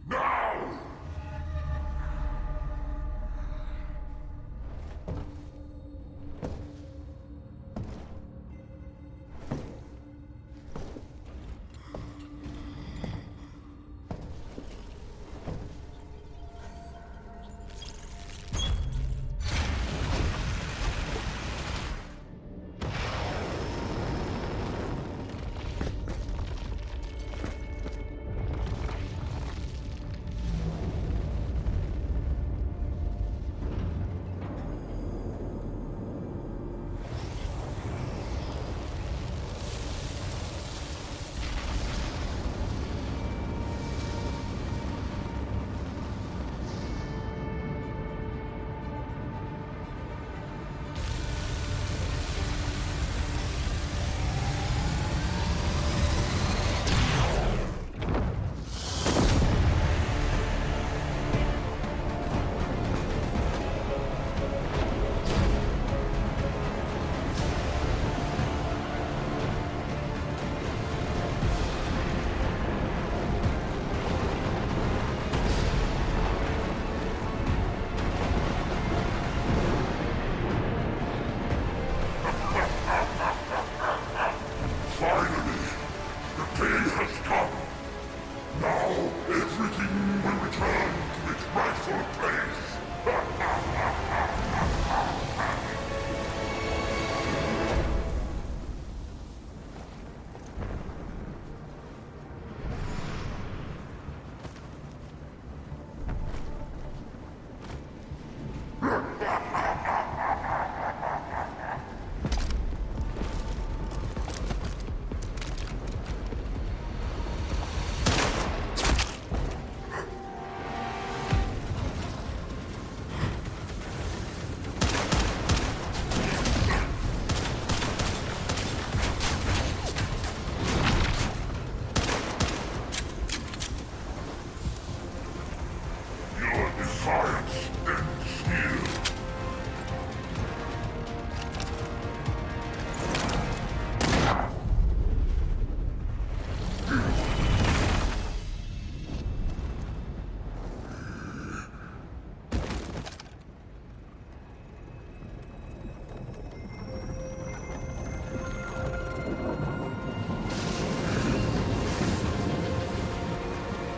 Now!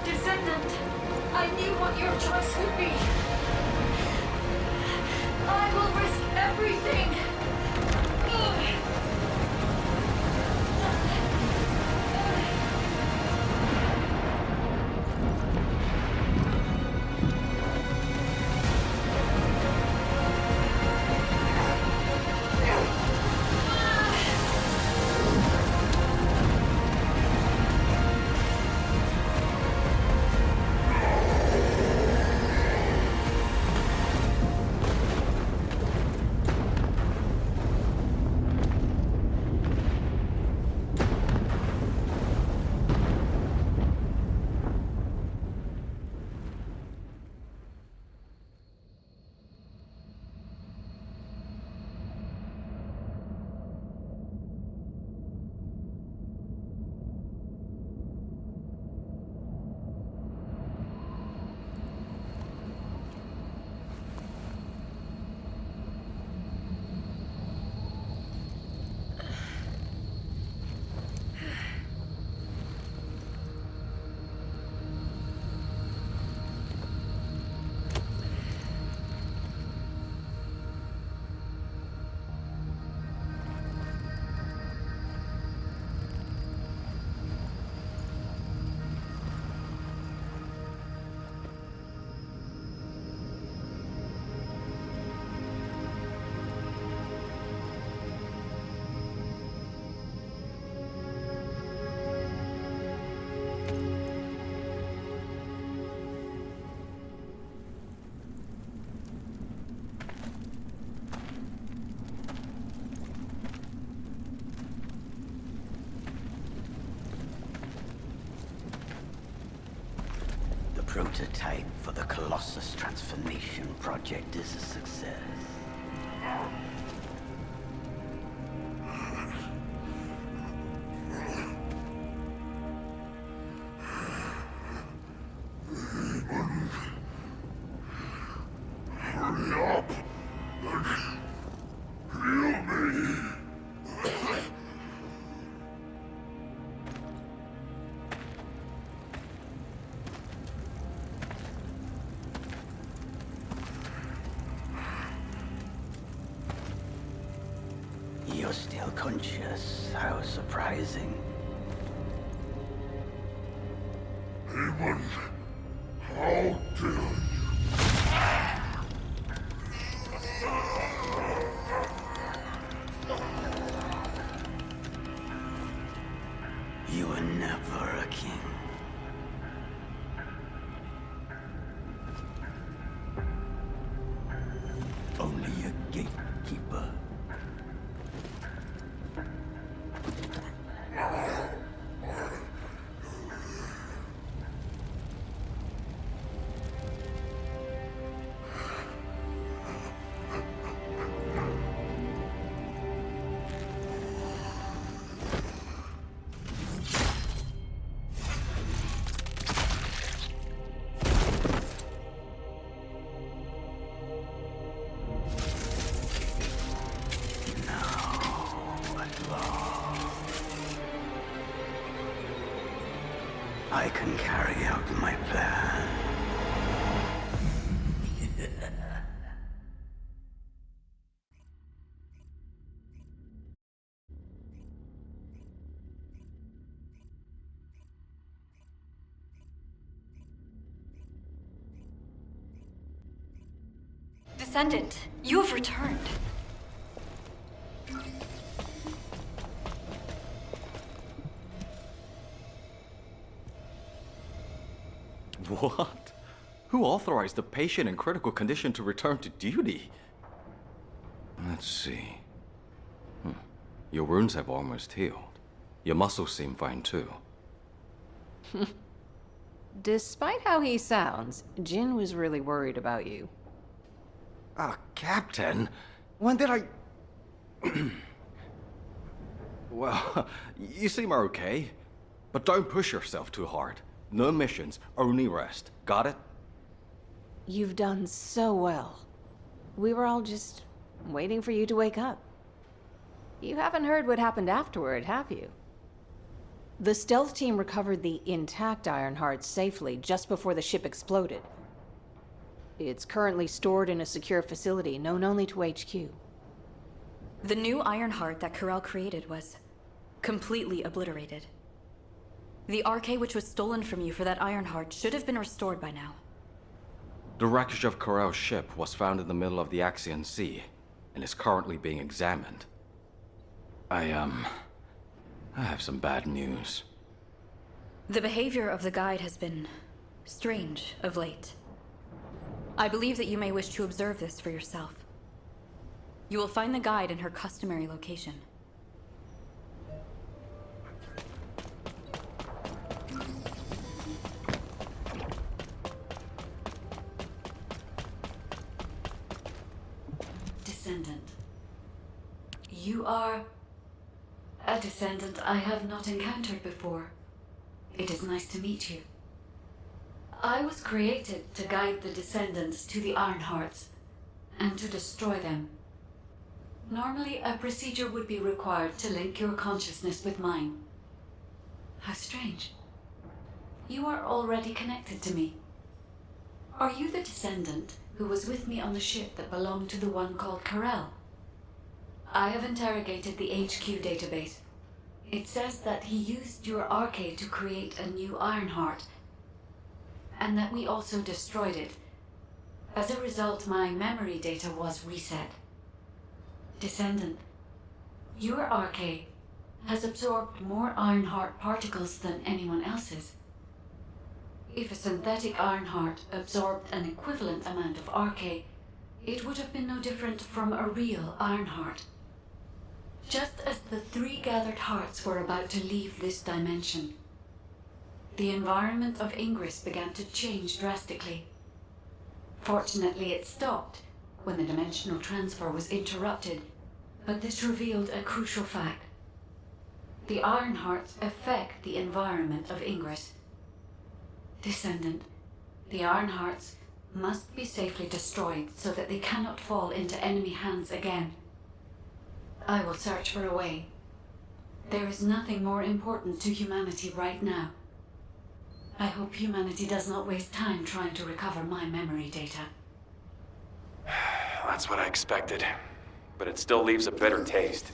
Descendant, I knew what your choice would be. I will risk everything.
Prototype for the Colossus Transformation Project is a success. you're still conscious. How surprising.
Hammond, how dare you?
You were never a king.
Only a gatekeeper.
I can carry out my plan.
Descendant, you have returned.
What? Who authorized a patient in critical condition to return to duty? Let's see. Your wounds have almost healed. Your muscles seem fine too.
Despite how he sounds, Jin was really worried about you.
Captain? When did I... Well, you seem okay. But don't push yourself too hard. No missions, only rest. Got it?
You've done so well. We were all just waiting for you to wake up. You haven't heard what happened afterward, have you? The stealth team recovered the intact Ironheart safely just before the ship exploded. It's currently stored in a secure facility known only to HQ.
The new Ironheart that Corel created was completely obliterated. The RK which was stolen from you for that Ironheart should have been restored by now.
The wreckage of Corel's ship was found in the middle of the Axian Sea, and is currently being examined. I have some bad news.
The behavior of the guide has been strange of late. I believe that you may wish to observe this for yourself. You will find the guide in her customary location.
Descendant. You are a descendant I have not encountered before. It is nice to meet you. I was created to guide the descendants to the Ironhearts and to destroy them. Normally, a procedure would be required to link your consciousness with mine. How strange. You are already connected to me. Are you the descendant who was with me on the ship that belonged to the one called Corel? I have interrogated the HQ database. It says that he used your RK to create a new Ironheart, and that we also destroyed it. As a result, my memory data was reset. Descendant, your RK has absorbed more Ironheart particles than anyone else's. If a synthetic Ironheart absorbed an equivalent amount of RK, it would have been no different from a real Ironheart. Just as the 3 gathered hearts were about to leave this dimension, the environment of Ingress began to change drastically. Fortunately, it stopped when the dimensional transfer was interrupted, but this revealed a crucial fact. The Ironhearts affect the environment of Ingress. Descendant, the Ironhearts must be safely destroyed so that they cannot fall into enemy hands again. I will search for a way. There is nothing more important to humanity right now. I hope humanity does not waste time trying to recover my memory data.
That's what I expected. But it still leaves a bitter taste.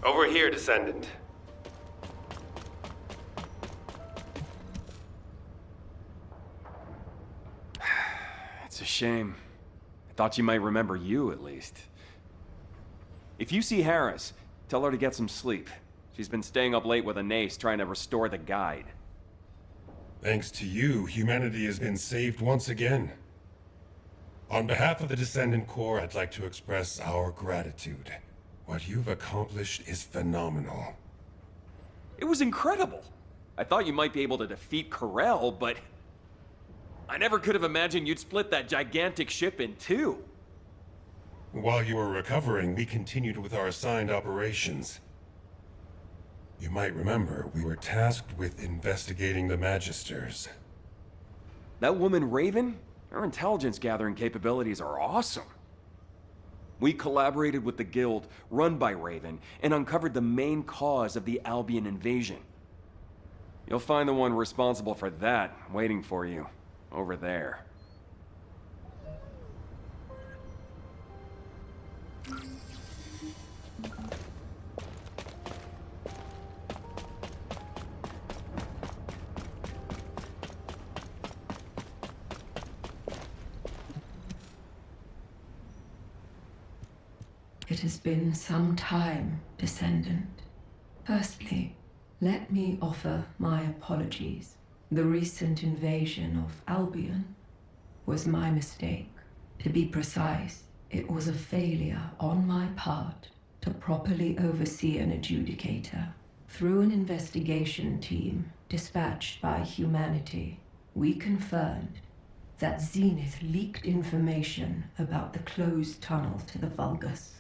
Over here, Descendant.
It's a shame. I thought you might remember you, at least. If you see Harris, tell her to get some sleep. She's been staying up late with Anais trying to restore the guide.
Thanks to you, humanity has been saved once again. On behalf of the Descendant Corps, I'd like to express our gratitude. What you've accomplished is phenomenal.
It was incredible. I thought you might be able to defeat Corel, but I never could have imagined you'd split that gigantic ship in two.
While you were recovering, we continued with our assigned operations. You might remember, we were tasked with investigating the Magisters.
That woman Raven? Her intelligence gathering capabilities are awesome. We collaborated with the Guild, run by Raven, and uncovered the main cause of the Albion invasion. You'll find the one responsible for that waiting for you, over there.
It has been some time, Descendant. Firstly, let me offer my apologies. The recent invasion of Albion was my mistake. To be precise, it was a failure on my part to properly oversee an adjudicator. Through an investigation team dispatched by humanity, we confirmed that Zenith leaked information about the closed tunnel to the Vulgus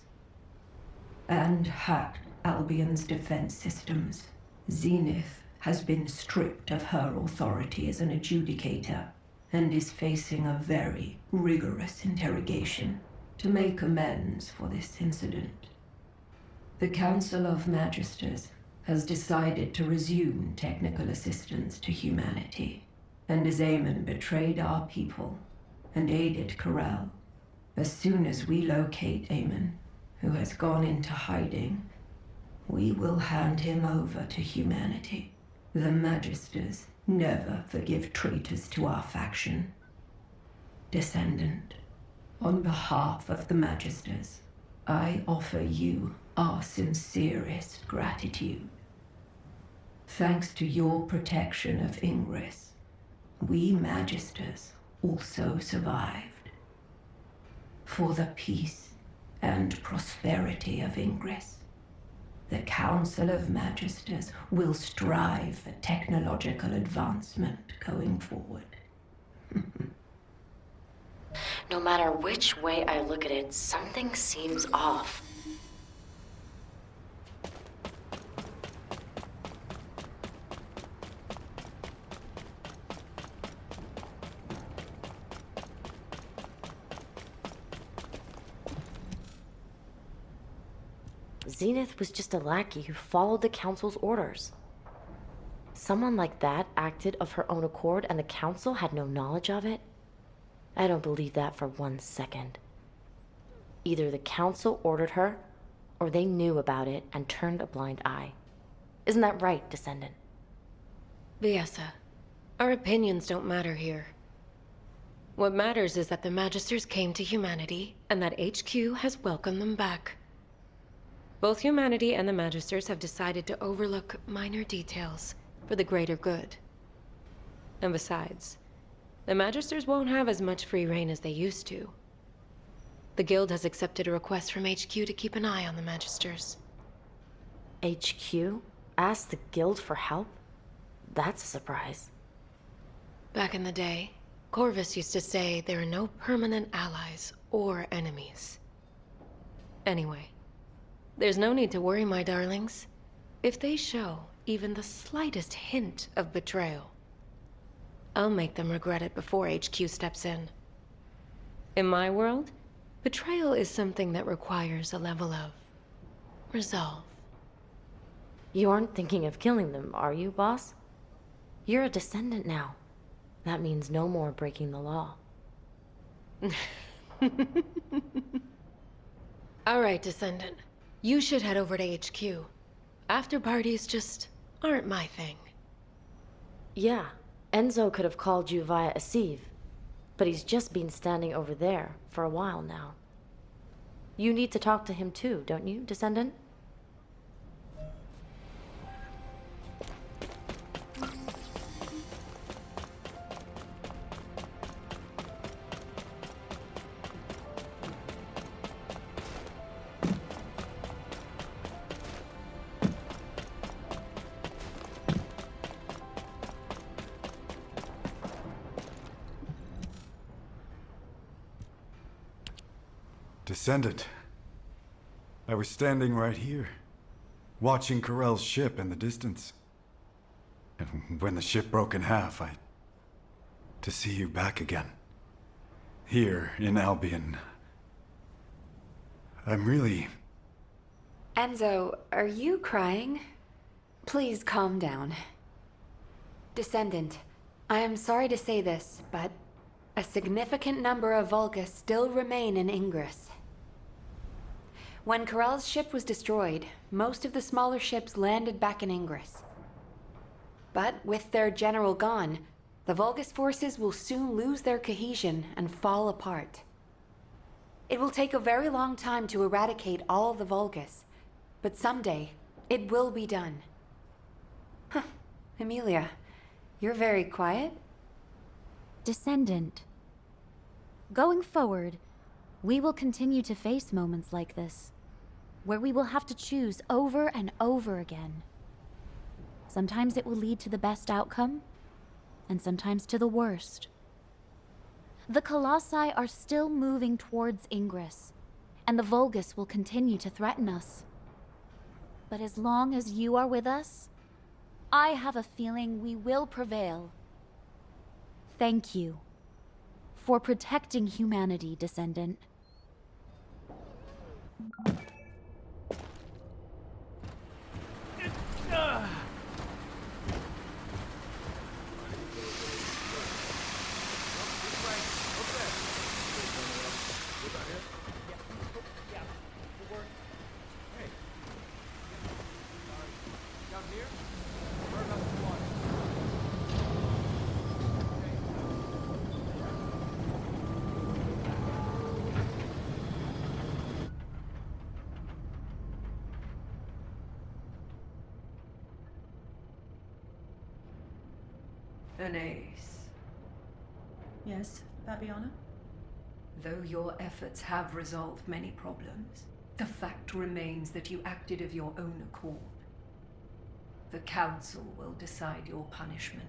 and hacked Albion's defense systems. Zenith has been stripped of her authority as an adjudicator and is facing a very rigorous interrogation to make amends for this incident. The Council of Magisters has decided to resume technical assistance to humanity, and as Eamon betrayed our people and aided Corel, as soon as we locate Eamon, who has gone into hiding, we will hand him over to humanity. The Magisters never forgive traitors to our faction. Descendant, on behalf of the Magisters, I offer you our sincerest gratitude. Thanks to your protection of Ingress, we Magisters also survived. For the peace and prosperity of Ingress, the Council of Magisters will strive for technological advancement going forward.
No matter which way I look at it, something seems off. Zenith was just a lackey who followed the Council's orders. Someone like that acted of her own accord and the Council had no knowledge of it? I don't believe that for 1 second. Either the Council ordered her, or they knew about it and turned a blind eye. Isn't that right, Descendant?
Viessa, our opinions don't matter here. What matters is that the Magisters came to humanity, and that HQ has welcomed them back. Both humanity and the Magisters have decided to overlook minor details for the greater good. And besides, the Magisters won't have as much free reign as they used to. The Guild has accepted a request from HQ to keep an eye on the Magisters.
HQ? Asked the Guild for help? That's a surprise.
Back in the day, Corvus used to say there are no permanent allies or enemies. Anyway, there's no need to worry, my darlings. If they show even the slightest hint of betrayal, I'll make them regret it before HQ steps in. In my world, betrayal is something that requires a level of resolve.
You aren't thinking of killing them, are you, boss? You're a Descendant now. That means no more breaking the law.
All right, Descendant. You should head over to HQ. After parties just aren't my thing.
Yeah, Enzo could have called you via a sieve, but he's just been standing over there for a while now. You need to talk to him too, don't you, Descendant?
Descendant. I was standing right here, watching Corell's ship in the distance. And when the ship broke in half, to see you back again. Here in Albion. I'm really...
Enzo, are you crying? Please calm down. Descendant, I am sorry to say this, but a significant number of Vulgus still remain in Ingress. When Corell's ship was destroyed, most of the smaller ships landed back in Ingress. But with their general gone, the Vulgus forces will soon lose their cohesion and fall apart. It will take a very long time to eradicate all the Vulgus, but someday it will be done. Huh, Emilia, you're very quiet.
Descendant. Going forward, we will continue to face moments like this, where we will have to choose over and over again. Sometimes it will lead to the best outcome, and sometimes to the worst. The Colossi are still moving towards Ingress, and the Vulgus will continue to threaten us. But as long as you are with us, I have a feeling we will prevail. Thank you for protecting humanity, Descendant.
An ace.
Yes, Fabiana?
Though your efforts have resolved many problems, the fact remains that you acted of your own accord. The Council will decide your punishment.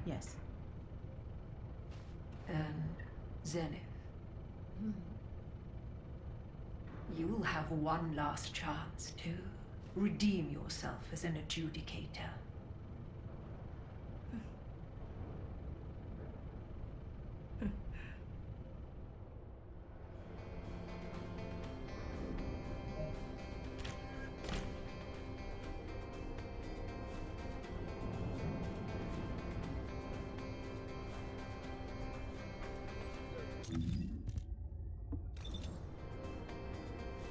Yes.
And Zenith. You'll have one last chance to redeem yourself as an adjudicator.